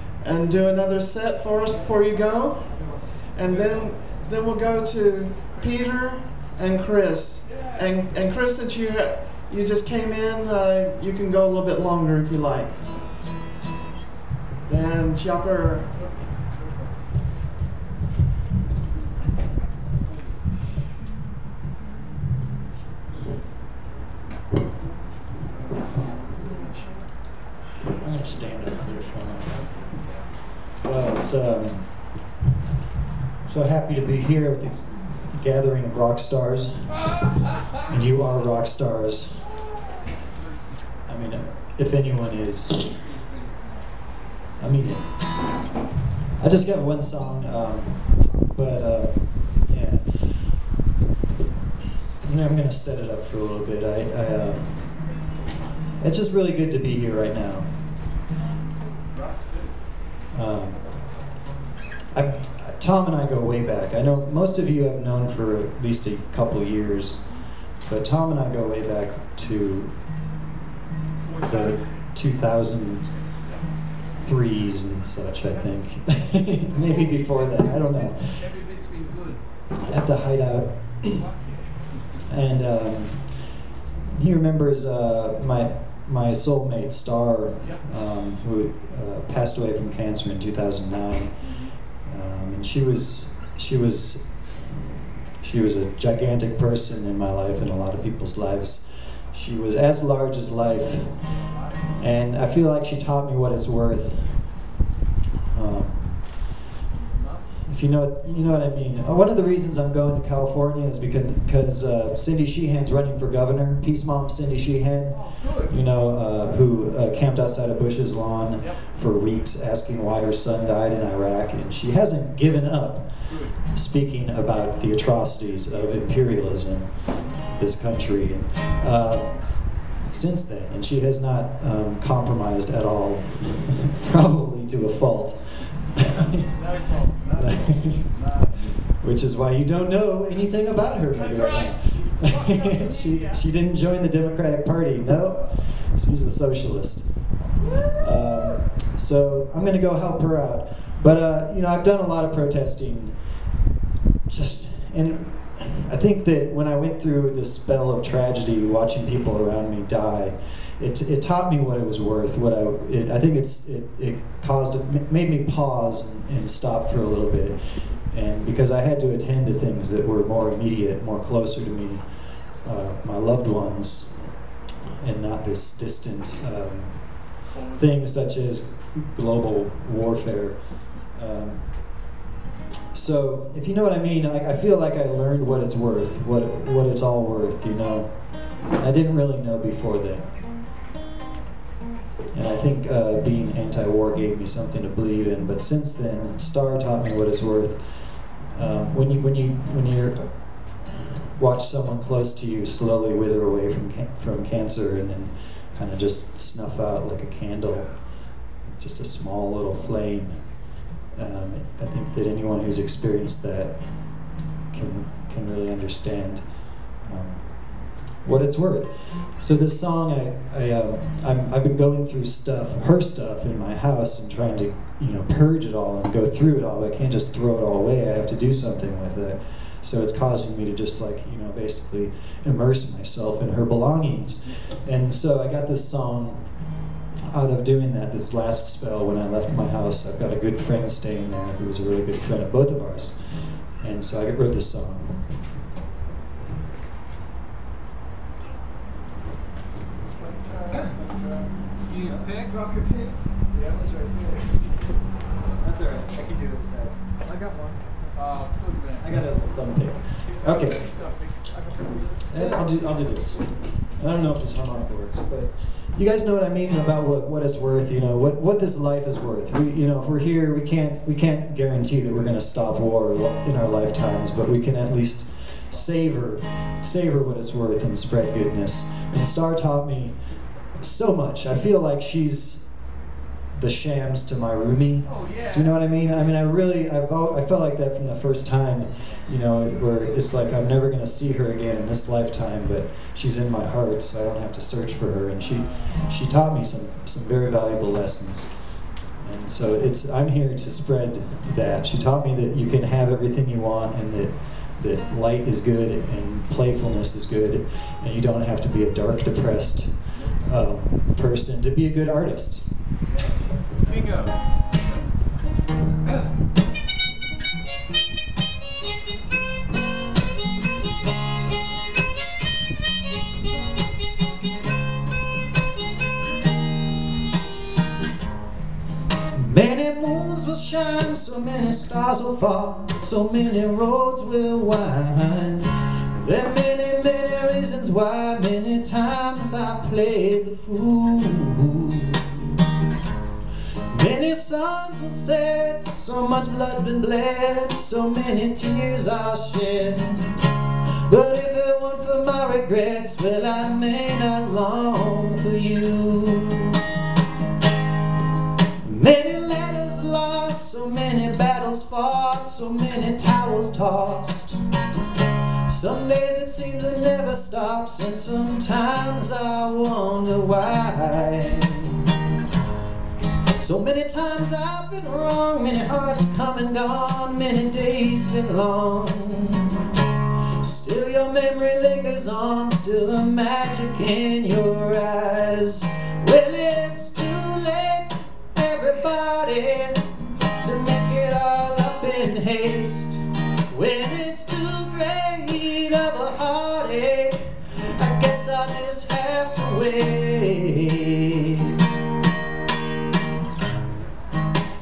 [SPEAKER 1] do another set for us before you go, and then we'll go to Peter and Chris. And Chris, since you just came in, you can go a little bit longer if you like. And Chopper.
[SPEAKER 7] I'm going to stand up for this one. Well, it's so happy to be here with this gathering of rock stars. And you are rock stars. I mean, if anyone is, I mean it. I just got one song, yeah. I'm going to set it up for a little bit. It's just really good to be here right now. Thom and I go way back. I know most of you have known for at least a couple of years, but Thom and I go way back to the 2003s and such, I think. Maybe before that, I don't know. At the Hideout. And he remembers my soulmate, Star, who passed away from cancer in 2009. And she was a gigantic person in my life and a lot of people's lives. She was as large as life, and I feel like she taught me what it's worth. If you know what I mean. One of the reasons I'm going to California is because Cindy Sheehan's running for governor. Peace Mom Cindy Sheehan, who camped outside of Bush's lawn for weeks asking why her son died in Iraq, and she hasn't given up speaking about the atrocities of imperialism in this country since then, and she has not compromised at all, probably to a fault. Which is why you don't know anything about her maybe right now. She didn't join the Democratic Party. No, she's a socialist. So I'm going to go help her out. But I've done a lot of protesting. And I think that when I went through this spell of tragedy, watching people around me die, it taught me what it was worth. I think it made me pause and stop for a little bit, and because I had to attend to things that were more immediate, more closer to me, my loved ones, and not this distant things such as global warfare. So if you know what I mean, I feel like I learned what it's worth, what it's all worth, I didn't really know before then. And I think being anti-war gave me something to believe in. But since then, Star taught me what it's worth. When you watch someone close to you slowly wither away from cancer and then kind of just snuff out like a candle, just a small little flame. I think that anyone who's experienced that can really understand what it's worth. So this song, I've been going through her stuff in my house and trying to purge it all and go through it all. I can't just throw it all away. I have to do something with it. So it's causing me to just basically immerse myself in her belongings. And so I got this song out of doing that this last spell when I left my house. I've got a good friend staying there who was a really good friend of both of ours. And so I wrote this song.
[SPEAKER 3] You need a pick? Drop your pick. Yeah, that's right there. That's alright. I can do it with that. I got one. Good man.
[SPEAKER 7] I got a thumb pick. Okay. And I'll do this. I don't know if this harmonica works, but you guys know what I mean about what it's worth. What this life is worth. If we're here, we can't guarantee that we're going to stop war in our lifetimes, but we can at least savor what it's worth and spread goodness. And Star taught me so much. I feel like she's the shams to my roomie.
[SPEAKER 4] Oh, yeah.
[SPEAKER 7] Do you know what I mean? I mean, I felt like that from the first time, you know, where it's like I'm never gonna see her again in this lifetime, but she's in my heart, so I don't have to search for her. And she taught me some very valuable lessons. And so I'm here to spread that. She taught me that you can have everything you want, and that light is good and playfulness is good, and you don't have to be a dark, depressed person to be a good artist.
[SPEAKER 4] Bingo.
[SPEAKER 7] Many moons will shine, so many stars will fall, so many roads will wind. There are many, many reasons why, many times I played the fool. Many suns will set, so much blood's been bled, so many tears I'll shed. But if it weren't for my regrets, well, I may not long for you. Many letters lost, so many battles fought, so many towers tossed. Some days it seems it never stops, and sometimes I wonder why. So many times I've been wrong, many hearts come and gone, many days been long. Still your memory lingers on, still the magic in your eyes. Well, it's too late, everybody, to make it all up in haste. When it's too great of a heartache, I guess I'll just have to wait.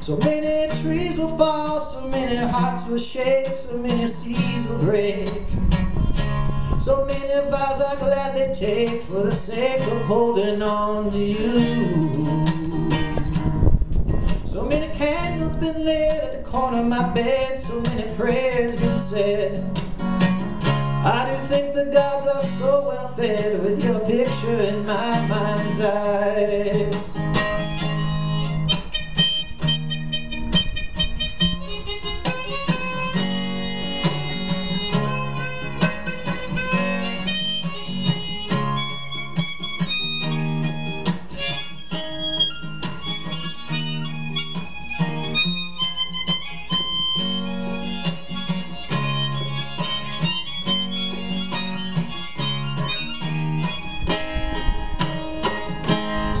[SPEAKER 7] So many trees will fall, so many hearts will shake, so many seas will break. So many vows I gladly take for the sake of holding on to you. So many candles been lit at the corner of my bed, so many prayers been said. I do think the gods are so well fed with your picture in my mind's eyes.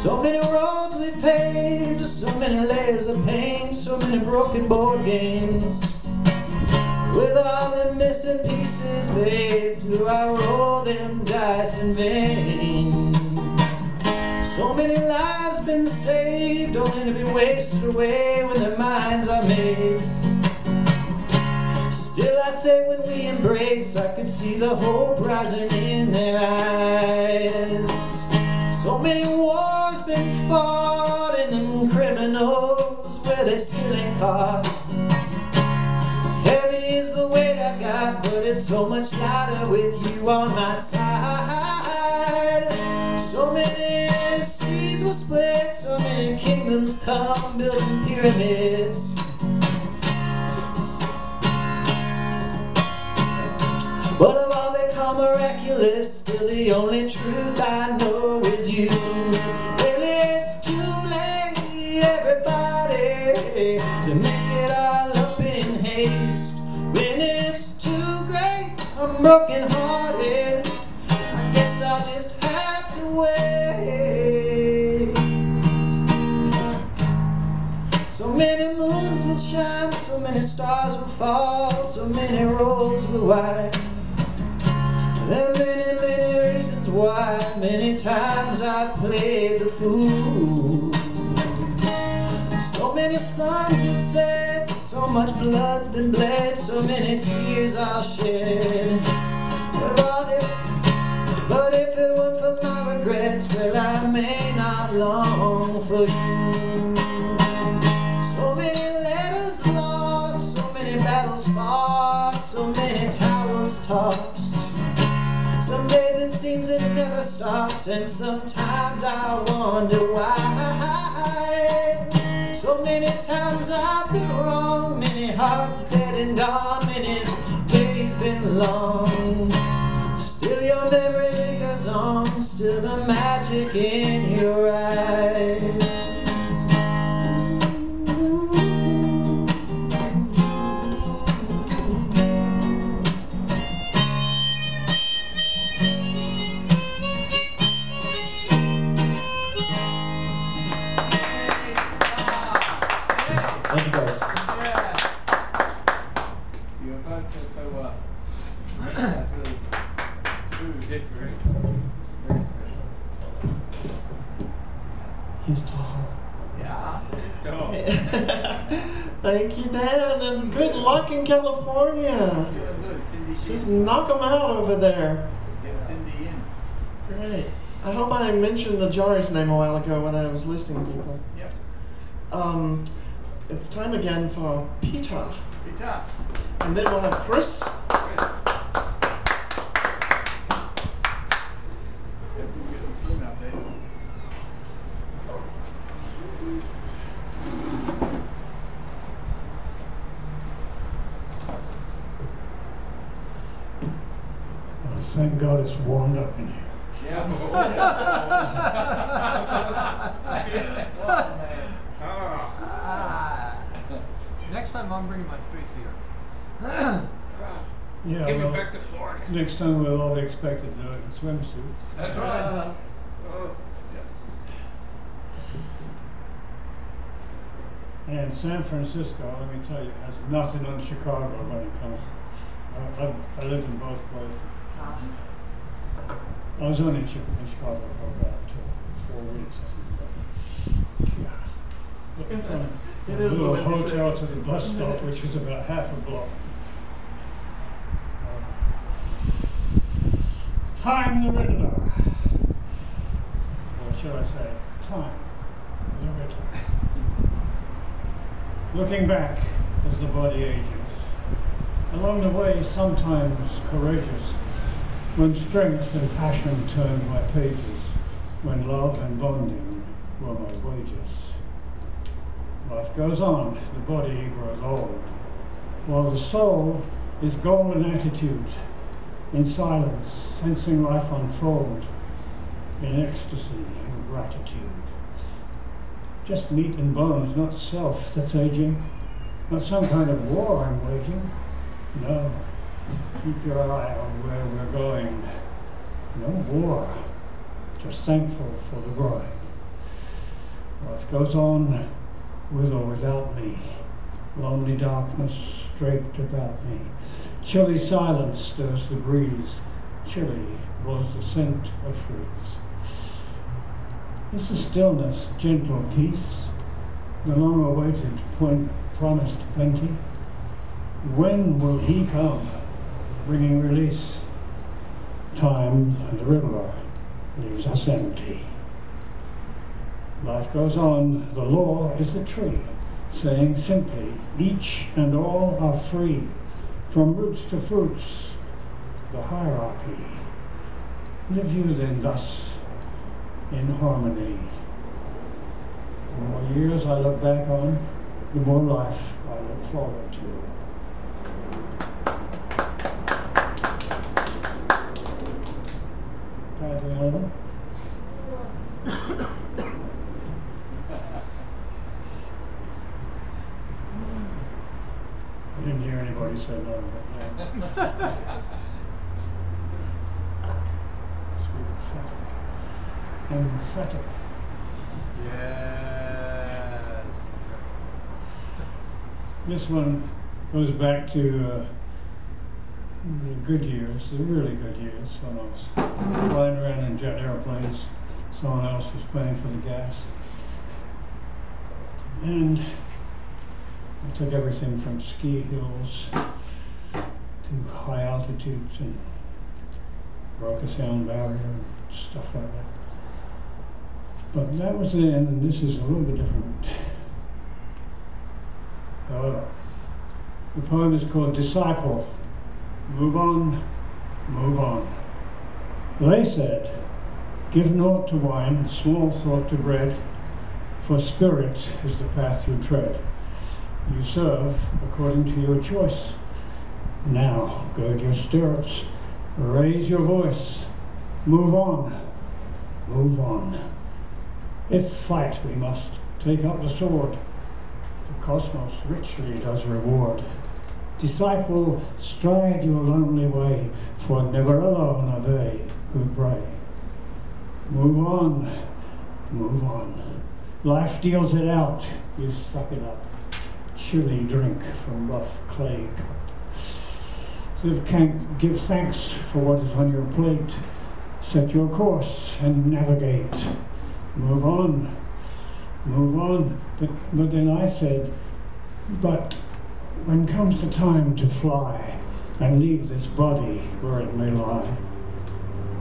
[SPEAKER 7] So many roads we've paved, so many layers of pain, so many broken board games. With all the missing pieces, babe, do I roll them dice in vain? So many lives been saved, only to be wasted away when their minds are made. Still I say when we embrace, I could see the hope rising in their eyes. So many wars been fought, and them criminals, where they still ain't caught. Heavy is the weight I got, but it's so much lighter with you on my side. So many seas will split, so many kingdoms come building pyramids. But of all they call miraculous, still the only truth I know is you. Well, it's too late, everybody, to make it all up in haste. When it's too great, I'm broken hearted, I guess I'll just have to wait. So many moons will shine, so many stars will fall, so many roads will wind. There are many, many reasons why, many times I've played the fool. So many suns will set, so much blood's been bled, so many tears I'll shed. But if it weren't for my regrets, well, I may not long for you. So many letters lost, so many battles fought, so many towers tossed. Some days it seems it never stops, and sometimes I wonder why. So many times I've been wrong, many hearts dead and gone, many days been long. Still your memory lingers on, still the magic in your eyes.
[SPEAKER 11] Thank you guys.
[SPEAKER 4] You're both so that's really smooth. It's very special.
[SPEAKER 1] He's tall.
[SPEAKER 4] Yeah, it's dope.
[SPEAKER 1] Thank you, Dan, and good luck in California.
[SPEAKER 4] Doing good. Cindy,
[SPEAKER 1] Just knock them out over there.
[SPEAKER 4] get Cindy in.
[SPEAKER 1] Great. I hope I mentioned Ajari's name a while ago when I was listing people.
[SPEAKER 4] Yep.
[SPEAKER 1] It's time again for Peter.
[SPEAKER 4] Peter.
[SPEAKER 1] And then we'll have Chris.
[SPEAKER 4] He's getting slim out there.
[SPEAKER 9] Thank God it's warmed up in here.
[SPEAKER 4] Yeah.
[SPEAKER 3] Next time I'm bringing my space heater.
[SPEAKER 9] Yeah,
[SPEAKER 4] Get me
[SPEAKER 9] well,
[SPEAKER 4] back to Florida.
[SPEAKER 9] next time we'll all be expected to do it in swimsuits.
[SPEAKER 4] That's right.
[SPEAKER 9] And San Francisco, let me tell you, has nothing on Chicago when it comes. I lived in both places. I was only in Chicago for about 4 weeks, I think. Yeah. From
[SPEAKER 1] It
[SPEAKER 9] a
[SPEAKER 1] is
[SPEAKER 9] little
[SPEAKER 1] the Windy
[SPEAKER 9] hotel
[SPEAKER 1] City.
[SPEAKER 9] to the bus stop, which was about half a block. Time the Riddler. Or shall I say, Time the Riddler. Looking back as the body ages, along the way sometimes courageous, when strength and passion turned my pages, when love and bonding were my wages. Life goes on, the body grows old, while the soul is golden attitude, in silence, sensing life unfold, in ecstasy and gratitude. Just meat and bones, not self that's aging, not some kind of war I'm waging. No, keep your eye on where we're going. No war, just thankful for the growing. Life goes on with or without me. Lonely darkness draped about me. Chilly silence stirs the breeze. Chilly blows the scent of freeze. Is the stillness gentle peace? The long-awaited promised plenty? When will he come, bringing release? Time, the Riddler, leaves us empty. Life goes on, the law is the tree, saying simply, each and all are free, from roots to fruits, the hierarchy. Live you then thus, in harmony. The more years I look back on, the more life I look forward to. Can I do another one? I didn't hear anybody say no. But emphatic.
[SPEAKER 3] Yes.
[SPEAKER 9] This one goes back to the good years, the really good years, when I was flying around in jet airplanes. Someone else was paying for the gas. And I took everything from ski hills to high altitudes and broke a sound barrier and stuff like that. But that was then, and this is a little bit different. However, the poem is called Disciple. Move on, move on. They said, give naught to wine, small thought to bread, for spirit is the path you tread. You serve according to your choice. Now, gird your stirrups, raise your voice, move on, move on. If fight we must, take up the sword. The cosmos richly does reward. Disciple, stride your lonely way, for never alone are they who pray. Move on, move on. Life deals it out, you suck it up. Chilly drink from rough clay cup. Give thanks for what is on your plate. Set your course and navigate. Move on, move on. But then I said, but when comes the time to fly and leave this body where it may lie,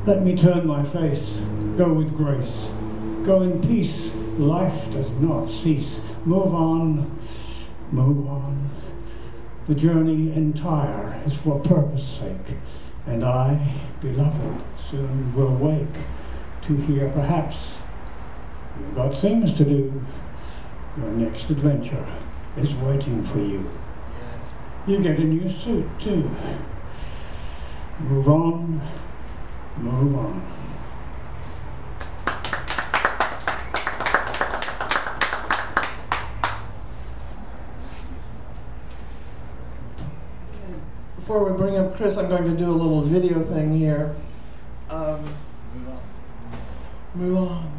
[SPEAKER 9] let me turn my face, go with grace, go in peace, life does not cease. Move on, move on. The journey entire is for purpose sake, and I, beloved, soon will wake to hear perhaps you've got things to do. Your next adventure is waiting for you. You get a new suit too. Move on, move on.
[SPEAKER 1] Before we bring up Chris, I'm going to do a little video thing here. Move on.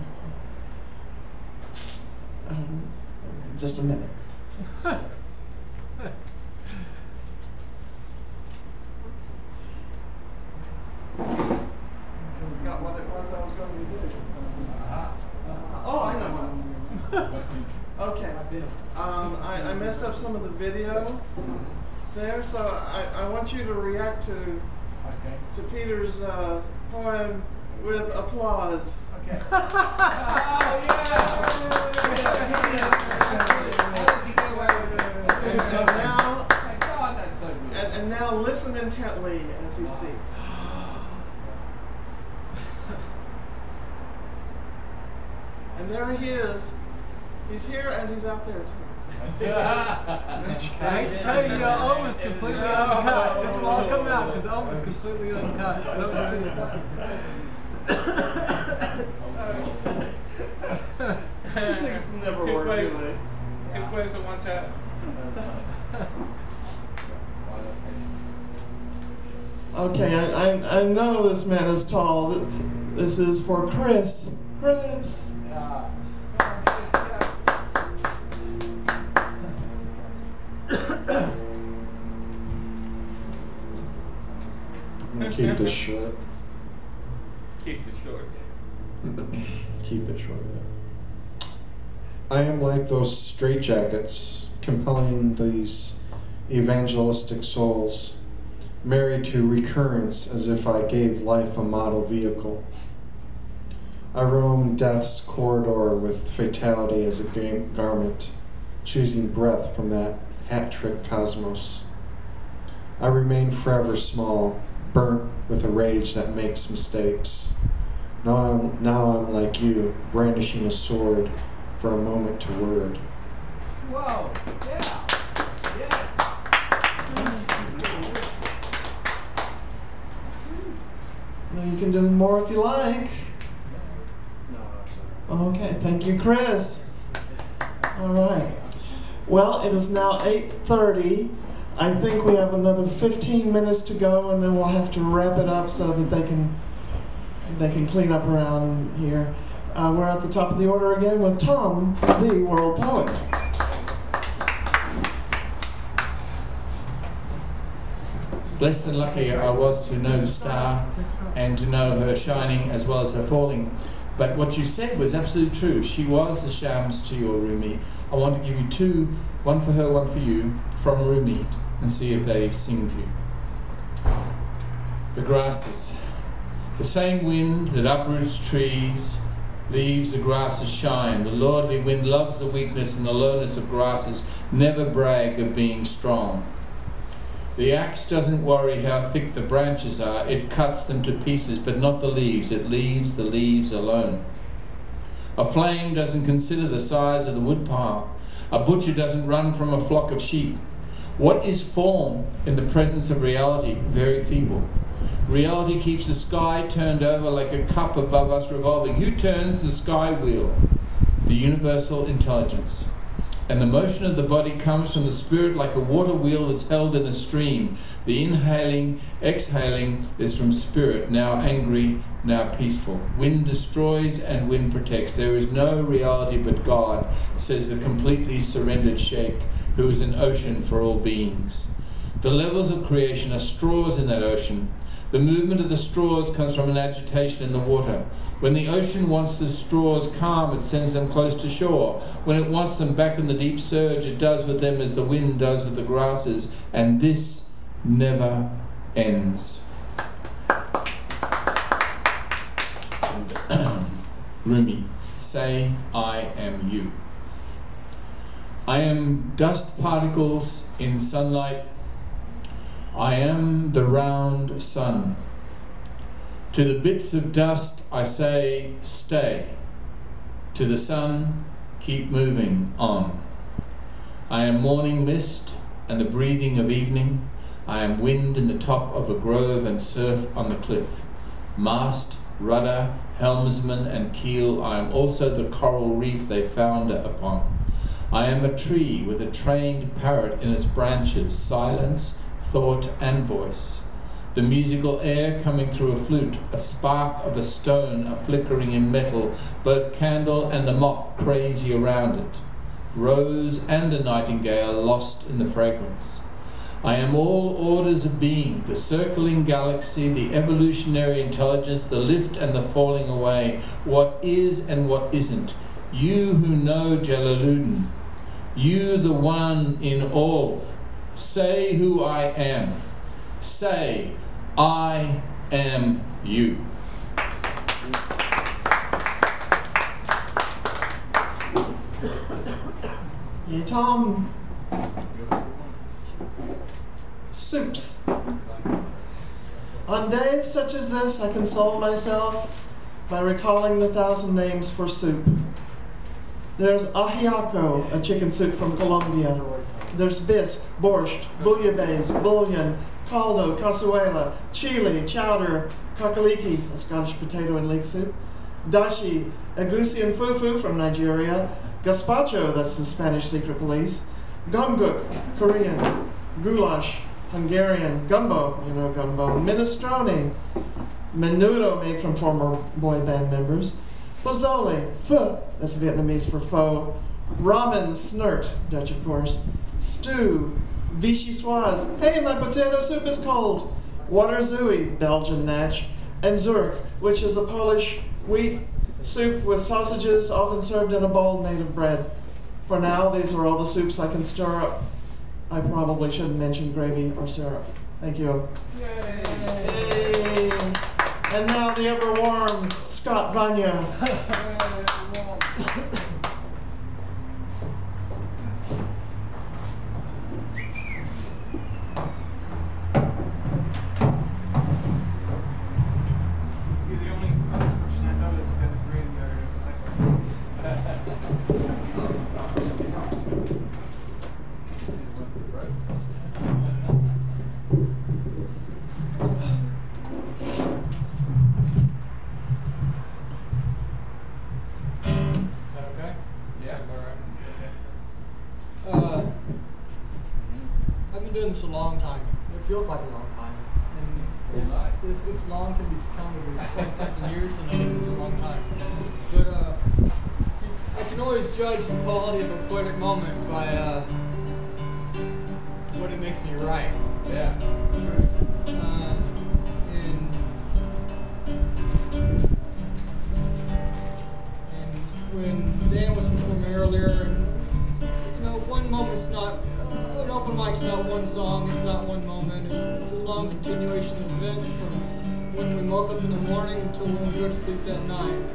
[SPEAKER 1] Just a minute. Got what it was I was going to do. Oh, I know what. Okay. I messed up some of the video there, so I want you to react to Peter's poem with applause. Okay. Oh, yeah! And now listen intently as he speaks. And there he is. He's here and he's out there too.
[SPEAKER 3] I hate to tell you, Ohm is completely uncut. This will all come out because Ohm is completely uncut.
[SPEAKER 1] These things never work, do they?
[SPEAKER 4] 2 plays at one time.
[SPEAKER 1] Okay, I know this man is tall. This is for Chris. Chris!
[SPEAKER 11] I'm gonna keep this short.
[SPEAKER 4] Keep it short.
[SPEAKER 11] Keep it short, yeah. I am like those straitjackets, compelling these evangelistic souls, married to recurrence as if I gave life a model vehicle. I roam death's corridor with fatality as a garment, choosing breath from that hat-trick cosmos. I remain forever small, burnt with a rage that makes mistakes. Now I'm like you, brandishing a sword for a moment to word.
[SPEAKER 3] Whoa! Yeah! Yes!
[SPEAKER 1] Now you can do more if you like. Okay, thank you, Chris. All right. Well, it is now 8:30. I think we have another 15 minutes to go, and then we'll have to wrap it up so that they can clean up around here. We're at the top of the order again with Thom, the world poet.
[SPEAKER 2] Blessed and lucky I was to know the star and to know her shining as well as her falling. But what you said was absolutely true. She was the shams to your Rumi. I want to give you two, one for her, one for you, from Rumi, and see if they sing to you. The grasses. The same wind that uproots trees, leaves the grasses shine. The lordly wind loves the weakness and the lowness of grasses, never brag of being strong. The axe doesn't worry how thick the branches are, it cuts them to pieces, but not the leaves, it leaves the leaves alone. A flame doesn't consider the size of the woodpile. A butcher doesn't run from a flock of sheep. What is form in the presence of reality? Very feeble. Reality keeps the sky turned over like a cup above us revolving. Who turns the sky wheel? The universal intelligence. And the motion of the body comes from the spirit like a water wheel that's held in a stream. The inhaling, exhaling is from spirit, now angry, now peaceful. Wind destroys and wind protects. There is no reality but God, says the completely surrendered sheikh, who is an ocean for all beings. The levels of creation are straws in that ocean. The movement of the straws comes from an agitation in the water. When the ocean wants the straws calm, it sends them close to shore. When it wants them back in the deep surge, it does with them as the wind does with the grasses. And this never ends. Rumi, say, I am you. I am dust particles in sunlight. I am the round sun. To the bits of dust I say, stay. To the sun, keep moving on. I am morning mist and the breathing of evening. I am wind in the top of a grove and surf on the cliff. Mast, rudder, helmsman and keel, I am also the coral reef they founder upon. I am a tree with a trained parrot in its branches, silence, thought and voice. The musical air coming through a flute, a spark of a stone, a flickering in metal, both candle and the moth crazy around it. Rose and a nightingale lost in the fragrance. I am all orders of being, the circling galaxy, the evolutionary intelligence, the lift and the falling away, what is and what isn't. You who know Jalaluddin, you the one in all, say who I am. Say, I am you.
[SPEAKER 1] Hey, Thom. Soups. On days such as this, I console myself by recalling the 1,000 names for soup. There's ajiaco, a chicken soup from Colombia. There's bisque, borscht, bouillabaisse, bouillon, caldo, cazuela, chili, chowder, kakaliki, a Scottish potato and leek soup, dashi, egusi and fufu from Nigeria, gazpacho, that's the Spanish secret police, gumguk, Korean, goulash, Hungarian, gumbo, you know gumbo, minestrone, menudo made from former boy band members, pozole, pho, that's Vietnamese for pho, ramen, snert, Dutch of course, stew, vichyssoise, hey, my potato soup is cold, water zooey, Belgian natch, and zurk, which is a Polish wheat soup with sausages, often served in a bowl made of bread. For now, these are all the soups I can stir up. I probably shouldn't mention gravy or syrup. Thank you. Yay. And now the ever warm Scott Vanya.
[SPEAKER 10] A long time. It feels like a long time. And if long can be counted as 20-something years, then I guess it's a long time. But I can always judge the quality of a poetic moment by what it makes me write.
[SPEAKER 4] Yeah.
[SPEAKER 10] And when Dan was performing earlier, and one moment's not. An open mic's not one song, it's not one moment. It's a long continuation of events from when we woke up in the morning until when we go to sleep that night.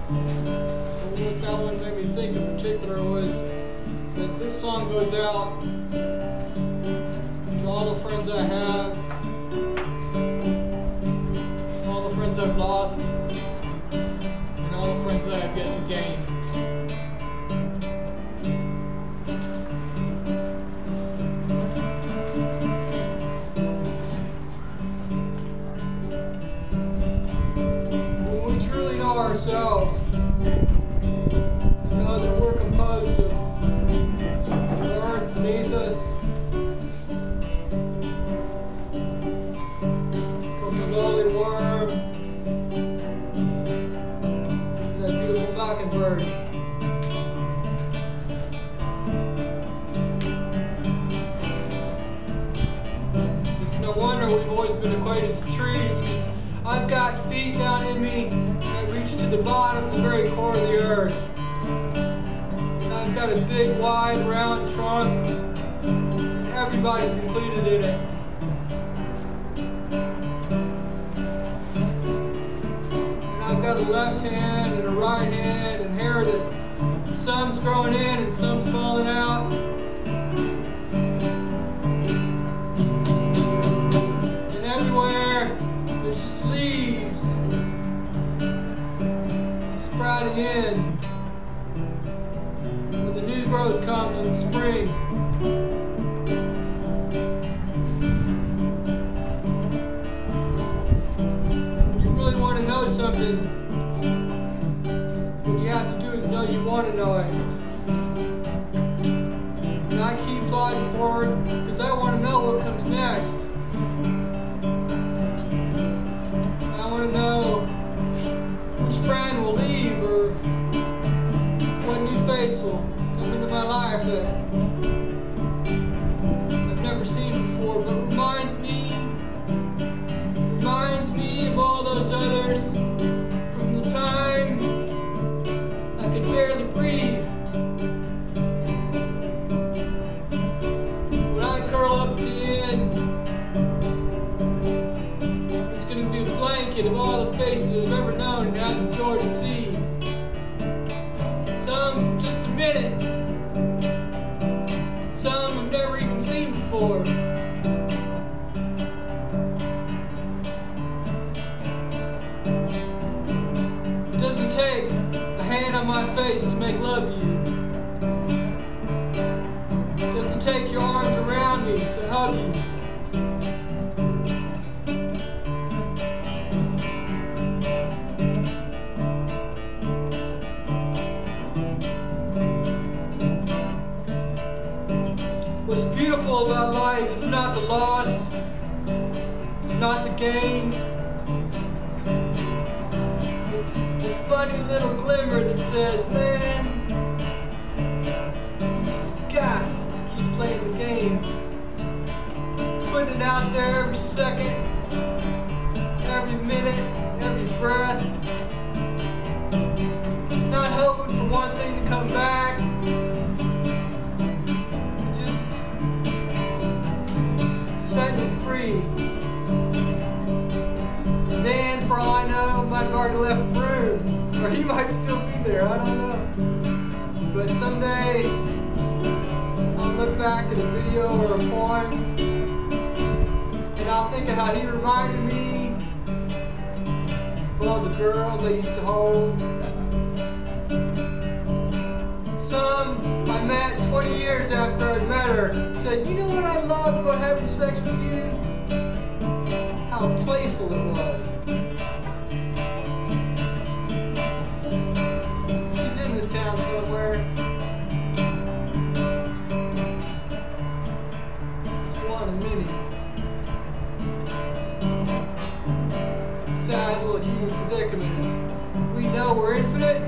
[SPEAKER 10] And what that one made me think in particular was that this song goes out to all the friends I have, all the friends I've lost, and all the friends I have yet ourselves. Know that we're composed of the earth beneath us, from the lowly worm to that beautiful mockingbird. It's no wonder we've always been equated to trees, because I've got feet down in me that reach to the bottom, the very core of the earth. I've got a big, wide, round trunk, and everybody's included in it. And I've got a left hand and a right hand and hair that's some's growing in and some's falling out. And everywhere there's just leaves sprouting in. New growth comes in the spring. When you really want to know something, what you have to do is know you want to know it. And I keep plodding forward because I want to know what comes next. I want to know which friend will leave or what new face will into my life that I've never seen before, but reminds me of all those others from the time I could barely breathe. When I curl up at the end, it's going to be a blanket of all the faces I've ever known and had the joy to see. Some for just a minute, some I've never even seen before. It doesn't take a hand on my face to make love to you. It doesn't take your arms around me to hug you. What's beautiful about life is not the loss, it's not the gain. It's the funny little glimmer that says, man, you just got to keep playing the game. Putting it out there every second, every minute, every breath. Not hoping for one thing to come back. Setting it free. Dan, for all I know, might have already left the room, or he might still be there, I don't know. But someday, I'll look back at a video or a poem, and I'll think of how he reminded me of all the girls I used to hold. Some I met 20 years after I'd met her said, you know what I loved about having sex with you? How playful it was. She's in this town somewhere. It's one of many. Sad little human predicaments. We know we're infinite.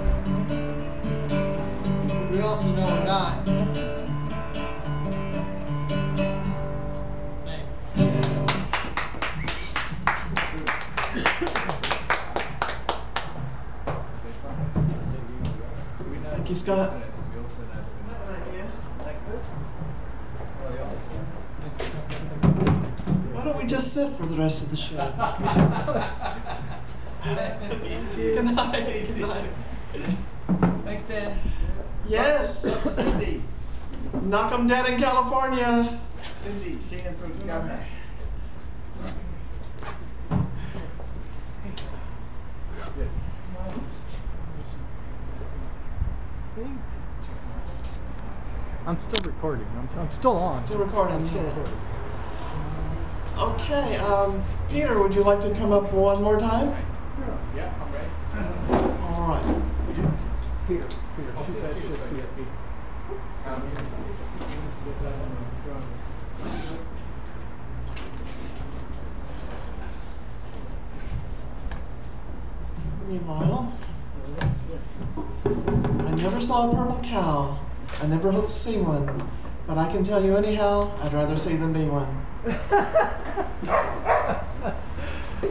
[SPEAKER 10] We also know we're not. Thanks.
[SPEAKER 1] Thank you, Scott. Why don't we just sit for the rest of the show? Good night. Good night.
[SPEAKER 4] Thanks, Dan.
[SPEAKER 1] Yes.
[SPEAKER 4] Cindy.
[SPEAKER 1] Knock 'em dead in California.
[SPEAKER 4] Cindy, singing for the governor. Yes.
[SPEAKER 10] I'm still recording. I'm still on.
[SPEAKER 1] Still recording.
[SPEAKER 10] I'm still recording.
[SPEAKER 1] Okay, Peter, would you like to come up one more time?
[SPEAKER 4] Yeah, I'm ready.
[SPEAKER 1] All
[SPEAKER 10] Here. She said it's here.
[SPEAKER 1] Meanwhile, I never saw a purple cow. I never hope to see one. But I can tell you anyhow, I'd rather see than be one.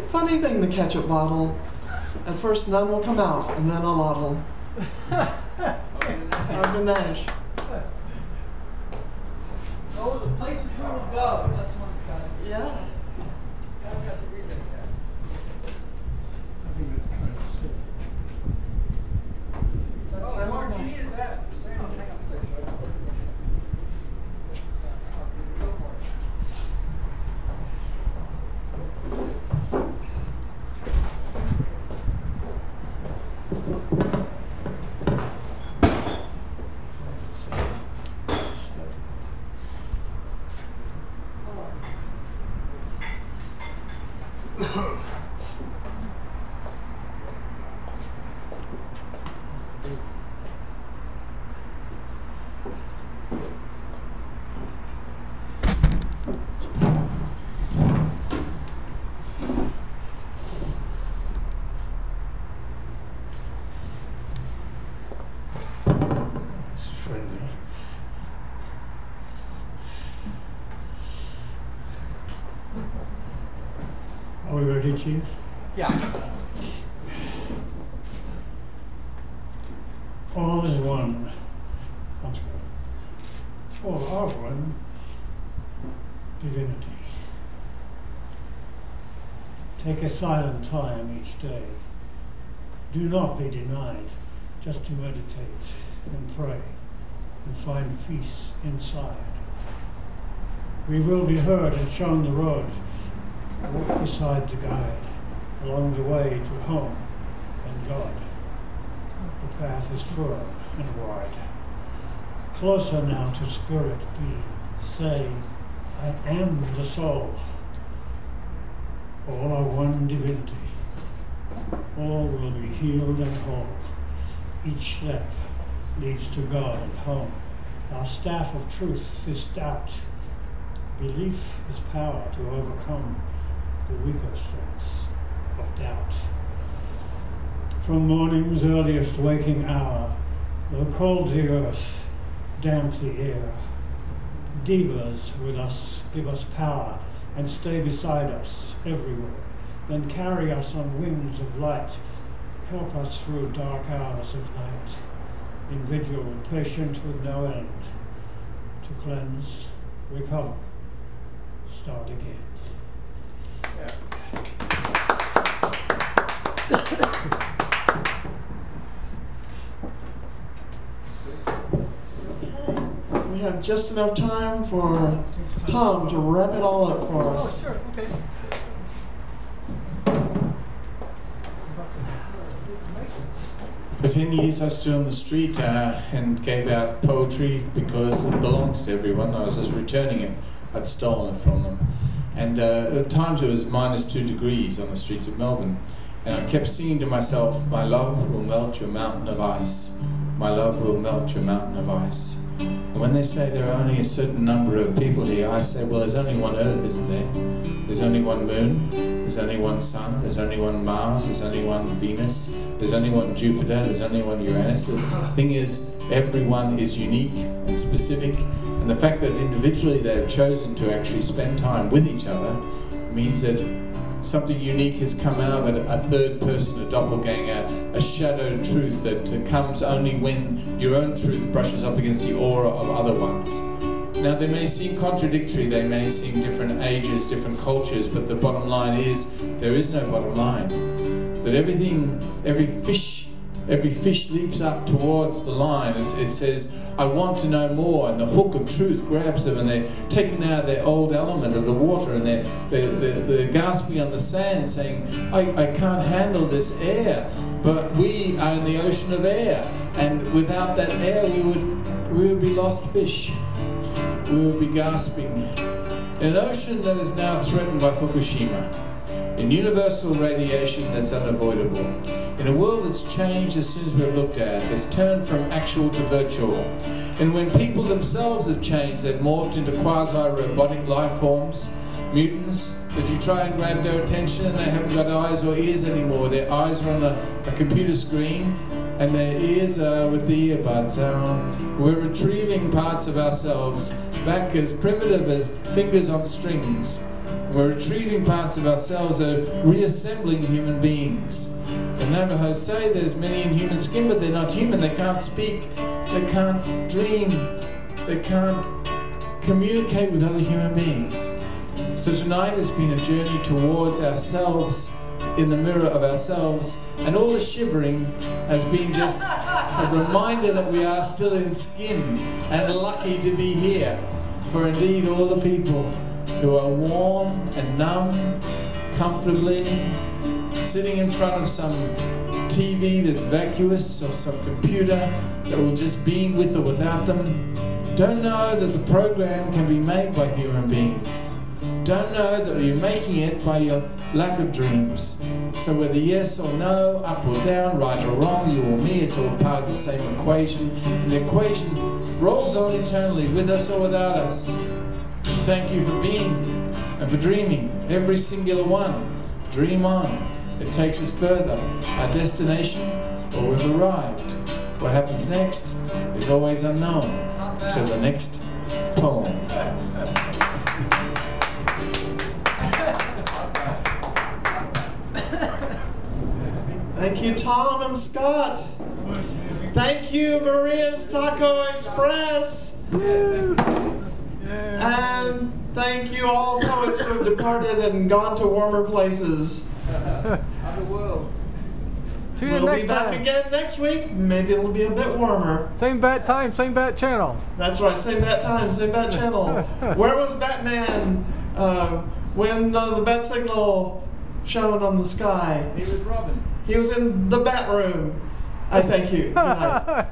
[SPEAKER 1] Funny thing, the ketchup bottle. At first none will come out, and then a lot'll. Ogden Nash.
[SPEAKER 10] Oh, the place is where to go. That's one guy.
[SPEAKER 1] Yeah.
[SPEAKER 10] I've got to read that.
[SPEAKER 9] I think that's kind of sick.
[SPEAKER 10] Oh, Mark, you needed that. Hang on a second. Go for it.
[SPEAKER 9] It's friendly. Are we ready, Chief?
[SPEAKER 10] Yeah.
[SPEAKER 9] All is one. Let's go. All are one. Divinity. Take a silent time each day. Do not be denied, just to meditate and pray and find peace inside. We will be heard and shown the road. Walk beside the guide along the way to home and God. The path is firm and wide. Closer now to spirit be. Say, I am the soul. All are one divinity. All will be healed and whole. Each step leads to God and home. Our staff of truth is doubt. Belief is power to overcome the weaker strengths of doubt. From morning's earliest waking hour, though cold the earth, damp the air, divas with us give us power and stay beside us everywhere, then carry us on wings of light, help us through dark hours of night, in vigil patient with no end, to cleanse, recover, start again.
[SPEAKER 1] We have just enough time for Thom to wrap it all up for us.
[SPEAKER 10] Oh, sure. Okay.
[SPEAKER 2] For 10 years I stood on the street and gave out poetry because it belongs to everyone. I was just returning it. I'd stolen it from them. And at times it was -2 degrees on the streets of Melbourne. And I kept singing to myself, my love will melt your mountain of ice. My love will melt your mountain of ice. And when they say there are only a certain number of people here, I say, well, there's only one Earth, isn't there? There's only one moon, there's only one sun, there's only one Mars, there's only one Venus, there's only one Jupiter, there's only one Uranus. The thing is, everyone is unique and specific, and the fact that individually they've chosen to actually spend time with each other means that something unique has come out, that a third person, a doppelganger, a shadowed truth that comes only when your own truth brushes up against the aura of other ones. Now they may seem contradictory, they may seem different ages, different cultures, but the bottom line is, there is no bottom line. That every fish leaps up towards the line. It says, I want to know more, and the hook of truth grabs them, and they're taking out their old element of the water, and they're gasping on the sand, saying, I can't handle this air, but we are in the ocean of air, and without that air we would be lost fish. We would be gasping. In an ocean that is now threatened by Fukushima, in universal radiation that's unavoidable, in In a world that's changed as soon as we've looked at, that's turned from actual to virtual, and when people themselves have changed, they've morphed into quasi-robotic life forms, mutants, that you try and grab their attention and they haven't got eyes or ears anymore. Their eyes are on a computer screen and their ears are with the earbuds. We're retrieving parts of ourselves back as primitive as fingers on strings. We're retrieving parts of ourselves that are reassembling human beings. The Navajos say there's many in human skin, but they're not human. They can't speak, they can't dream, they can't communicate with other human beings. So tonight has been a journey towards ourselves, in the mirror of ourselves, and all the shivering has been just a reminder that we are still in skin and lucky to be here. For indeed all the people who are warm and numb, comfortably, sitting in front of some TV that's vacuous or some computer that will just beam with or without them, don't know that the program can be made by human beings. Don't know that you're making it by your lack of dreams. So whether yes or no, up or down, right or wrong, you or me, it's all part of the same equation. And the equation rolls on eternally, with us or without us. Thank you for being and for dreaming, every singular one. Dream on. It takes us further. Our destination, or we've arrived. What happens next is always unknown. Till the next poem.
[SPEAKER 1] Thank you, Thom and Scott. Thank you, Maria's Taco Express. And thank you, all poets who have departed and gone to warmer places.
[SPEAKER 4] Other worlds.
[SPEAKER 10] Tune in
[SPEAKER 1] We'll
[SPEAKER 10] next
[SPEAKER 1] be back
[SPEAKER 10] time.
[SPEAKER 1] again next week. Maybe it'll be a bit warmer.
[SPEAKER 10] Same bat time, same bat channel.
[SPEAKER 1] That's right, same bat time, same bat channel. Where was Batman when the bat signal shone on the sky?
[SPEAKER 4] He was Robin.
[SPEAKER 1] He was in the bat room. I thank you. Good night.